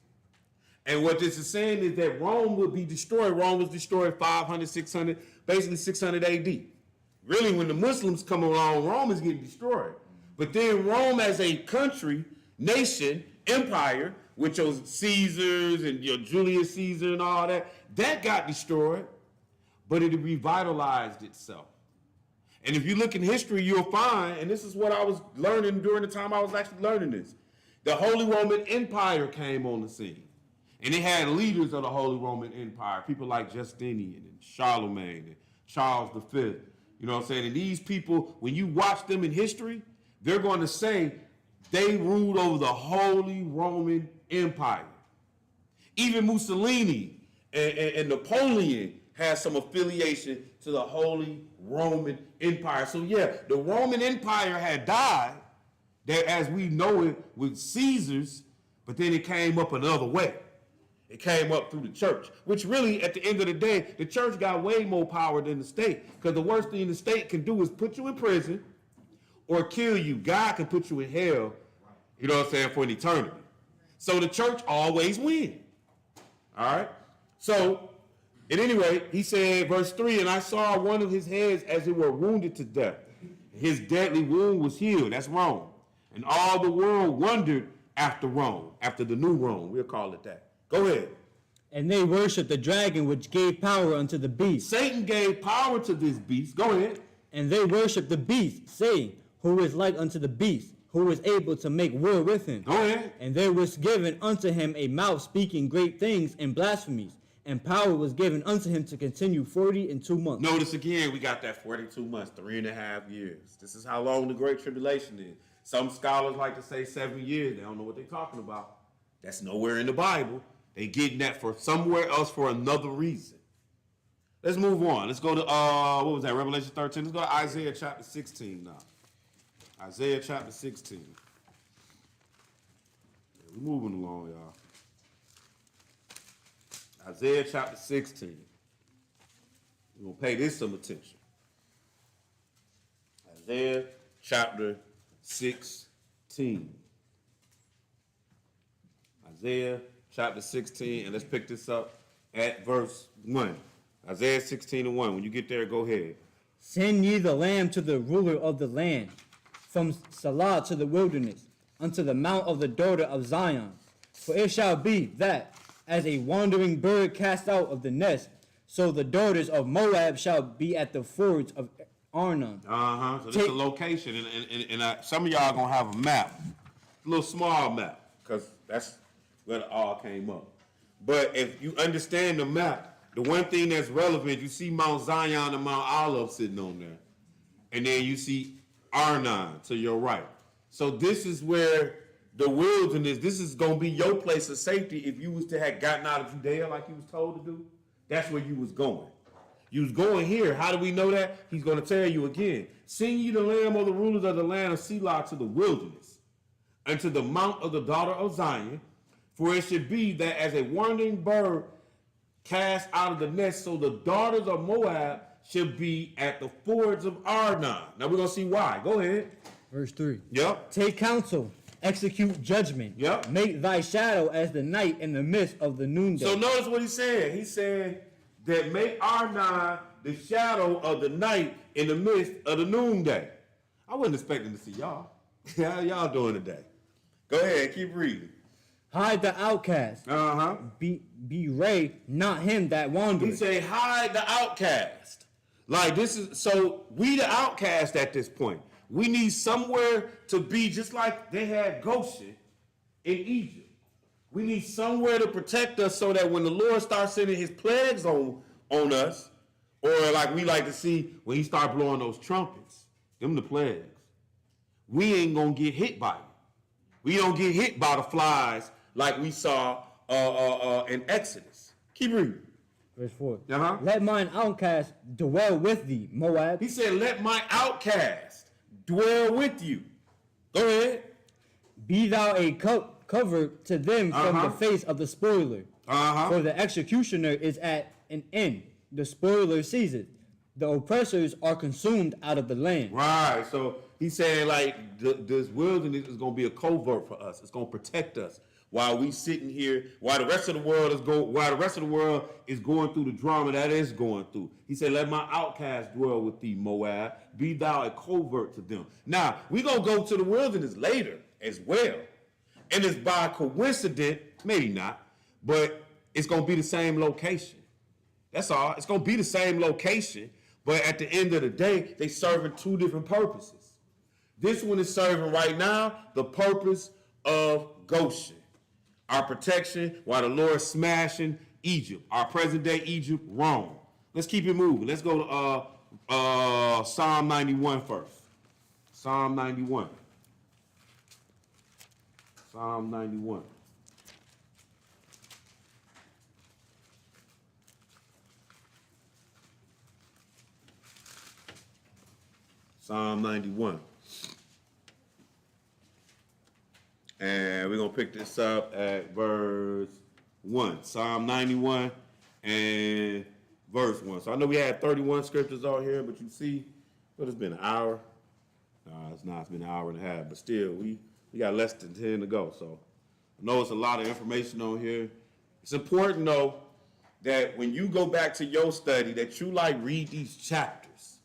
And what this is saying is that Rome would be destroyed. Rome was destroyed 500, 600, basically 600 AD. Really, when the Muslims come along, Rome is getting destroyed. But then Rome as a country, nation, empire, with your Caesars and your Julius Caesar and all that, that got destroyed, but it revitalized itself. And if you look in history, you'll find, and this is what I was learning during the time I was actually learning this, the Holy Roman Empire came on the scene. And they had leaders of the Holy Roman Empire, people like Justinian and Charlemagne and Charles V. You know what I'm saying? And these people, when you watch them in history, they're going to say they ruled over the Holy Roman Empire. Even Mussolini and Napoleon had some affiliation to the Holy Roman Empire. So yeah, the Roman Empire had died, there as we know it with Caesars, but then it came up another way. It came up through the church, which really, at the end of the day, the church got way more power than the state. Because the worst thing the state can do is put you in prison or kill you. God can put you in hell, you know what I'm saying, for an eternity. So the church always wins. All right? So, at any rate, he said, verse 3, and I saw one of his heads as it were wounded to death. His deadly wound was healed. That's Rome. And all the world wondered after Rome, after the new Rome. We'll call it that. Go ahead. And they worshiped the dragon which gave power unto the beast. Satan gave power to this beast. Go ahead. And they worshiped the beast, saying, who is like unto the beast, who is able to make war with him. Go ahead. And there was given unto him a mouth speaking great things and blasphemies. And power was given unto him to continue 42 months. Notice again, we got that 42 months, 3.5 years. This is how long the Great Tribulation is. Some scholars like to say 7 years. They don't know what they're talking about. That's nowhere in the Bible. They getting that for somewhere else for another reason. Let's move on. Let's go to, what was that, Revelation 13. Let's go to Isaiah chapter 16 now. Isaiah chapter 16. Yeah, we're moving along, y'all. Isaiah chapter 16. We're going to pay this some attention. Isaiah chapter 16. Isaiah chapter 16, and let's pick this up at verse 1. Isaiah 16:1. When you get there, go ahead. Send ye the lamb to the ruler of the land, from Salah to the wilderness, unto the mount of the daughter of Zion. For it shall be that, as a wandering bird cast out of the nest, so the daughters of Moab shall be at the fords of Arnon. So this is a location, and some of y'all gonna have a map, a little small map, because that's where it all came up. But if you understand the map, the one thing that's relevant, you see Mount Zion and Mount Olive sitting on there, and then you see Arnon to your right. So this is where the wilderness, this is gonna be your place of safety if you was to have gotten out of Judea like you was told to do. That's where you was going. You was going here. How do we know that? He's going to tell you again. Sing ye the lamb of the rulers of the land of Selah to the wilderness, unto the mount of the daughter of Zion. For it should be that as a wandering bird cast out of the nest, so the daughters of Moab should be at the fords of Arnon. Now we're going to see why. Go ahead. Verse 3. Yep. Take counsel, execute judgment. Yep. Make thy shadow as the night in the midst of the noonday. So notice what he said. He said that make Arnon the shadow of the night in the midst of the noonday. I wasn't expecting to see y'all. How y'all doing today? Go ahead, keep reading. Hide the outcast. Bewray not him that wandereth. He say hide the outcast. Like this is, so we the outcast at this point. We need somewhere to be, just like they had Goshen in Egypt. We need somewhere to protect us so that when the Lord starts sending his plagues on us, or like we like to see when he start blowing those trumpets, them the plagues, we ain't gonna get hit by it. We don't get hit by the flies like we saw in Exodus. Keep reading. Verse 4. Uh-huh. Let mine outcast dwell with thee, Moab. He said, let my outcast dwell with you. Go ahead. Be thou a cover to them from the face of the spoiler. For the executioner is at an end. The spoiler seizeth. The oppressors are consumed out of the land. Right. So he's saying like this wilderness is going to be a covert for us. It's going to protect us while we sitting here, while the rest of the world is going through the drama that is going through. He said, let my outcast dwell with thee, Moab. Be thou a covert to them. Now, we're going to go to the wilderness later as well. And it's by coincidence, maybe not, but it's going to be the same location. That's all. It's going to be the same location, but at the end of the day, they serving two different purposes. This one is serving right now the purpose of Goshen. our protection, while the Lord's smashing Egypt, our present day Egypt, Rome. Let's keep it moving. Let's go to Psalm 91 first. Psalm 91. Psalm 91. Psalm 91. And we're going to pick this up at verse 1. Psalm 91 and verse 1. So I know we had 31 scriptures out here, but you see, what, it's been an hour? It's not. It's been an hour and a half. But still, we got less than 10 to go. So I know it's a lot of information on here. It's important, though, that when you go back to your study, that you, like, read these chapters.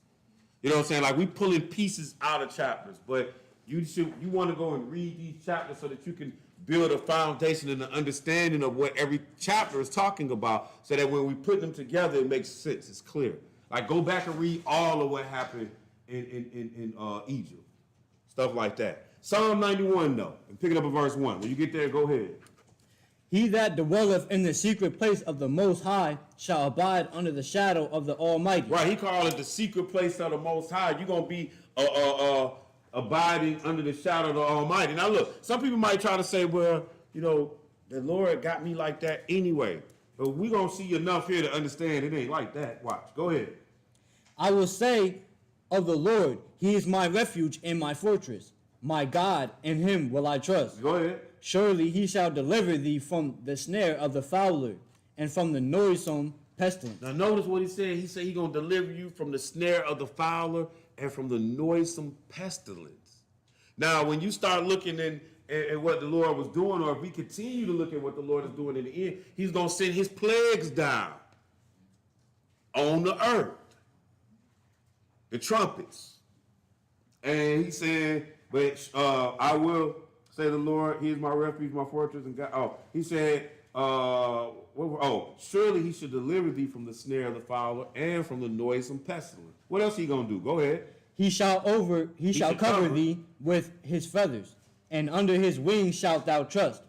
You know what I'm saying? Like, we pulling pieces out of chapters, but you want to go and read these chapters so that you can build a foundation and an understanding of what every chapter is talking about, so that when we put them together, it makes sense. It's clear. Like, go back and read all of what happened in Egypt, stuff like that. Psalm 91, though, and pick it up at verse 1. When you get there, go ahead. He that dwelleth in the secret place of the Most High shall abide under the shadow of the Almighty. Right, he called it the secret place of the Most High. You're going to be abiding under the shadow of the Almighty. Now, look, some people might try to say, well, you know, the Lord got me like that anyway. But we're going to see enough here to understand it ain't like that. Watch. Go ahead. I will say of the Lord, he is my refuge and my fortress. My God, in him will I trust. Go ahead. Surely he shall deliver thee from the snare of the fowler and from the noisome pestilence. Now notice what he said. He said he's going to deliver you from the snare of the fowler and from the noisome pestilence. Now, when you start looking at what the Lord was doing, or if we continue to look at what the Lord is doing in the end, he's going to send his plagues down on the earth. The trumpets. And he said, but I will say the Lord, he is my refuge, my fortress, and God. Oh, he said, surely he should deliver thee from the snare of the fowler and from the noisome pestilence. What else he gonna do? Go ahead. He shall cover thee with his feathers, and under his wings shalt thou trust.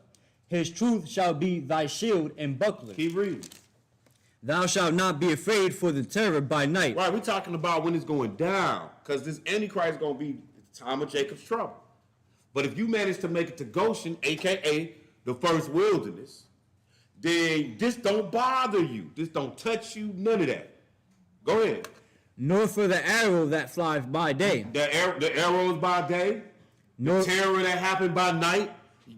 His truth shall be thy shield and buckler. Keep reading. Thou shalt not be afraid for the terror by night. Right, we're talking about when it's going down, because this Antichrist is going to be the time of Jacob's trouble. But if you manage to make it to Goshen, a.k.a. the first wilderness, then this don't bother you. This don't touch you, none of that. Go ahead. Nor for the arrow that flieth by day. The arrows by day, the terror that happened by night,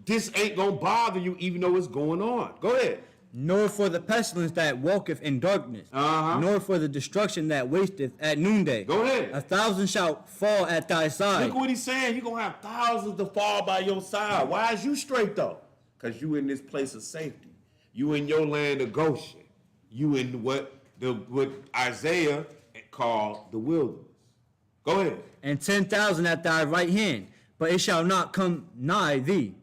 this ain't going to bother you even though it's going on. Go ahead. Nor for the pestilence that walketh in darkness, nor for the destruction that wasteth at noonday. Go ahead. 1,000 shall fall at thy side. Look what he's saying. You're going to have thousands to fall by your side. Why is you straight, though? Because you in this place of safety. You in your land of Goshen. You in what Isaiah called the wilderness. Go ahead. And 10,000 at thy right hand, but it shall not come nigh thee.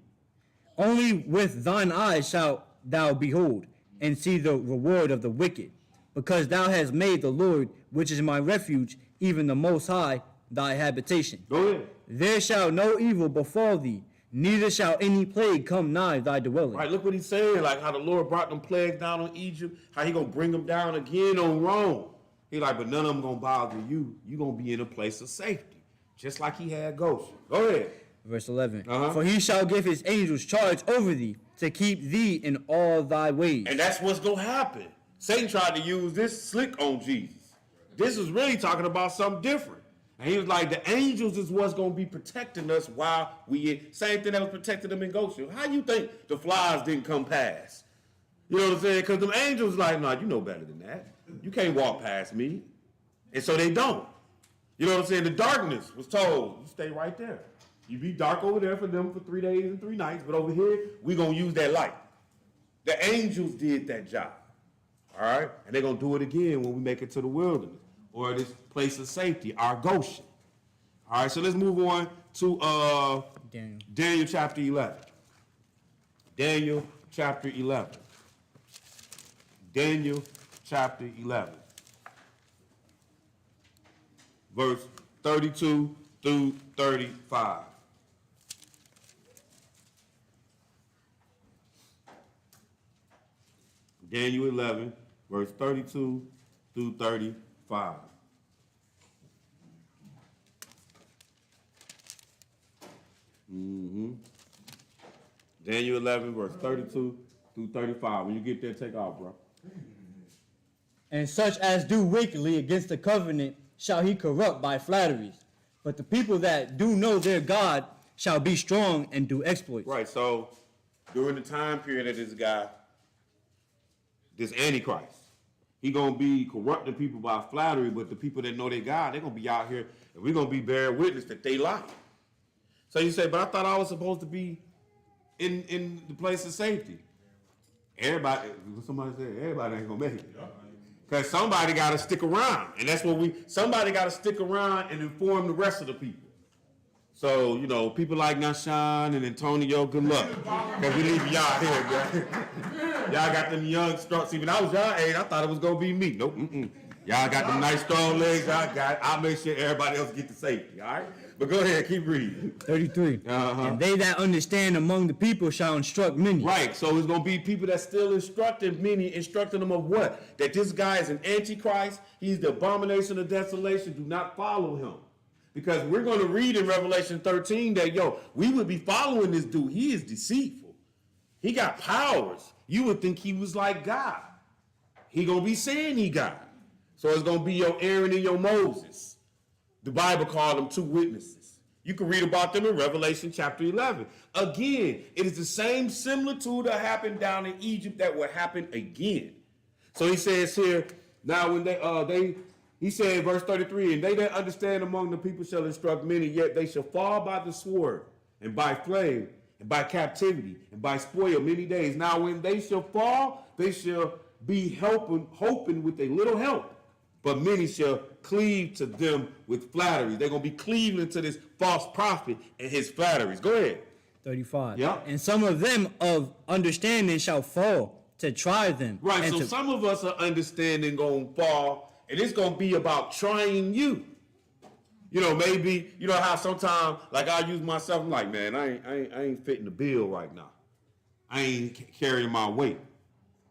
Only with thine eyes shalt thou behold, and see the reward of the wicked, because thou hast made the Lord, which is my refuge, even the Most High, thy habitation. Go ahead. There shall no evil befall thee, neither shall any plague come nigh thy dwelling. Right, look what he's saying, like how the Lord brought them plagues down on Egypt, how he gonna bring them down again on Rome. He like, but none of them gonna bother you. You gonna be in a place of safety, just like he had Goshen. Go ahead. Verse 11. For he shall give his angels charge over thee, to keep thee in all thy ways. And that's what's going to happen. Satan tried to use this slick on Jesus. This is really talking about something different. And he was like, the angels is what's going to be protecting us while same thing that was protecting them in Goshen. How you think the flies didn't come past? You know what I'm saying? Because them angels like, no, you know better than that. You can't walk past me. And so they don't. You know what I'm saying? The darkness was told, you stay right there. You be dark over there for them for 3 days and 3 nights, but over here, we're going to use that light. The angels did that job, all right? And they're going to do it again when we make it to the wilderness or this place of safety, our Goshen. All right, so let's move on to Daniel chapter 11. Daniel chapter 11. Daniel chapter 11. Verse 32 through 35. Daniel 11, verse 32 through 35. Daniel 11, verse 32 through 35. When you get there, take off, bro. And such as do wickedly against the covenant shall he corrupt by flatteries. But the people that do know their God shall be strong and do exploits. Right, so during the time period of this guy, this Antichrist, he going to be corrupting people by flattery, but the people that know their God, they're going to be out here, and we're going to be bearing witness that they lie. So you say, but I thought I was supposed to be in the place of safety. Everybody, somebody said, everybody ain't going to make it. Because somebody got to stick around. And that's what somebody got to stick around and inform the rest of the people. So, you know, people like Nashan and Antonio, good luck. Because we leave y'all here, bro. Y'all got them young, strong. See, when I was y'all age, I thought it was going to be me. Nope. Y'all got them nice, strong legs. Y'all got it. I'll make sure everybody else get to safety, all right? But go ahead, keep reading. 33. And they that understand among the people shall instruct many. Right, so it's going to be people that still instructing many, instructing them of what? That this guy is an antichrist. He's the abomination of desolation. Do not follow him. Because we're going to read in Revelation 13 that, we would be following this dude. He is deceitful. He got powers. You would think he was like God. He going to be saying he God. So it's going to be your Aaron and your Moses. The Bible called them two witnesses. You can read about them in Revelation chapter 11. Again, it is the same similitude that happened down in Egypt that will happen again. So he says here, now when he said, verse 33, and they that understand among the people shall instruct many, yet they shall fall by the sword, and by flame, and by captivity, and by spoil many days. Now when they shall fall, they shall be hoping with a little help. But many shall cleave to them with flatteries. They're going to be cleaving to this false prophet and his flatteries. Go ahead. 35. Yeah. And some of them of understanding shall fall to try them. Right, so some of us are understanding going to fall, and it's going to be about trying you. You know, maybe, you know how sometimes, like I use myself, I'm like, man, I ain't fitting the bill right now. I ain't carrying my weight.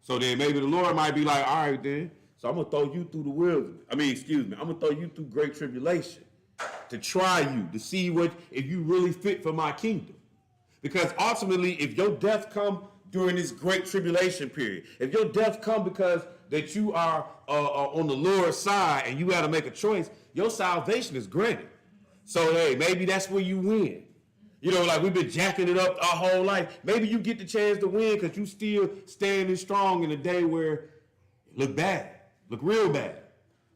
So then maybe the Lord might be like, all right then, so I'm going to throw you through the wilderness. I'm going to throw you through great tribulation to try you, to see if you really fit for my kingdom. Because ultimately, if your death come during this great tribulation period, if your death come because that you are on the Lord's side and you got to make a choice, your salvation is granted. So, hey, maybe that's where you win. You know, like we've been jacking it up our whole life. Maybe you get the chance to win because you still standing strong in a day where it look bad. Look real bad.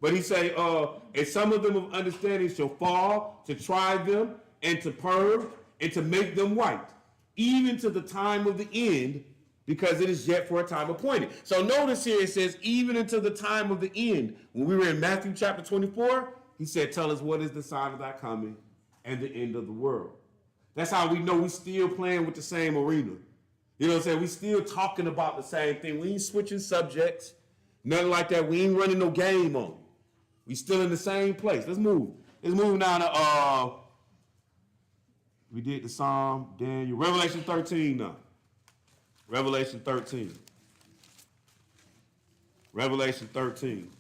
But he say, and some of them of understanding shall fall to try them and to purge and to make them white, even to the time of the end, because it is yet for a time appointed. So notice here it says, even until the time of the end. When we were in Matthew chapter 24, he said, tell us what is the sign of thy coming and the end of the world. That's how we know we still playing with the same arena. You know what I'm saying? We still talking about the same thing. We ain't switching subjects. Nothing like that. We ain't running no game on it. We still in the same place. Let's move. Let's move down to, we did the Psalm, Daniel, Revelation 13 now. Revelation 13. Revelation 13.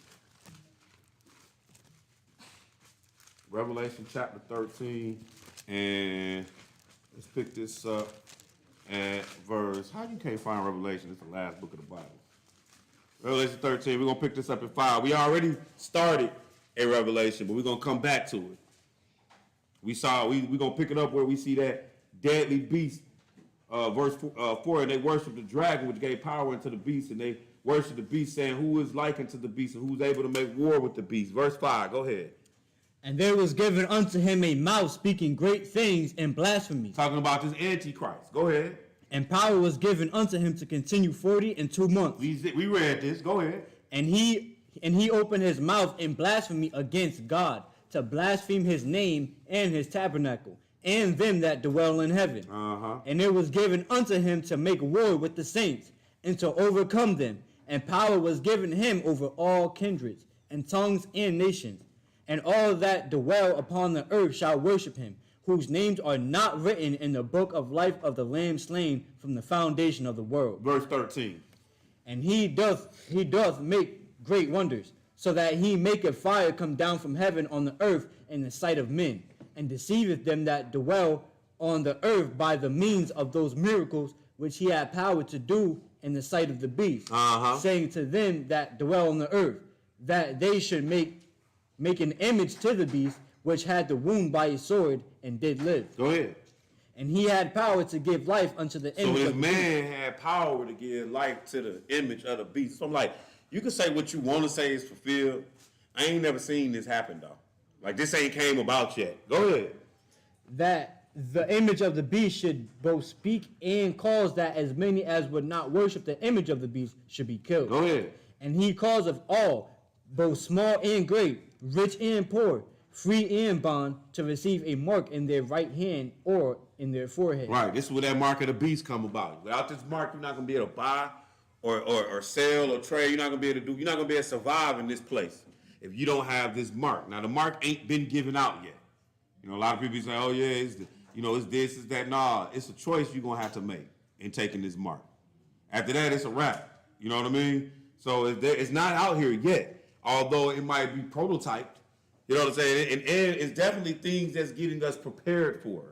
Revelation chapter 13. And let's pick this up at verse. How you can't find Revelation? It's the last book of the Bible. Revelation 13, we're going to pick this up at 5. We already started in Revelation, but we're going to come back to it. We're going to pick it up where we see that deadly beast, verse 4, and they worship the dragon, which gave power unto the beast, and they worship the beast, saying, who is like unto the beast, and who's able to make war with the beast. Verse 5, go ahead. And there was given unto him a mouth speaking great things and blasphemy. Talking about this Antichrist. Go ahead. And power was given unto him to continue 42 months. We read this. Go ahead. And he opened his mouth in blasphemy against God, to blaspheme his name and his tabernacle, and them that dwell in heaven. And it was given unto him to make war with the saints, and to overcome them. And power was given him over all kindreds, and tongues, and nations. And all that dwell upon the earth shall worship him, whose names are not written in the book of life of the Lamb slain from the foundation of the world. Verse 13. And he doth make great wonders, so that he maketh fire come down from heaven on the earth in the sight of men, and deceiveth them that dwell on the earth by the means of those miracles which he had power to do in the sight of the beast, saying to them that dwell on the earth, that they should make an image to the beast, which had the wound by his sword, and did live. Go ahead. And he had power to give life unto the image. So this of man had power to give life to the image of the beast. So I'm like, you can say what you want to say is fulfilled. I ain't never seen this happen though. Like this ain't came about yet. Go ahead. That the image of the beast should both speak and cause that as many as would not worship the image of the beast should be killed. Go ahead. And he causeth all, both small and great, rich and poor, free and bond, to receive a mark in their right hand or in their forehead. Right. This is where that mark of the beast come about. Without this mark, you're not gonna be able to buy or sell or trade. You're not gonna be able to do. You're not gonna be able to survive in this place if you don't have this mark. Now the mark ain't been given out yet. You know, a lot of people say, "Oh yeah, it's this, it's that." Nah, it's a choice you're gonna have to make in taking this mark. After that, it's a wrap. You know what I mean? So it's not out here yet, although it might be prototyped. You know what I'm saying? And it's definitely things that's getting us prepared for.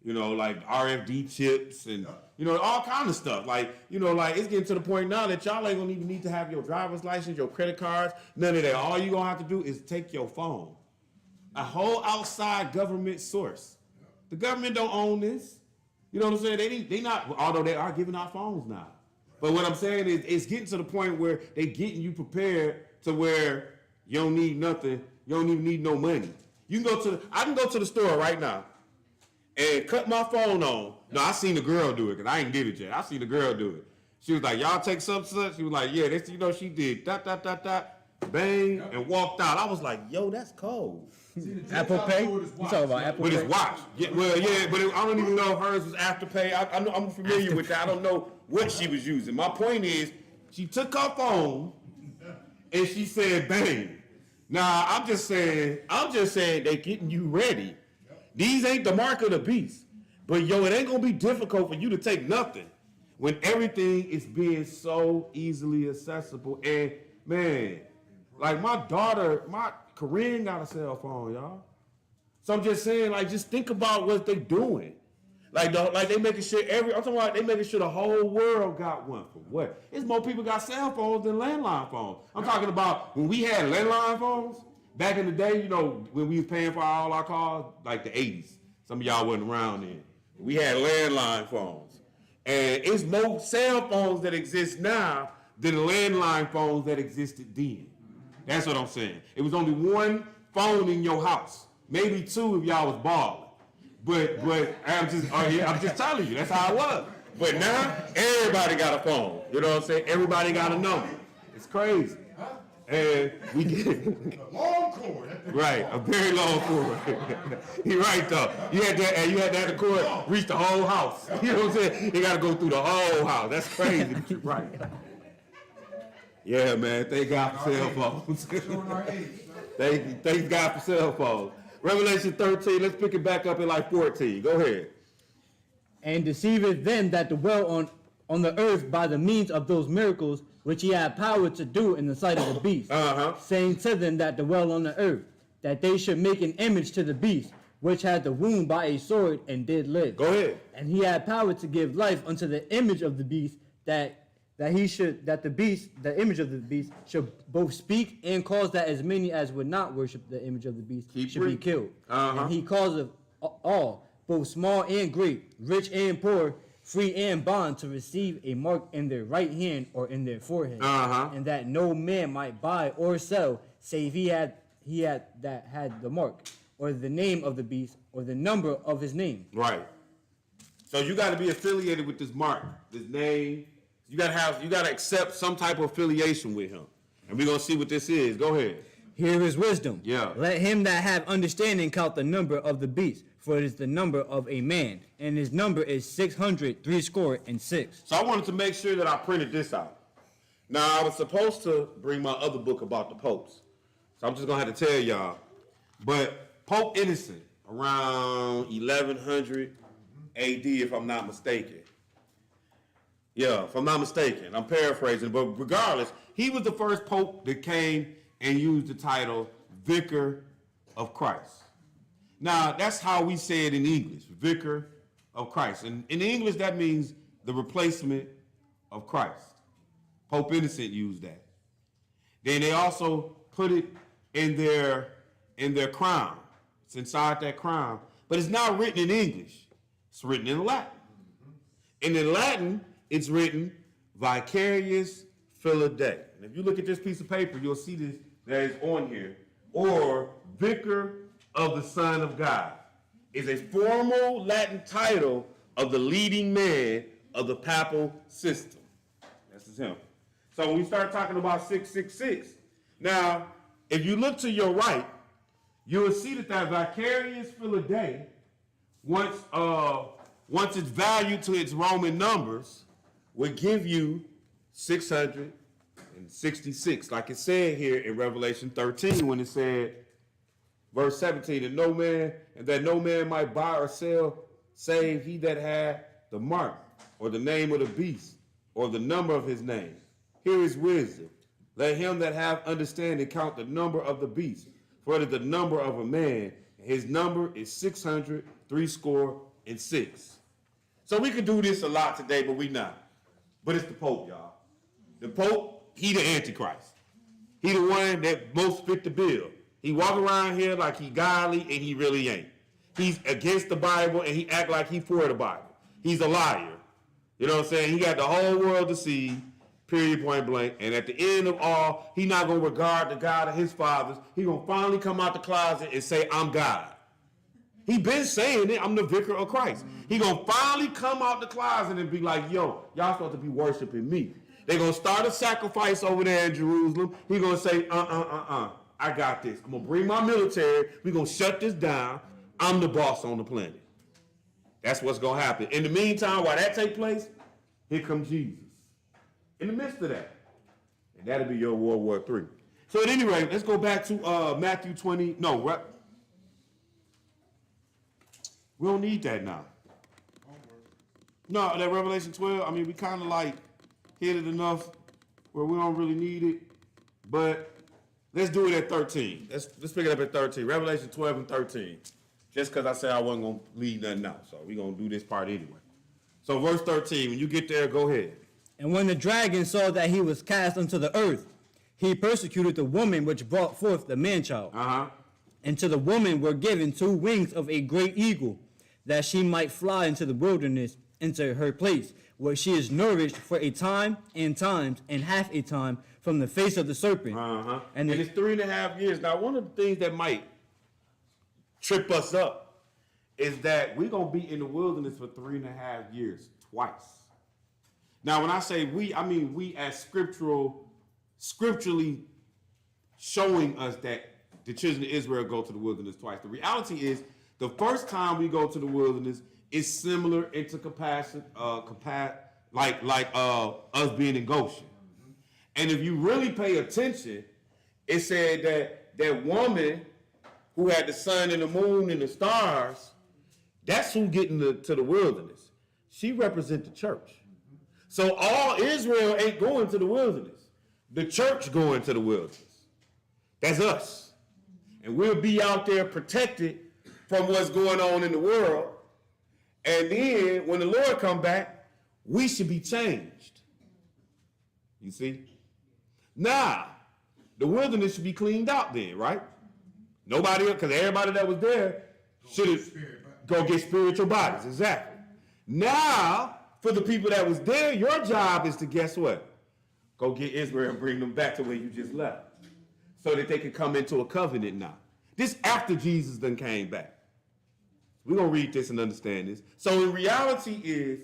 You know, like RFD chips and, you know, all kind of stuff. Like, you know, like it's getting to the point now that y'all ain't gonna even need to have your driver's license, your credit cards, none of that. All you gonna have to do is take your phone. A whole outside government source. The government don't own this. You know what I'm saying? They not, although they are giving out phones now. But what I'm saying is it's getting to the point where they getting you prepared to where you don't need nothing. You don't even need no money. I can go to the store right now and cut my phone on. No, I seen the girl do it because I ain't did it yet. I seen the girl do it. She was like, "Y'all take such." She was like, "Yeah, that's, you know, she did dot, bang, and walked out." I was like, "Yo, that's cold." Apple Pay? You talking about Apple Pay? With his watch. Yeah, well, yeah, but I don't even know if hers was Afterpay. I'm familiar with that. I don't know what she was using. My point is, she took her phone and she said, "Bang." Now, I'm just saying they getting you ready. These ain't the mark of the beast. But yo, it ain't gonna be difficult for you to take nothing when everything is being so easily accessible. And man, like my Corinne got a cell phone, y'all. So I'm just saying, like, just think about what they doing. Like they making sure I'm talking about they making sure the whole world got one. For what? It's more people got cell phones than landline phones. I'm talking about when we had landline phones back in the day, you know, when we was paying for all our cars, like the 80s. Some of y'all wasn't around then. We had landline phones. And it's more cell phones that exist now than landline phones that existed then. That's what I'm saying. It was only one phone in your house. Maybe two if y'all was balling. But I'm just telling you, that's how it was. But now, everybody got a phone. You know what I'm saying? Everybody got a number. It's crazy. And we get Long cord. right, a very long cord. You're right though. You had to have the cord reach the whole house. You know what I'm saying? You gotta go through the whole house. That's crazy, but you're right. Yeah, man. Thank God for cell phones. Thank God for cell phones. Revelation 13, let's pick it back up at like 14. Go ahead. And deceiveth them that dwell on the earth by the means of those miracles which he had power to do in the sight of the beast, saying to them that dwell on the earth, that they should make an image to the beast, which had the wound by a sword and did live. Go ahead. And he had power to give life unto the image of the beast, the image of the beast should both speak and cause that as many as would not worship the image of the beast should be killed. And he causeth all, both small and great, rich and poor, free and bond, to receive a mark in their right hand or in their forehead, and that no man might buy or sell, save he had the mark, or the name of the beast, or the number of his name. Right. So you got to be affiliated with this mark, this name. You got to accept some type of affiliation with him, and we're gonna see what this is. Go ahead. Here is wisdom. Yeah. Let him that have understanding count the number of the beast, for it is the number of a man, and his number is 666. So I wanted to make sure that I printed this out. Now I was supposed to bring my other book about the popes, so I'm just gonna have to tell y'all. But Pope Innocent, around 1100 AD, if I'm not mistaken. Yeah, if I'm not mistaken. I'm paraphrasing, but regardless, he was the first pope that came and used the title Vicar of Christ. Now, that's how we say it in English, Vicar of Christ. And in English, that means the replacement of Christ. Pope Innocent used that. Then they also put it in their crown. It's inside that crown. But it's not written in English. It's written in Latin. And in Latin, it's written Vicarius Filii. And if you look at this piece of paper, you'll see this that is on here. Or Vicar of the Son of God is a formal Latin title of the leading man of the papal system. That's him. So when we start talking about 666, now, if you look to your right, you will see that Vicarius Filii, once it's valued to its Roman numbers, would give you 666, like it said here in Revelation 13 when it said, verse 17, that no man might buy or sell, save he that had the mark or the name of the beast or the number of his name. Here is wisdom. Let him that have understanding count the number of the beast, for it is the number of a man. His number is 666. So we could do this a lot today, but we not. But it's the Pope, y'all. The Pope, he the Antichrist. He the one that most fit the bill. He walk around here like he godly, and he really ain't. He's against the Bible, and he act like he for the Bible. He's a liar. You know what I'm saying? He got the whole world deceived, period, point blank. And at the end of all, he not going to regard the God of his fathers. He going to finally come out the closet and say, I'm God. He been saying it, I'm the Vicar of Christ. He going to finally come out the closet and be like, yo, y'all supposed to be worshiping me. They going to start a sacrifice over there in Jerusalem. He going to say, I got this. I'm going to bring my military. We're going to shut this down. I'm the boss on the planet. That's what's going to happen. In the meantime, while that take place, here comes Jesus. In the midst of that. And that'll be your World War III. So at any rate, let's go back to Matthew 20. No, we don't need that now. No, that Revelation 12, I mean, we kind of like hit it enough where we don't really need it. But let's do it at 13. Let's pick it up at 13. Revelation 12 and 13. Just because I said I wasn't going to leave nothing out. So we're going to do this part anyway. So verse 13, when you get there, go ahead. And when the dragon saw that he was cast unto the earth, he persecuted the woman which brought forth the man-child. And to the woman were given 2 wings of a great eagle, that she might fly into the wilderness, into her place, where she is nourished for a time and times and half a time from the face of the serpent. And it's 3.5 years. Now, one of the things that might trip us up is that we're going to be in the wilderness for 3.5 years twice. Now, when I say we, I mean we as scripturally showing us that the children of Israel go to the wilderness twice. The reality is the first time we go to the wilderness is similar into compassion, like us being in Goshen. And if you really pay attention, it said that woman who had the sun and the moon and the stars, that's who getting to the wilderness. She represents the church. So all Israel ain't going to the wilderness. The church going to the wilderness. That's us. And we'll be out there protected from what's going on in the world. And then when the Lord come back, we should be changed. You see? Now, the wilderness should be cleaned out then, right? Nobody else, because everybody that was there should go get spiritual bodies. Exactly. Now, for the people that was there, your job is to guess what? Go get Israel and bring them back to where you just left, so that they can come into a covenant now. This after Jesus done came back. We're going to read this and understand this. So in reality is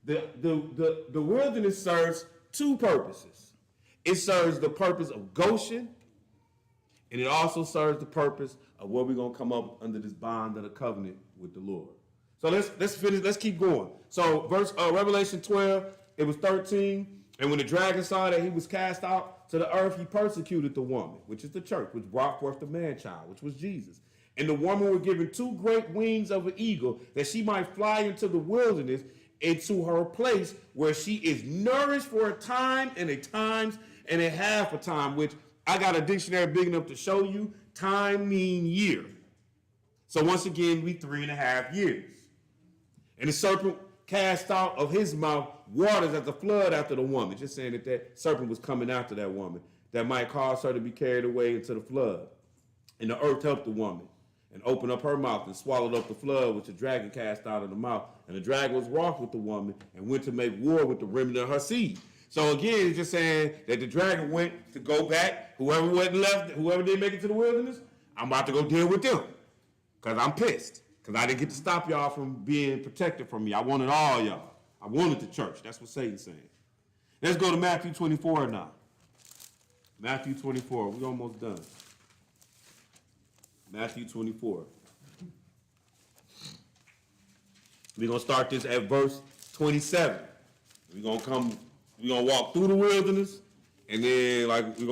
the wilderness serves 2 purposes. It serves the purpose of Goshen, and it also serves the purpose of where we're going to come up under this bond of the covenant with the Lord. So let's finish. Let's keep going. So Revelation 12, it was 13. And when the dragon saw that he was cast out to the earth, he persecuted the woman, which is the church, which brought forth the man-child, which was Jesus. And the woman was given 2 great wings of an eagle, that she might fly into the wilderness, into her place where she is nourished for a time and a half a time, which I got a dictionary big enough to show you. Time mean year. So once again, we 3.5 years. And the serpent cast out of his mouth waters as a flood after the woman. Just saying that that serpent was coming after that woman. That might cause her to be carried away into the flood. And the earth helped the woman and opened up her mouth and swallowed up the flood which the dragon cast out of the mouth. And the dragon was wroth with the woman and went to make war with the remnant of her seed. So again, it's just saying that the dragon went to go back. Whoever wasn't left, whoever didn't make it to the wilderness, I'm about to go deal with them. Because I'm pissed. Because I didn't get to stop y'all from being protected from me. I wanted all y'all. I wanted the church. That's what Satan's saying. Let's go to Matthew 24 now. Matthew 24. We're almost done. Matthew 24. We're going to start this at verse 27. We're going to walk through the wilderness, and then we're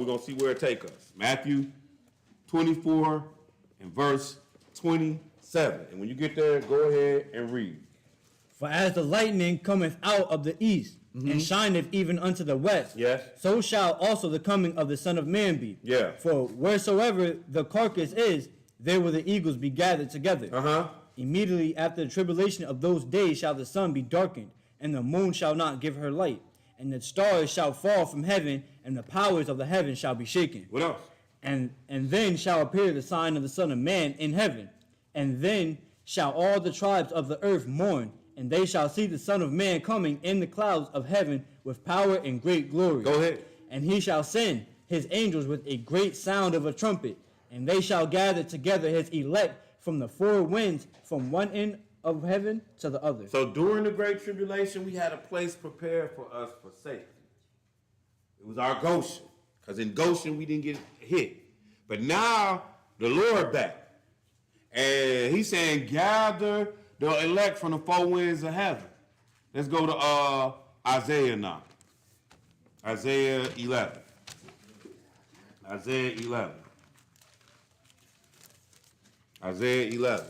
going to see where it takes us. Matthew 24 and verse 27. And when you get there, go ahead and read. For as the lightning cometh out of the east, and shineth even unto the west, Yes. so shall also the coming of the Son of Man be. Yeah. For wheresoever the carcass is, there will the eagles be gathered together. Uh-huh. Immediately after the tribulation of those days shall the sun be darkened, and the moon shall not give her light, and the stars shall fall from heaven, and the powers of the heaven shall be shaken. What else? And then shall appear the sign of the Son of Man in heaven. And then shall all the tribes of the earth mourn, and they shall see the Son of Man coming in the clouds of heaven with power and great glory. Go ahead. And he shall send his angels with a great sound of a trumpet, and they shall gather together his elect from the four winds, from one end of heaven to the other. So during the Great Tribulation, we had a place prepared for us for safety. It was our Goshen, because in Goshen we didn't get hit. But now the Lord back, and he's saying, gather the elect from the four winds of heaven. Let's go to Isaiah now. Isaiah 11. Isaiah 11. Isaiah 11.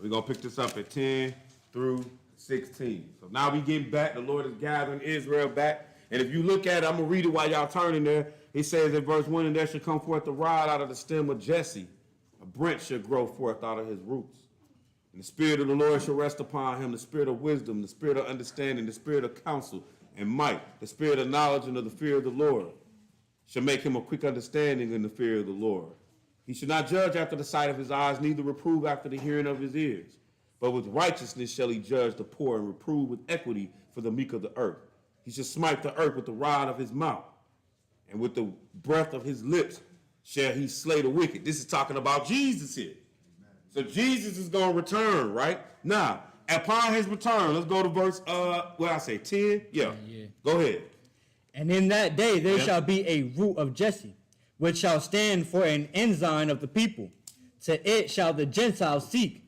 We're going to pick this up at 10 through 16. So now we getting back. The Lord is gathering Israel back. And if you look at it, I'm going to read it while y'all turning there. It says in verse 1, and there shall come forth a rod out of the stem of Jesse. A branch shall grow forth out of his roots. And the Spirit of the Lord shall rest upon him, the Spirit of wisdom, the Spirit of understanding, the Spirit of counsel and might, the Spirit of knowledge and of the fear of the Lord shall make him a quick understanding in the fear of the Lord. He shall not judge after the sight of his eyes, neither reprove after the hearing of his ears. But with righteousness shall he judge the poor and reprove with equity for the meek of the earth. He shall smite the earth with the rod of his mouth, and with the breath of his lips shall he slay the wicked. This is talking about Jesus here. So Jesus is going to return, right? Now, upon his return, let's go to verse, 10? Yeah. Go ahead. And in that day there Yep. shall be a root of Jesse, which shall stand for an ensign of the people. To it shall the Gentiles seek,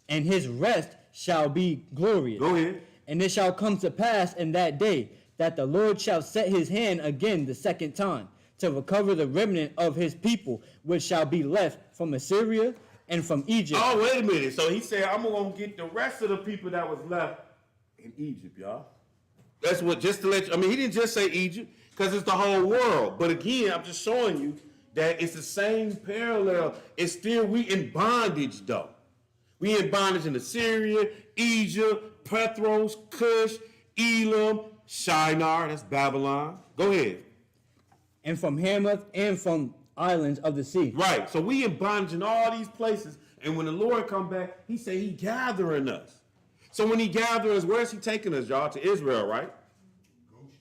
and his rest shall be glorious. Go ahead. And it shall come to pass in that day that the Lord shall set his hand again the second time, to recover the remnant of his people, which shall be left from Assyria and from Egypt. Oh, wait a minute. So he said, I'm going to get the rest of the people that was left in Egypt, y'all. That's what, just to let you, he didn't just say Egypt, because it's the whole world. But again, I'm just showing you that it's the same parallel. It's still, we in bondage, though. We in bondage in Assyria, Egypt, Petros, Cush, Elam, Shinar, that's Babylon. Go ahead. And from Hamath and from islands of the sea. Right. So we in bondage in all these places. And when the Lord come back, he say he gathering us. So when he gathers us, where's he taking us, y'all? To Israel, right? Goshen.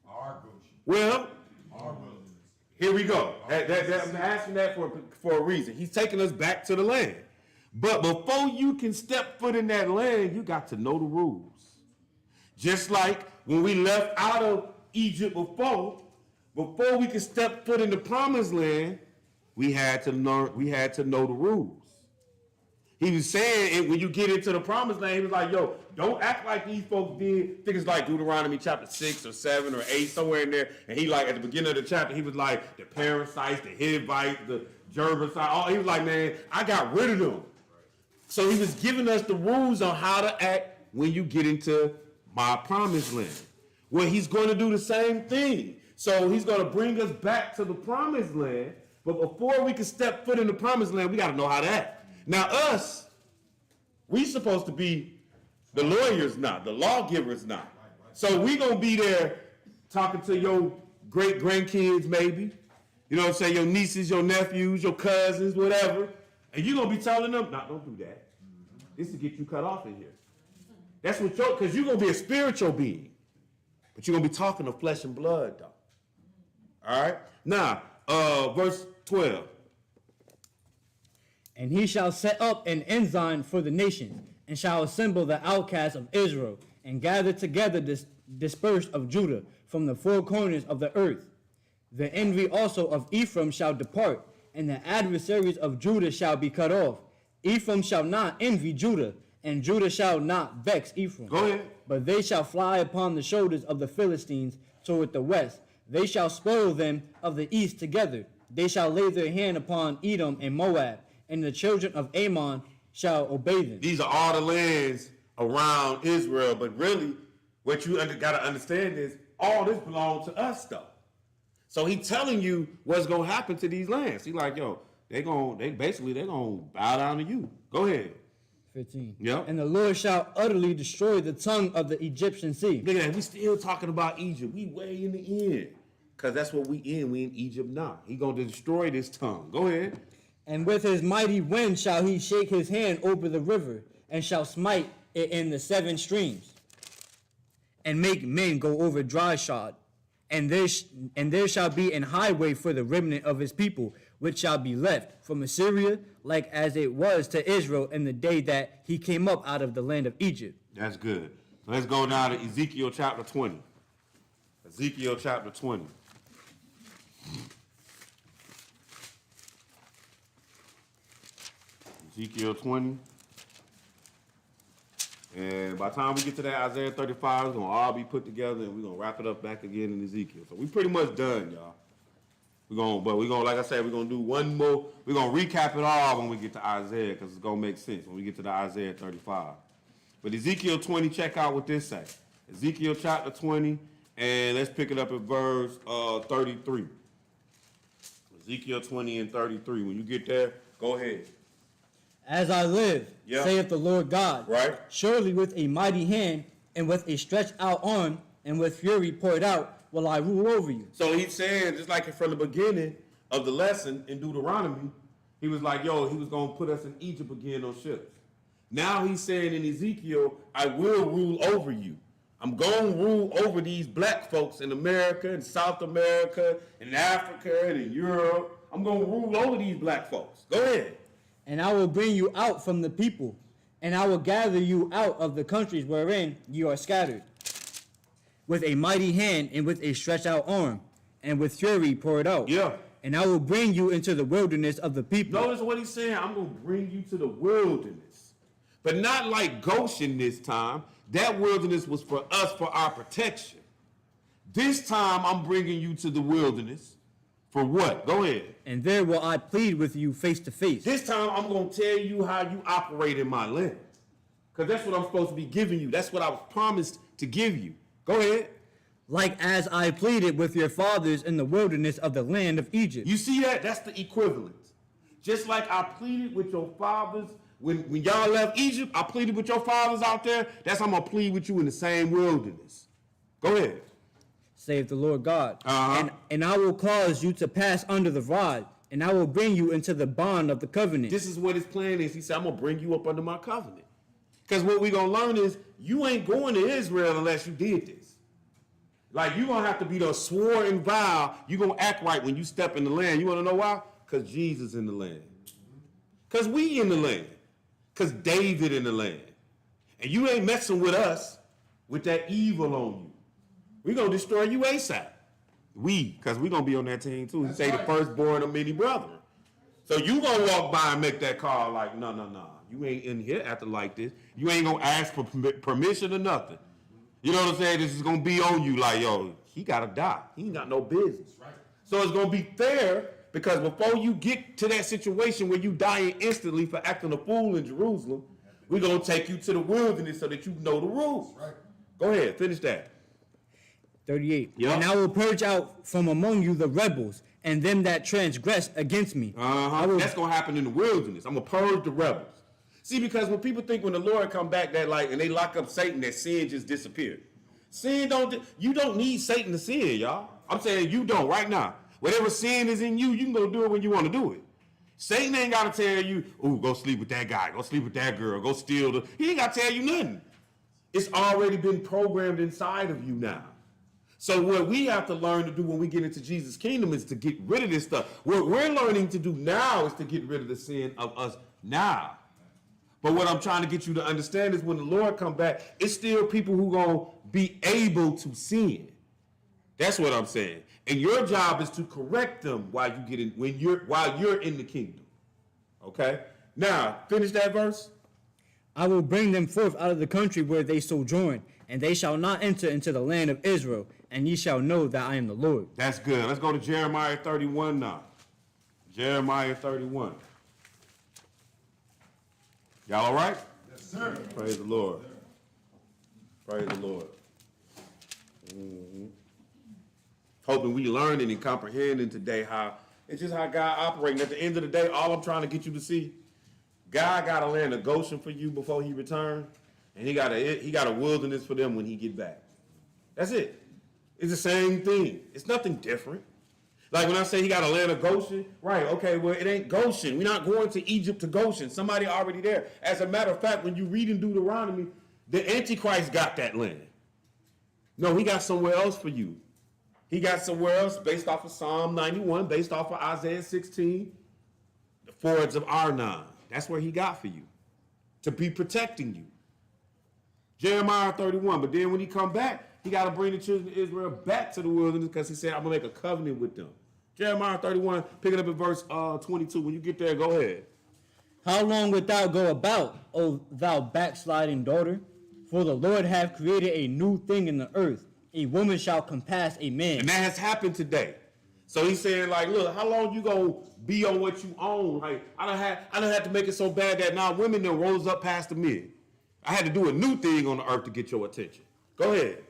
Our Goshen. Well, Our wilderness. here we go. I'm asking that for a reason. He's taking us back to the land. But before you can step foot in that land, you got to know the rules. Just like when we left out of Egypt before we could step foot in the promised land, we had to know the rules. He was saying, when you get into the promised land, he was like, yo, don't act like these folks did. I think it's like Deuteronomy chapter 6 or 7 or 8, somewhere in there. And he at the beginning of the chapter, he was like, the Perizzites, the Hivites, the Jebusites. He was like, man, I got rid of them. So he was giving us the rules on how to act when you get into my promised land. Well, he's going to do the same thing. So he's going to bring us back to the promised land. But before we can step foot in the promised land, we got to know how to act. Now us, we supposed to be the lawyers not, the lawgivers not. So we going to be there talking to your great-grandkids maybe. You know what I'm saying? Your nieces, your nephews, your cousins, whatever. And you're going to be telling them, no, don't do that. This is to get you cut off in here. That's what because you're going to be a spiritual being. But you're going to be talking of flesh and blood, though. All right? Now, verse 12. And he shall set up an ensign for the nations, and shall assemble the outcasts of Israel, and gather together dispersed of Judah from the four corners of the earth. The envy also of Ephraim shall depart, and the adversaries of Judah shall be cut off. Ephraim shall not envy Judah, and Judah shall not vex Ephraim. Go ahead. But they shall fly upon the shoulders of the Philistines toward the west. They shall spoil them of the east together. They shall lay their hand upon Edom and Moab, and the children of Ammon shall obey them. These are all the lands around Israel, but really, what you got to understand is all this belongs to us, though. So he telling you what's gonna happen to these lands. He like, yo, they gonna bow down to you. Go ahead. 15. Yep. And the Lord shall utterly destroy the tongue of the Egyptian sea. Look at that. We still talking about Egypt. We way in the end. Because that's what we in. We in Egypt now. He going to destroy this tongue. Go ahead. And with his mighty wind shall he shake his hand over the river, and shall smite it in the seven streams, and make men go over dry shod. And there shall be an highway for the remnant of his people, which shall be left from Assyria, like as it was to Israel in the day that he came up out of the land of Egypt. That's good. So let's go now to Ezekiel chapter 20. Ezekiel chapter 20. Ezekiel 20. And by the time we get to that Isaiah 35, it's going to all be put together, and we're going to wrap it up back again in Ezekiel. So we pretty much done, y'all. We're going to, like I said, we're going to do one more. We're going to recap it all when we get to Isaiah, because it's going to make sense when we get to the Isaiah 35. But Ezekiel 20, check out what this says. Ezekiel chapter 20, and let's pick it up at verse 33. Ezekiel 20 and 33. When you get there, go ahead. As I live, saith the Lord God, right? Surely with a mighty hand and with a stretched out arm and with fury poured out will I rule over you. So he's saying, just like from the beginning of the lesson in Deuteronomy, he was like, yo, he was going to put us in Egypt again on ships. Now he's saying in Ezekiel, I will rule over you. I'm going to rule over these black folks in America and South America and in Africa and in Europe. I'm going to rule over these black folks. Go ahead. And I will bring you out from the people, and I will gather you out of the countries wherein you are scattered, with a mighty hand and with a stretched out arm, and with fury poured out. Yeah. And I will bring you into the wilderness of the people. Notice what he's saying. I'm going to bring you to the wilderness. But not like Goshen this time. That wilderness was for us, for our protection. This time, I'm bringing you to the wilderness. For what? Go ahead. And there will I plead with you face to face. This time, I'm going to tell you how you operate in my land. Because that's what I'm supposed to be giving you. That's what I was promised to give you. Go ahead. Like as I pleaded with your fathers in the wilderness of the land of Egypt. You see that? That's the equivalent. Just like I pleaded with your fathers when y'all left Egypt, I pleaded with your fathers out there. That's how I'm going to plead with you in the same wilderness. Go ahead. Saith the Lord God. And I will cause you to pass under the rod, and I will bring you into the bond of the covenant. This is what his plan is. He said, I'm going to bring you up under my covenant. Because what we're going to learn is you ain't going to Israel unless you did this. Like, you're going to have to be the swore and vow. You're going to act right when you step in the land. You want to know why? Because Jesus in the land. Because we in the land. Because David in the land. And you ain't messing with us with that evil on you. We're going to destroy you ASAP. Because we're going to be on that team too. He say the firstborn of many brethren. So you going to walk by and make that call like, no. You ain't in here acting like this. You ain't going to ask for permission or nothing. You know what I'm saying? This is going to be on you like, yo, he got to die. He ain't got no business. Right. So it's going to be fair because before you get to that situation where you dying instantly for acting a fool in Jerusalem, we're going to take you to the wilderness so that you know the rules. Right. Go ahead, finish that. 38. Yup. And I will purge out from among you the rebels and them that transgress against me. I will, That's gonna happen in the wilderness. I'm gonna purge the rebels. See, because when people think when the Lord come back that like and they lock up Satan, that sin just disappeared. You don't need Satan to sin, y'all. I'm saying you don't right now. Whatever sin is in you, you can go do it when you want to do it. Satan ain't got to tell you, ooh, go sleep with that guy, go sleep with that girl, go steal he ain't got to tell you nothing. It's already been programmed inside of you now. So what we have to learn to do when we get into Jesus' kingdom is to get rid of this stuff. What we're learning to do now is to get rid of the sin of us now. But what I'm trying to get you to understand is when the Lord come back, it's still people who gonna be able to sin. That's what I'm saying. And your job is to correct them while you're in the kingdom. Okay? Now, finish that verse. I will bring them forth out of the country where they sojourn, and they shall not enter into the land of Israel, and ye shall know that I am the Lord. That's good. Let's go to Jeremiah 31 now. Jeremiah 31. Y'all all right? Yes, sir. Praise the Lord. Praise the Lord. Mm-hmm. Hoping we learning and comprehending today how it's just how God operating. At the end of the day, all I'm trying to get you to see, God got a land of Goshen for you before he returned, and he got a wilderness for them when he get back. That's it. It's the same thing. It's nothing different. Like when I say he got a land of Goshen, right, okay, well, it ain't Goshen. We're not going to Egypt to Goshen. Somebody already there. As a matter of fact, when you read in Deuteronomy, the Antichrist got that land. No, he got somewhere else for you. He got somewhere else based off of Psalm 91, based off of Isaiah 16, the fords of Arnon. That's where he got for you, to be protecting you. Jeremiah 31, but then when he come back, he got to bring the children of Israel back to the wilderness because he said, I'm going to make a covenant with them. Jeremiah 31, pick it up at verse 22. When you get there, go ahead. How long wilt thou go about, O thou backsliding daughter? For the Lord hath created a new thing in the earth. A woman shall compass a man. And that has happened today. So he's saying, like, look, how long you gonna be on what you own? Like, I don't have to make it so bad that now women then rose up past the men. I had to do a new thing on the earth to get your attention. Go ahead.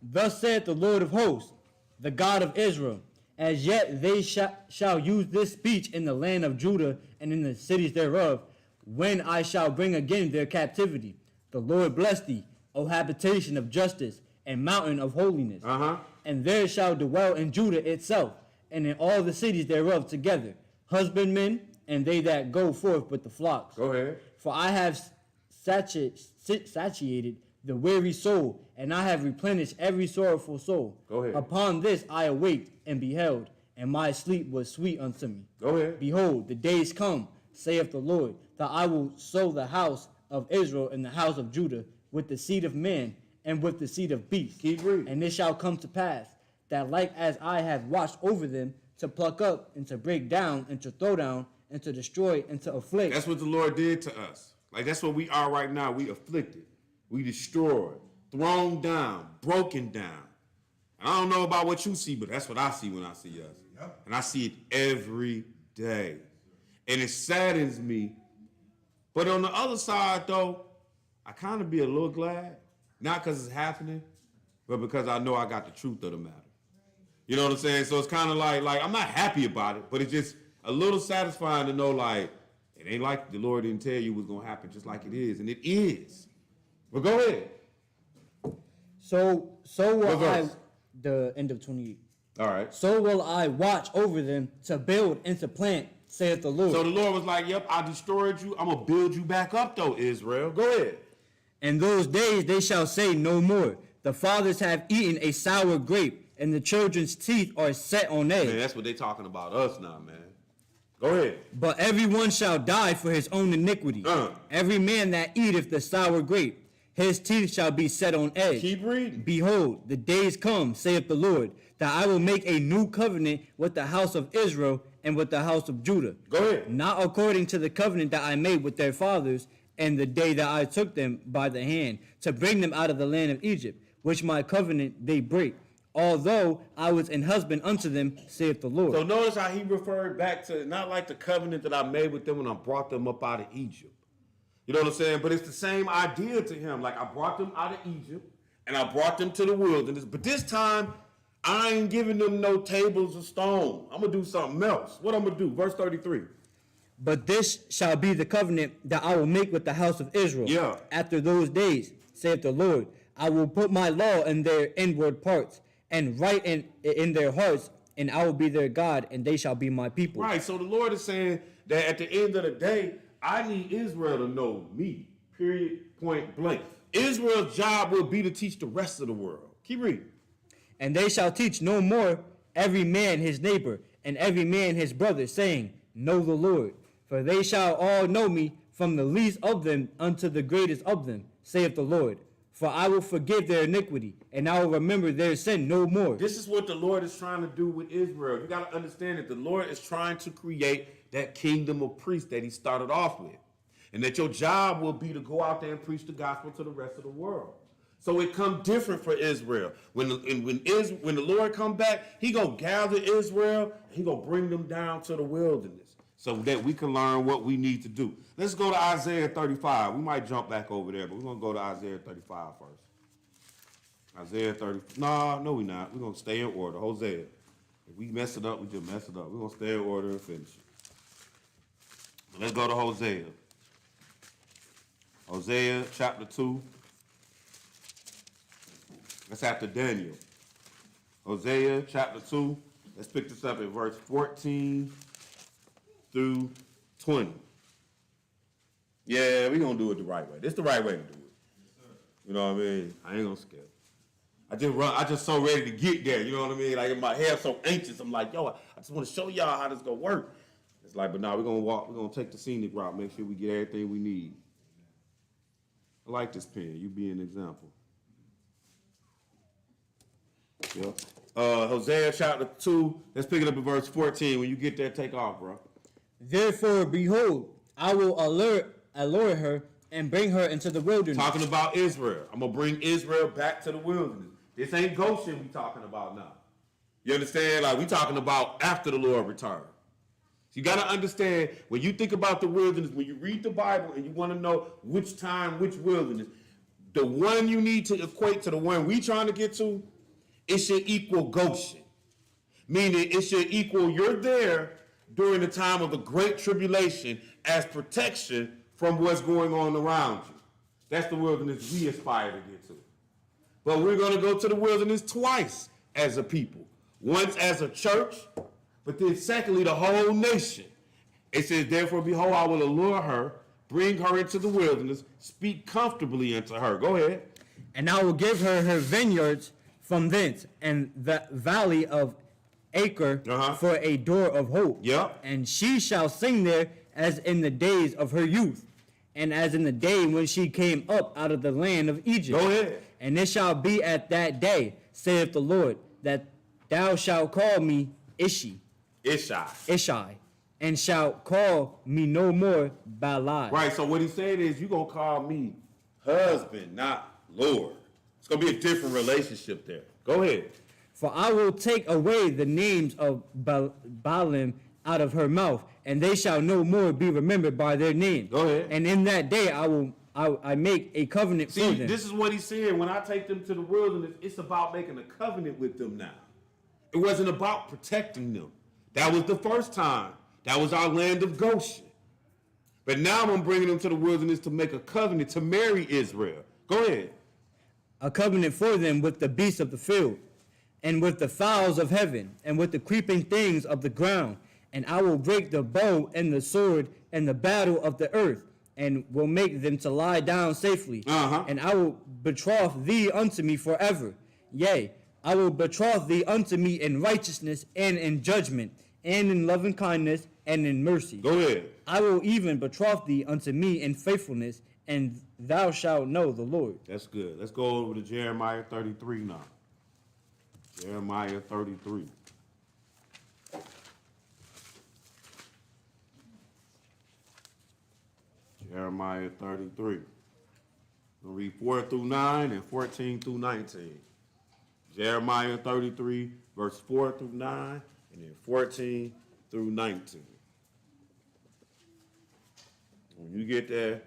Thus saith the Lord of hosts, the God of Israel, as yet they shall use this speech in the land of Judah and in the cities thereof, when I shall bring again their captivity. The Lord bless thee, O habitation of justice, and mountain of holiness. And there shall dwell in Judah itself, and in all the cities thereof together, husbandmen, and they that go forth with the flocks. Go ahead. For I have satiated the weary soul, and I have replenished every sorrowful soul. Go ahead. Upon this I awaked and beheld, and my sleep was sweet unto me. Go ahead. Behold, the days come, saith the Lord, that I will sow the house of Israel and the house of Judah with the seed of man and with the seed of beast. Keep reading. And it shall come to pass that like as I have watched over them to pluck up and to break down and to throw down and to destroy and to afflict. That's what the Lord did to us. Like, that's what we are right now. We afflicted. We destroyed. Thrown down. Broken down. And I don't know about what you see, but that's what I see when I see us. Yep. And I see it every day. And it saddens me. But on the other side, though, I kind of be a little glad. Not because it's happening, but because I know I got the truth of the matter. You know what I'm saying? So it's kind of like I'm not happy about it, but it's just a little satisfying to know, like, it ain't like the Lord didn't tell you what's going to happen, just like it is. And it is. But go ahead. So will What I, verse? the end of 28. All right. So will I watch over them to build and to plant, saith the Lord. So the Lord was like, yep, I destroyed you. I'm going to build you back up, though, Israel. Go ahead. In those days they shall say no more, the fathers have eaten a sour grape, and the children's teeth are set on edge. Man, that's what they talking about us now, man. Go ahead. But every one shall die for his own iniquity. Every man that eateth the sour grape, his teeth shall be set on edge. Keep reading. Behold, the days come, saith the Lord, that I will make a new covenant with the house of Israel and with the house of Judah. Go ahead. Not according to the covenant that I made with their fathers, and the day that I took them by the hand to bring them out of the land of Egypt, which my covenant they break, although I was an husband unto them, saith the Lord. So notice how he referred back to not like the covenant that I made with them when I brought them up out of Egypt. You know what I'm saying? But it's the same idea to him. Like, I brought them out of Egypt. and I brought them to the wilderness. But this time, I ain't giving them no tables of stone. I'm going to do something else. What I'm going to do? Verse 33. But this shall be the covenant that I will make with the house of Israel. Yeah. After those days, saith the Lord, I will put my law in their inward parts and write in their hearts, and I will be their God, and they shall be my people. Right, so the Lord is saying that at the end of the day, I need Israel to know me, period, point blank. Israel's job will be to teach the rest of the world. Keep reading. And they shall teach no more every man his neighbor, and every man his brother, saying, Know the Lord. For they shall all know me, from the least of them unto the greatest of them, saith the Lord. For I will forgive their iniquity, and I will remember their sin no more. This is what the Lord is trying to do with Israel. You got to understand that the Lord is trying to create that kingdom of priests that he started off with. And that your job will be to go out there and preach the gospel to the rest of the world. So it come different for Israel. When the Lord come back, he going to gather Israel, and he going to bring them down to the wilderness so that we can learn what we need to do. Let's go to Isaiah 35. We might jump back over there, but we're going to go to Isaiah 35 first. Isaiah 30. No, we're not. We're going to stay in order. Hosea. If we mess it up, we just mess it up. We're going to stay in order and finish it. Let's go to Hosea. Hosea chapter 2. That's after Daniel. Hosea chapter 2. Let's pick this up at verse 14 through 20. Yeah, we're going to do it the right way. This is the right way to do it. You know what I mean? I ain't going to skip. I just so ready to get there. You know what I mean? Like in my head, so anxious. I'm like, yo, I just want to show y'all how this going to work. It's like, but now we're going to walk. We're going to take the scenic route. Make sure we get everything we need. I like this pen. You be an example. Yeah. Hosea chapter 2. Let's pick it up at verse 14. When you get there, take off, bro. Therefore, behold, I will allure her and bring her into the wilderness. Talking about Israel. I'm going to bring Israel back to the wilderness. This ain't Goshen we talking about now. You understand? Like, we talking about after the Lord returns. So you got to understand, when you think about the wilderness, when you read the Bible and you want to know which time, which wilderness, the one you need to equate to the one we trying to get to, it should equal Goshen. Meaning it should equal you're there during the time of the Great Tribulation as protection from what's going on around you. That's the wilderness we aspire to get to. But we're going to go to the wilderness twice as a people. Once as a church, but then secondly, the whole nation. It says, therefore, behold, I will allure her, bring her into the wilderness, speak comfortably unto her. Go ahead. And I will give her her vineyards from thence, and the valley of Acre for a door of hope. Yep. And she shall sing there as in the days of her youth, and as in the day when she came up out of the land of Egypt. Go ahead. And it shall be at that day, saith the Lord, that thou shalt call me Ishai, and shalt call me no more Balai. Right, so what he's saying is, you're going to call me husband, not Lord. It's going to be a different relationship there. Go ahead. For I will take away the names of Baalim out of her mouth, and they shall no more be remembered by their name. Go ahead. And in that day I make a covenant for them. See, this is what he's saying. When I take them to the wilderness, it's about making a covenant with them now. It wasn't about protecting them. That was the first time. That was our land of Goshen. But now I'm bringing them to the wilderness to make a covenant to marry Israel. Go ahead. A covenant for them with the beasts of the field, and with the fowls of heaven, and with the creeping things of the ground. And I will break the bow and the sword and the battle of the earth, and will make them to lie down safely. And I will betroth thee unto me forever. Yea, I will betroth thee unto me in righteousness and in judgment, and in loving kindness and in mercy. Go ahead. I will even betroth thee unto me in faithfulness, and thou shalt know the Lord. That's good. Let's go over to Jeremiah 33 now. Jeremiah 33. Jeremiah 33. We'll read 4 through 9 and 14 through 19. Jeremiah 33, verse 4 through 9, and then 14 through 19. When you get there,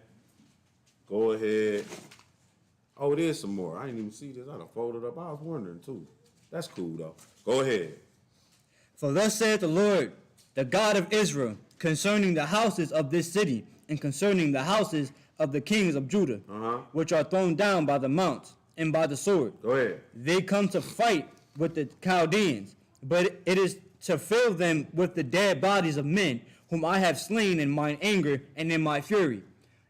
go ahead Oh, it is some more. I didn't even see this. I done folded up. I was wondering too. That's cool though. Go ahead. For thus saith the Lord, the God of Israel, concerning the houses of this city, and concerning the houses of the kings of Judah, which are thrown down by the mounts and by the sword. Go ahead. They come to fight with the Chaldeans, but it is to fill them with the dead bodies of men whom I have slain in mine anger and in my fury.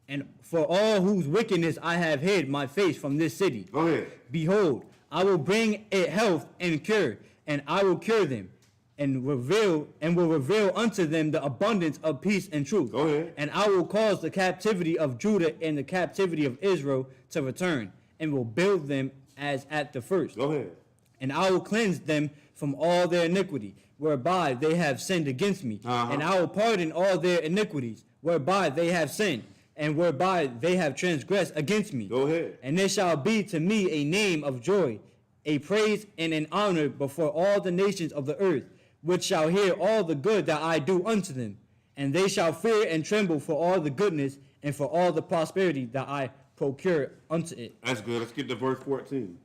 And for all whose wickedness I have hid my face from this city. Go ahead. Behold, I will bring it health and cure, and I will cure them, and will reveal unto them the abundance of peace and truth. Go ahead. And I will cause the captivity of Judah and the captivity of Israel to return, and will build them as at the first. Go ahead. And I will cleanse them from all their iniquity, whereby they have sinned against me. And I will pardon all their iniquities, whereby they have sinned, and whereby they have transgressed against me. Go ahead. And there shall be to me a name of joy, a praise and an honor before all the nations of the earth, which shall hear all the good that I do unto them. And they shall fear and tremble for all the goodness and for all the prosperity that I procure unto it. That's good. Let's get to verse 14.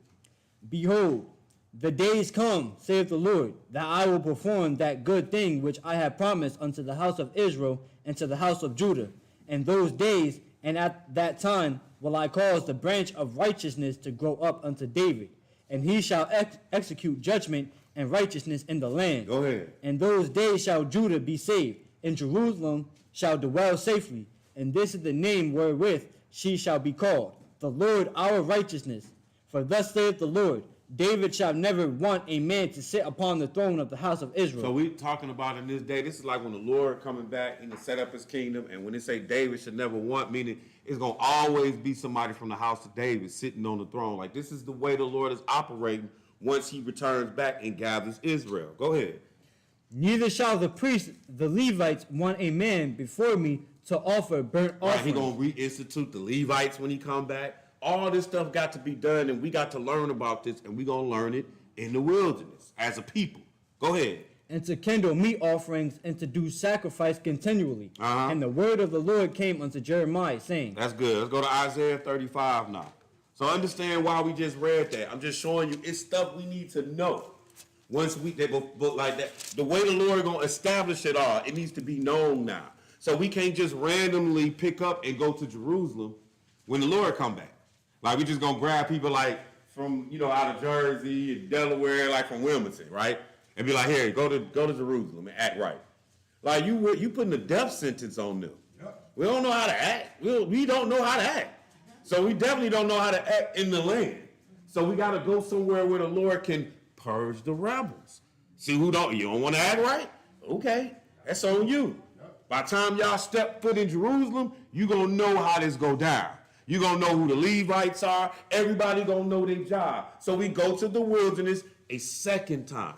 Behold, the days come, saith the Lord, that I will perform that good thing which I have promised unto the house of Israel and to the house of Judah. In those days and at that time will I cause the branch of righteousness to grow up unto David, and he shall execute judgment and righteousness in the land. Go ahead. In those days shall Judah be saved, and Jerusalem shall dwell safely. And this is the name wherewith she shall be called, the Lord our righteousness. For thus saith the Lord, David shall never want a man to sit upon the throne of the house of Israel. So we talking about in this day, this is like when the Lord coming back and to set up his kingdom, and when they say David should never want, meaning it's going to always be somebody from the house of David sitting on the throne. Like this is the way the Lord is operating once he returns back and gathers Israel. Go ahead. Neither shall the priests, the Levites, want a man before me to offer burnt Right, offerings. he going to reinstitute the Levites when he come back. All this stuff got to be done, and we got to learn about this, and we're going to learn it in the wilderness as a people. Go ahead. And to kindle meat offerings, and to do sacrifice continually. And the word of the Lord came unto Jeremiah, saying, That's good. Let's go to Isaiah 35 now. So understand why we just read that. I'm just showing you it's stuff we need to know. Once we, but like that, the way the Lord going to establish it all, it needs to be known now. So we can't just randomly pick up and go to Jerusalem when the Lord come back. Like we just gonna grab people like from out of Jersey and Delaware, like from Wilmington, right? And be like, here, go to Jerusalem and act right. Like you putting a death sentence on them. Yep. We don't know how to act. We don't know how to act. So we definitely don't know how to act in the land. So we gotta go somewhere where the Lord can purge the rebels. See you don't want to act right? Okay, that's on you. Yep. By the time y'all step foot in Jerusalem, you gonna know how this go down. You're going to know who the Levites are. Everybody going to know their job. So we go to the wilderness a second time.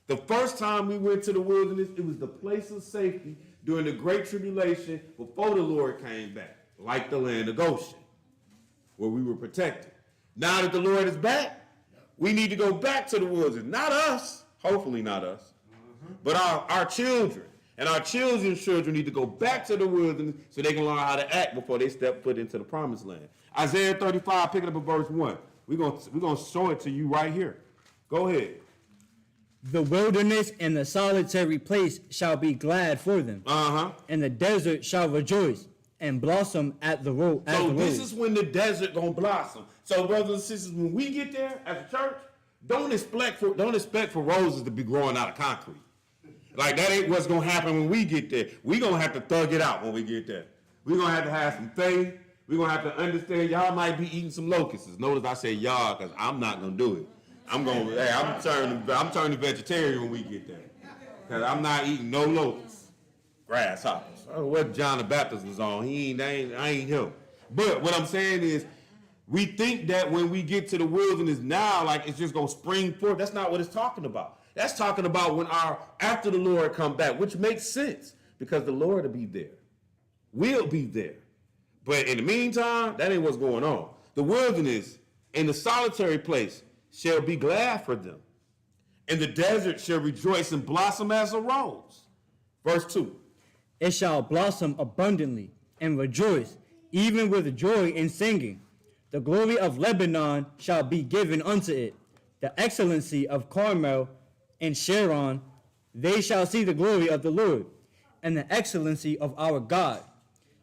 The first time we went to the wilderness, it was the place of safety during the Great Tribulation before the Lord came back, like the land of Goshen, where we were protected. Now that the Lord is back, we need to go back to the wilderness. Not us, hopefully not us, but our children. And our children's children need to go back to the wilderness so they can learn how to act before they step foot into the promised land. Isaiah 35, picking up at verse 1. We're gonna show it to you right here. Go ahead. The wilderness and the solitary place shall be glad for them. And the desert shall rejoice and blossom at the road. So this is when the desert gonna blossom. So brothers and sisters, when we get there as a church, don't expect for roses to be growing out of concrete. Like, that ain't what's going to happen when we get there. We're going to have to thug it out when we get there. We're going to have some faith. We're going to have to understand y'all might be eating some locusts. Notice I say y'all because I'm not going to do it. I'm turning vegetarian when we get there. Because I'm not eating no locusts. Grasshoppers. I don't know what John the Baptist was on. I ain't him. But what I'm saying is, we think that when we get to the wilderness now, like it's just going to spring forth. That's not what it's talking about. That's talking about when after the Lord come back, which makes sense because the Lord will be there. We'll be there. But in the meantime, that ain't what's going on. The wilderness and the solitary place shall be glad for them. And the desert shall rejoice and blossom as a rose. Verse 2. It shall blossom abundantly and rejoice, even with joy and singing. The glory of Lebanon shall be given unto it, the excellency of Carmel and Sharon. They shall see the glory of the Lord, and the excellency of our God.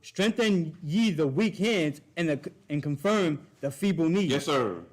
Strengthen ye the weak hands, and confirm the feeble knees. Yes, sir.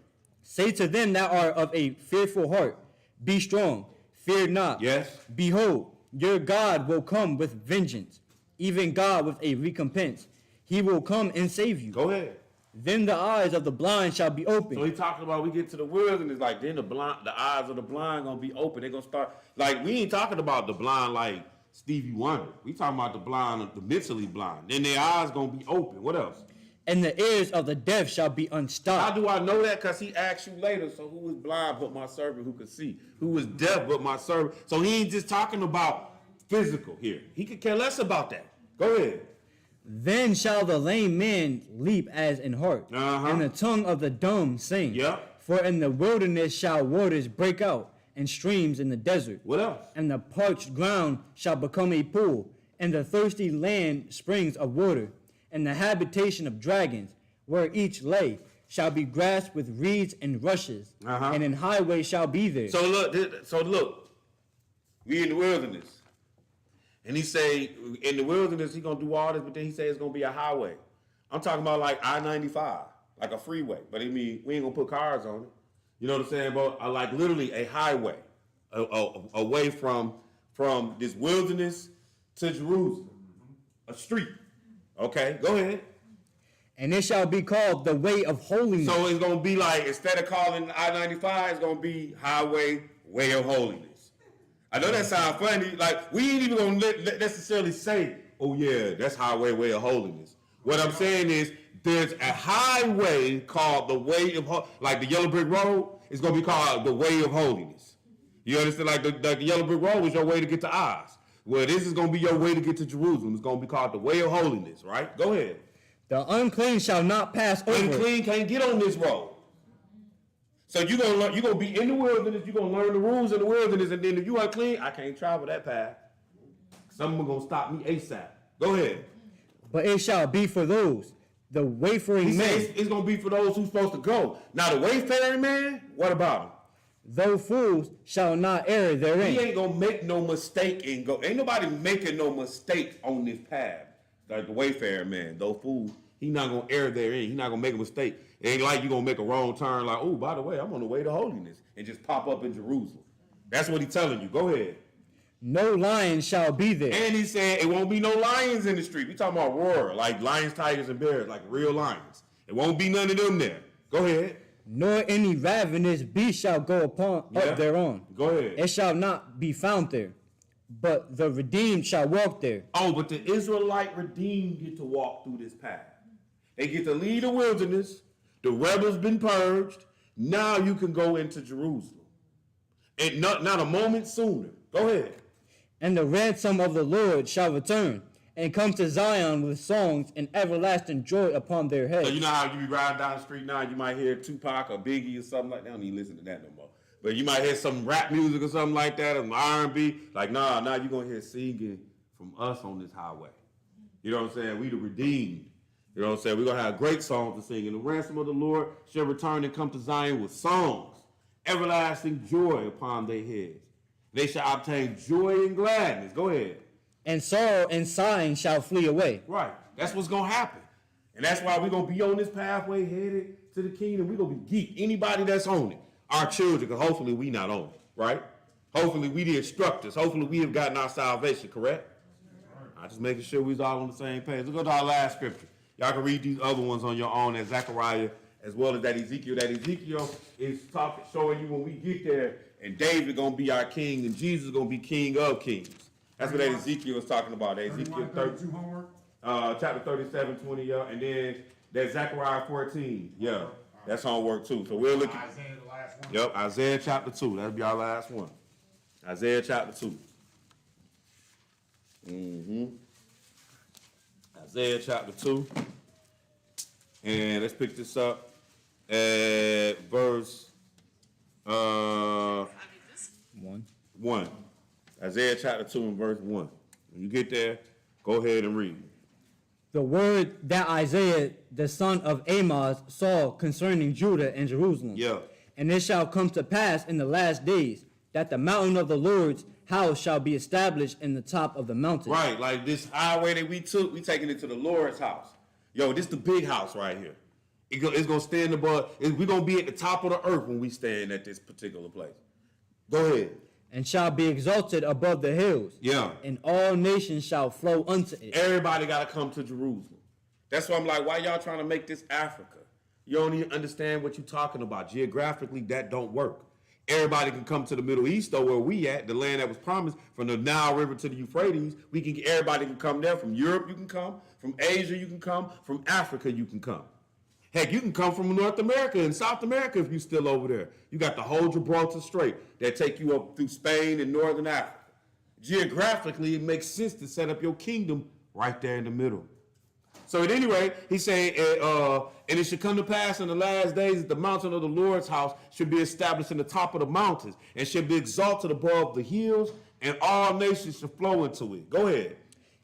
Say to them that are of a fearful heart, be strong, fear not. Yes. Behold, your God will come with vengeance, even God with a recompense. He will come and save you. Go ahead. Then the eyes of the blind shall be opened. So he talking about we get to the wilderness, like then the eyes of the blind gonna be open. They're gonna start, like we ain't talking about the blind like Stevie Wonder. We talking about the blind, the mentally blind. Then their eyes gonna be open. What else? And the ears of the deaf shall be unstopped. How do I know that? Because he asked you later. So who was blind but my servant who could see? Who was deaf but my servant? So he ain't just talking about physical here. He could care less about that. Go ahead. Then shall the lame man leap as in heart, and the tongue of the dumb sing. Yep. For in the wilderness shall waters break out, and streams in the desert. What else? And the parched ground shall become a pool, and the thirsty land springs of water. And the habitation of dragons, where each lay, shall be grass with reeds and rushes, and an highway shall be there. So look, we in the wilderness. And he say, in the wilderness, he gonna do all this, but then he say it's gonna be a highway. I'm talking about like I-95, like a freeway. But I mean, we ain't gonna put cars on it. You know what I'm saying? But like literally a highway, away from this wilderness to Jerusalem, a street. Okay, go ahead. And it shall be called the way of holiness. So it's gonna be like, instead of calling I-95, it's gonna be highway, way of holiness. I know that sounds funny. Like, we ain't even gonna necessarily say, oh yeah, that's highway, way of holiness. What I'm saying is, there's a highway called the way of like the yellow brick road is gonna be called the way of holiness. You understand? Like the yellow brick road was your way to get to Oz. Well, this is gonna be your way to get to Jerusalem. It's gonna be called the way of holiness, right? Go ahead. The unclean shall not pass over. Unclean can't get on this road. So you're gonna be in the wilderness, you're gonna learn the rules in the wilderness, and then if you unclean, I can't travel that path. Someone gonna stop me ASAP. Go ahead. But it shall be for those, the wayfaring men. It's gonna be for those who's supposed to go. Now the wayfaring man, what about him? Though fools shall not err therein. He ain't gonna make no mistake and go. Ain't nobody making no mistake on this path. Like the wayfaring man, though fools, he not gonna err therein. He not gonna make a mistake. It ain't like you gonna make a wrong turn like, oh, by the way, I'm on the way to holiness, and just pop up in Jerusalem. That's what he's telling you. Go ahead. No lion shall be there. And he said it won't be no lions in the street. We talking about roar, like lions, tigers, and bears, like real lions. It won't be none of them there. Go ahead. Nor any ravenous beast shall go up thereon. Go ahead. It shall not be found there. But the redeemed shall walk there. Oh, but the Israelite redeemed get to walk through this path. They get to leave the wilderness. The rebels been purged. Now you can go into Jerusalem. And not a moment sooner. Go ahead. And the ransom of the Lord shall return, and come to Zion with songs and everlasting joy upon their heads. So you know how you be riding down the street now, you might hear Tupac or Biggie or something like that. I don't even listen to that no more. But you might hear some rap music or something like that, or some R&B. Like, nah, you're going to hear singing from us on this highway. You know what I'm saying? We the redeemed. You know what I'm saying? We're going to have great songs to sing. And the ransom of the Lord shall return and come to Zion with songs, everlasting joy upon their heads. They shall obtain joy and gladness. Go ahead. And sorrow and sighing shall flee away. Right. That's what's going to happen. And that's why we're going to be on this pathway headed to the kingdom. We're going to be geek. Anybody that's on it. Our children, because hopefully we not on it. Right? Hopefully we the instructors. Hopefully we have gotten our salvation, correct? I'm just making sure we're all on the same page. Let's go to our last scripture. Y'all can read these other ones on your own as Zechariah, as well as that Ezekiel. That Ezekiel is showing you when we get there, and David going to be our king, and Jesus is going to be king of kings. That's what that Ezekiel is talking about. That Ezekiel 30, chapter 37, 20, yeah. And then that Zechariah 14, yeah. That's homework too. So we'll look at Isaiah, the last one. Yep, Isaiah chapter 2. That'll be our last one. Isaiah chapter 2. Isaiah chapter 2. And let's pick this up at verse 1. Isaiah chapter 2 and verse 1. When you get there, go ahead and read. The word that Isaiah the son of Amoz saw concerning Judah and Jerusalem. Yeah. And it shall come to pass in the last days that the mountain of the Lord's house shall be established in the top of the mountain. Right, like this highway that we took, we taking it to the Lord's house. Yo, this the big house right here. It's going to stand above, we're going to be at the top of the earth when we stand at this particular place. Go ahead. And shall be exalted above the hills. Yeah. And all nations shall flow unto it. Everybody got to come to Jerusalem. That's why I'm like, why y'all trying to make this Africa? You don't even understand what you're talking about. Geographically, that don't work. Everybody can come to the Middle East, though, where we at, the land that was promised, from the Nile River to the Euphrates. Everybody can come there. From Europe, you can come. From Asia, you can come. From Africa, you can come. Heck, you can come from North America and South America if you're still over there. You got the whole Gibraltar Strait that take you up through Spain and Northern Africa. Geographically, it makes sense to set up your kingdom right there in the middle. So at any rate, he's saying, and it should come to pass in the last days that the mountain of the Lord's house should be established in the top of the mountains and should be exalted above the hills, and all nations shall flow into it. Go ahead.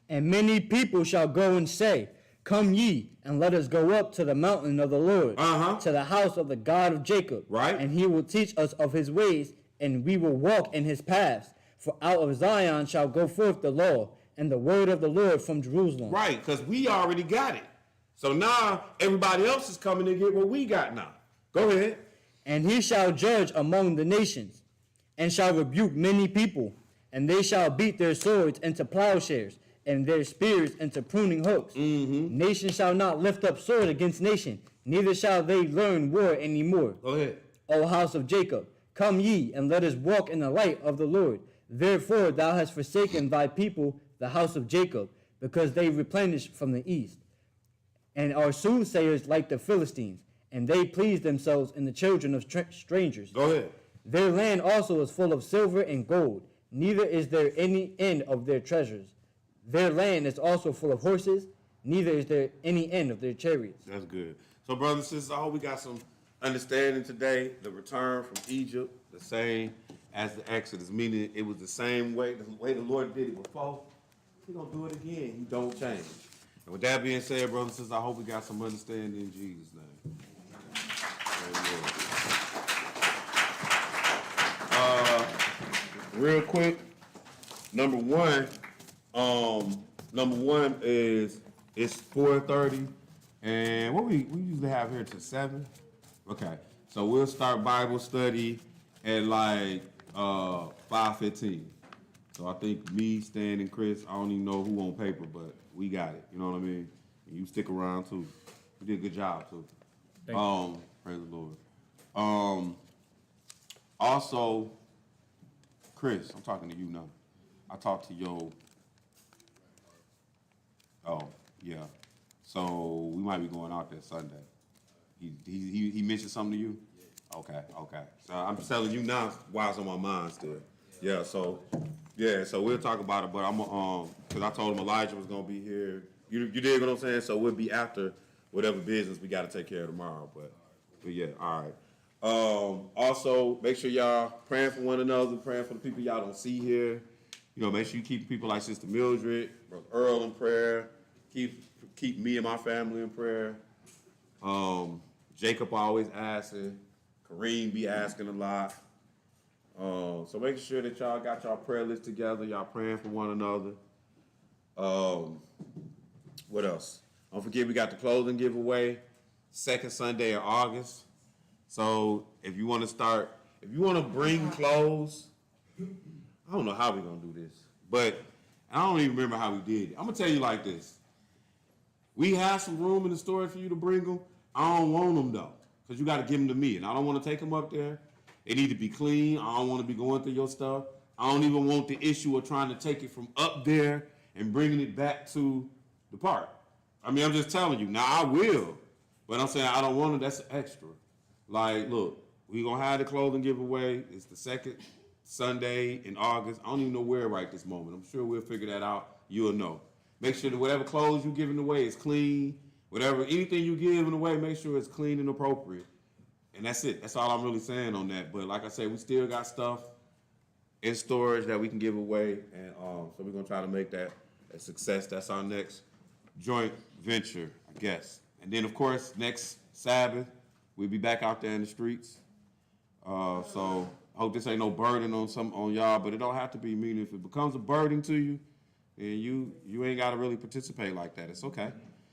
And many people shall go and say, Come ye, and let us go up to the mountain of the Lord, to the house of the God of Jacob. Right. And he will teach us of his ways, and we will walk in his paths. For out of Zion shall go forth the law, and the word of the Lord from Jerusalem. Right, because we already got it. So now everybody else is coming to get what we got now. Go ahead. And he shall judge among the nations, and shall rebuke many people, and they shall beat their swords into plowshares, and their spears into pruning hooks. Nation shall not lift up sword against nation, neither shall they learn war any more. Go ahead. O house of Jacob, come ye, and let us walk in the light of the Lord. Therefore thou hast forsaken thy people, the house of Jacob, because they replenish from the east, and are soothsayers like the Philistines, and they please themselves in the children of strangers. Go ahead. Their land also is full of silver and gold, neither is there any end of their treasures. Their land is also full of horses, neither is there any end of their chariots. That's good. So, brothers and sisters, I hope we got some understanding today. The return from Egypt, the same as the Exodus, meaning it was the same way, the Lord did it before. He's going to do it again. He don't change. And with that being said, brothers and sisters, I hope we got some understanding in Jesus' name. Amen. Real quick, number one is it's 4:30, and what we usually have here till 7. Okay, so we'll start Bible study at like 5:15. So I think me, Stan, and Chris, I don't even know who on paper, but we got it. You know what I mean? And you stick around too. You did a good job too. Praise the Lord. Also, Chris, I'm talking to you now. I talked to your. Oh yeah. So we might be going out there Sunday. He mentioned something to you? Okay. So I'm just telling you now why it's on my mind still. Yeah, so we'll talk about it, but I'm because I told him Elijah was gonna be here. You dig what I'm saying? So we'll be after whatever business we gotta take care of tomorrow. But yeah, all right. Also make sure y'all praying for one another, praying for the people y'all don't see here. You know, make sure you keep people like Sister Mildred, Brother Earl in prayer. Keep me and my family in prayer. Jacob always asking. Kareem be asking a lot. So make sure that y'all got y'all prayer list together. Y'all praying for one another. What else? Don't forget we got the clothing giveaway, second Sunday of August. So if you want to bring clothes, I don't know how we're going to do this, but I don't even remember how we did it. I'm going to tell you like this. We have some room in the storage for you to bring them. I don't want them though, because you got to give them to me, and I don't want to take them up there. They need to be clean. I don't want to be going through your stuff. I don't even want the issue of trying to take it from up there and bringing it back to the park. I mean, I'm just telling you. Now, I will, but I'm saying I don't want it. That's extra. Like, look, we're going to have the clothing giveaway. It's the second Sunday in August. I don't even know where right this moment. I'm sure we'll figure that out. You'll know. Make sure that whatever clothes you're giving away is clean. Anything you're giving away, make sure it's clean and appropriate. And that's it. That's all I'm really saying on that. But like I said, we still got stuff in storage that we can give away. And so we're going to try to make that a success. That's our next joint venture, I guess. And then, of course, next Sabbath, we'll be back out there in the streets. So I hope this ain't no burden on y'all, but it don't have to be. Meaning, if it becomes a burden to you, then you ain't got to really participate like that. It's okay.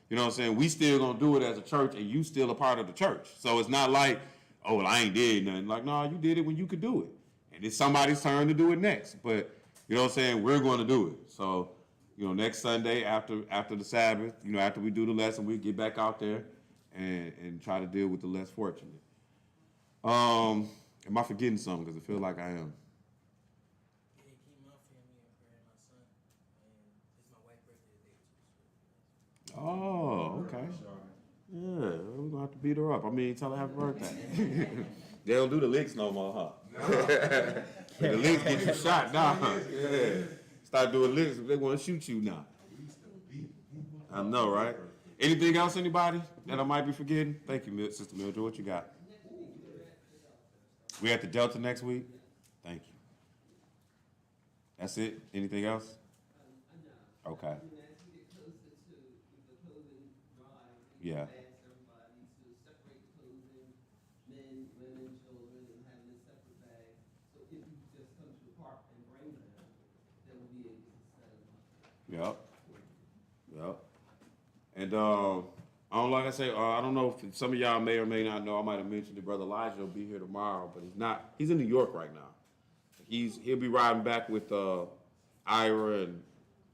You know what I'm saying? We still gonna do it as a church, and you still a part of the church. So it's not like, oh, well, I ain't did nothing. Like, no, you did it when you could do it, and it's somebody's turn to do it next. But you know what I'm saying? We're going to do it. So, you know, next Sunday after the Sabbath, you know, after we do the lesson, we get back out there and try to deal with the less fortunate. Am I forgetting something? Because I feel like I am. Yeah, keep my family in prayer, my son, and it's my wife's birthday today too. Oh, okay. Yeah, we're gonna have to beat her up. I mean, tell her happy birthday. They don't do the licks no more, huh? The licks get you shot now. Yeah. Start doing licks if they want to shoot you now. I know, right? Anything else, anybody, that I might be forgetting? Thank you, Sister Mildred. What you got? We at the Delta next week? Thank you. That's it? Anything else? Okay. Yeah. Yep. And I don't like I say. I don't know if some of y'all may or may not know. I might have mentioned that Brother Elijah will be here tomorrow, but he's not. He's in New York right now. He'll be riding back with Ira and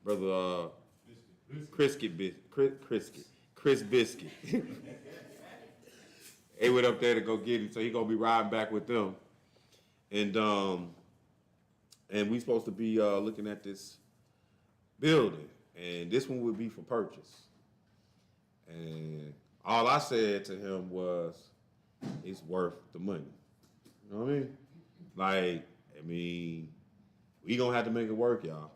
Brother Chris Biscuit. They went up there to go get him, so he's gonna be riding back with them. And we supposed to be looking at this building, and this one would be for purchase. And all I said to him was, it's worth the money. You know what I mean? Like, we gonna have to make it work, y'all.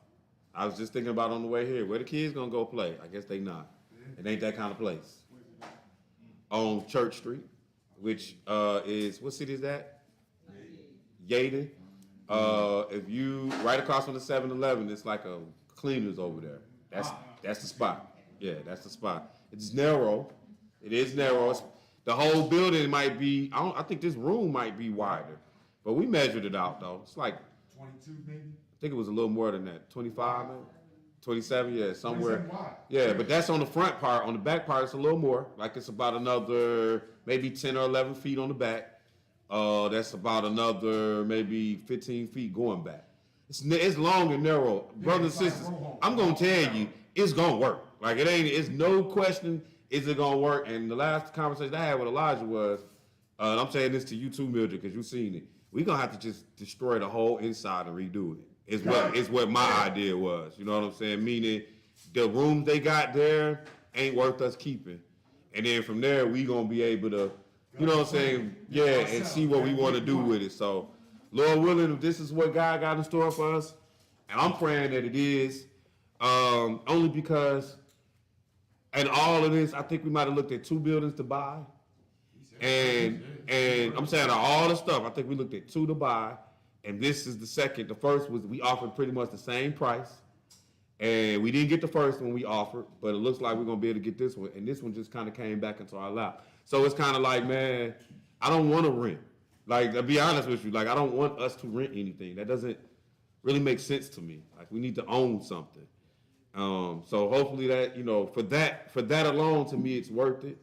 I was just thinking about on the way here, where the kids gonna go play? I guess they not. It ain't that kind of place. On Church Street, which is, what city is that? Yaden. If you, right across from the 7-Eleven, it's like a cleaners over there. That's the spot. Yeah, that's the spot. It's narrow. It is narrow. The whole building might be, I think this room might be wider. But we measured it out, though. It's like 22 maybe? I think it was a little more than that. 25, maybe? 27, yeah, somewhere. 27 wide. Yeah, but that's on the front part. On the back part, it's a little more. Like it's about another maybe 10 or 11 feet on the back. That's about another maybe 15 feet going back. It's long and narrow. Brothers and sisters, I'm going to tell you, it's going to work. Like it's no question, is it going to work? And the last conversation I had with Elijah was, and I'm saying this to you too, Mildred, because you've seen it. We're going to have to just destroy the whole inside and redo it. It's what my idea was. You know what I'm saying? Meaning the rooms they got there ain't worth us keeping. And then from there, we going to be able to, you know what I'm saying? Yeah, and see what we want to do with it. So, Lord willing, if this is what God got in store for us, and I'm praying that it is, only because in all of this, I think we might have looked at 2 buildings to buy. And I'm saying all the stuff, I think we looked at 2 to buy, and this is the second. The first was we offered pretty much the same price, and we didn't get the first one we offered, but it looks like we're gonna be able to get this one, and this one just kind of came back into our lap. So it's kind of like, man, I don't want to rent. Like, to be honest with you, like I don't want us to rent anything. That doesn't really make sense to me. Like we need to own something. So hopefully that, you know, for that alone, to me, it's worth it.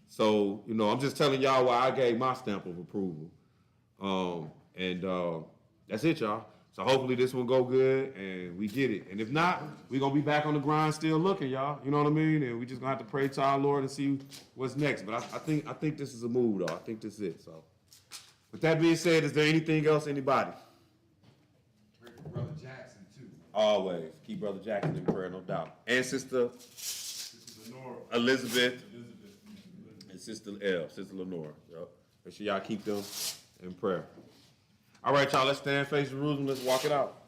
So, you know, I'm just telling y'all why I gave my stamp of approval. That's it, y'all. So hopefully this will go good and we get it. And if not, we're going to be back on the grind still looking, y'all. You know what I mean? And we just going to have to pray to our Lord and see what's next. But I think this is a move, though. I think this is it. So with that being said, is there anything else, anybody? Pray for Brother Jackson, too. Always. Keep Brother Jackson in prayer, no doubt. And Sister Elizabeth. And Sister Lenore. Yep. Make sure y'all keep them in prayer. All right, y'all, let's stand, face Jerusalem. Let's walk it out.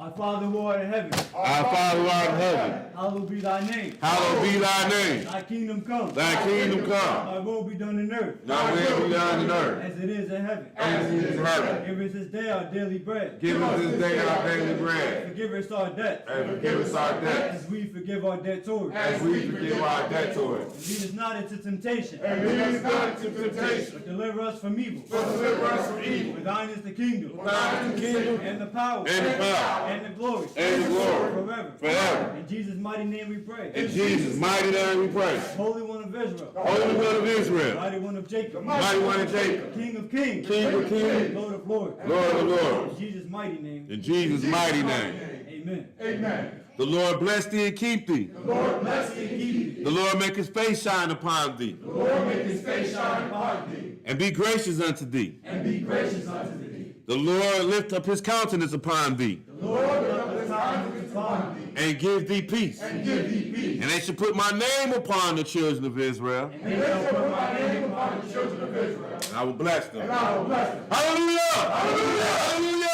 Our Father who art in heaven, Our Father who art in heaven, hallowed be thy name. hallowed be thy name. Thy kingdom come. Thy kingdom come. Thy will be done in earth Thy will be done in earth as it is in heaven. as it is in heaven. Give us this day our daily bread. Give us this day our daily bread. Forgive us our debts And forgive us our debts as we forgive our debtors. as we forgive our debtors. And lead us not into temptation, And lead us not into temptation, but deliver us from evil. but deliver us from evil. For thine is the kingdom, Thine is the kingdom and the power, and the power and the glory, and the glory forever. forever. In Jesus' mighty name we pray. In Jesus' mighty name we pray. Holy One of Israel, Holy One of Israel, Mighty One of Jacob, mighty one of Jacob, King of kings, King of kings, Lord of lords. Lord of In lords. Jesus' mighty name, In Jesus' mighty name. amen. The Lord bless thee and keep thee. The Lord bless thee and keep thee. The Lord make his face shine upon thee. The Lord make his face shine upon thee, And be gracious unto thee. and be gracious unto thee. The Lord lift up his countenance upon thee. The Lord lift up his countenance upon thee, And give thee peace. and give thee peace. And they shall put my name upon the children of Israel. And they shall put my name upon the children of Israel. And I will bless them. And I will bless them. Hallelujah! Hallelujah!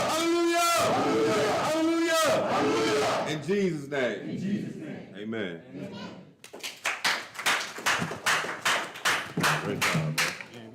Hallelujah! Hallelujah! Hallelujah! In Jesus' name. In Jesus' name. Amen. Amen. Great job, man.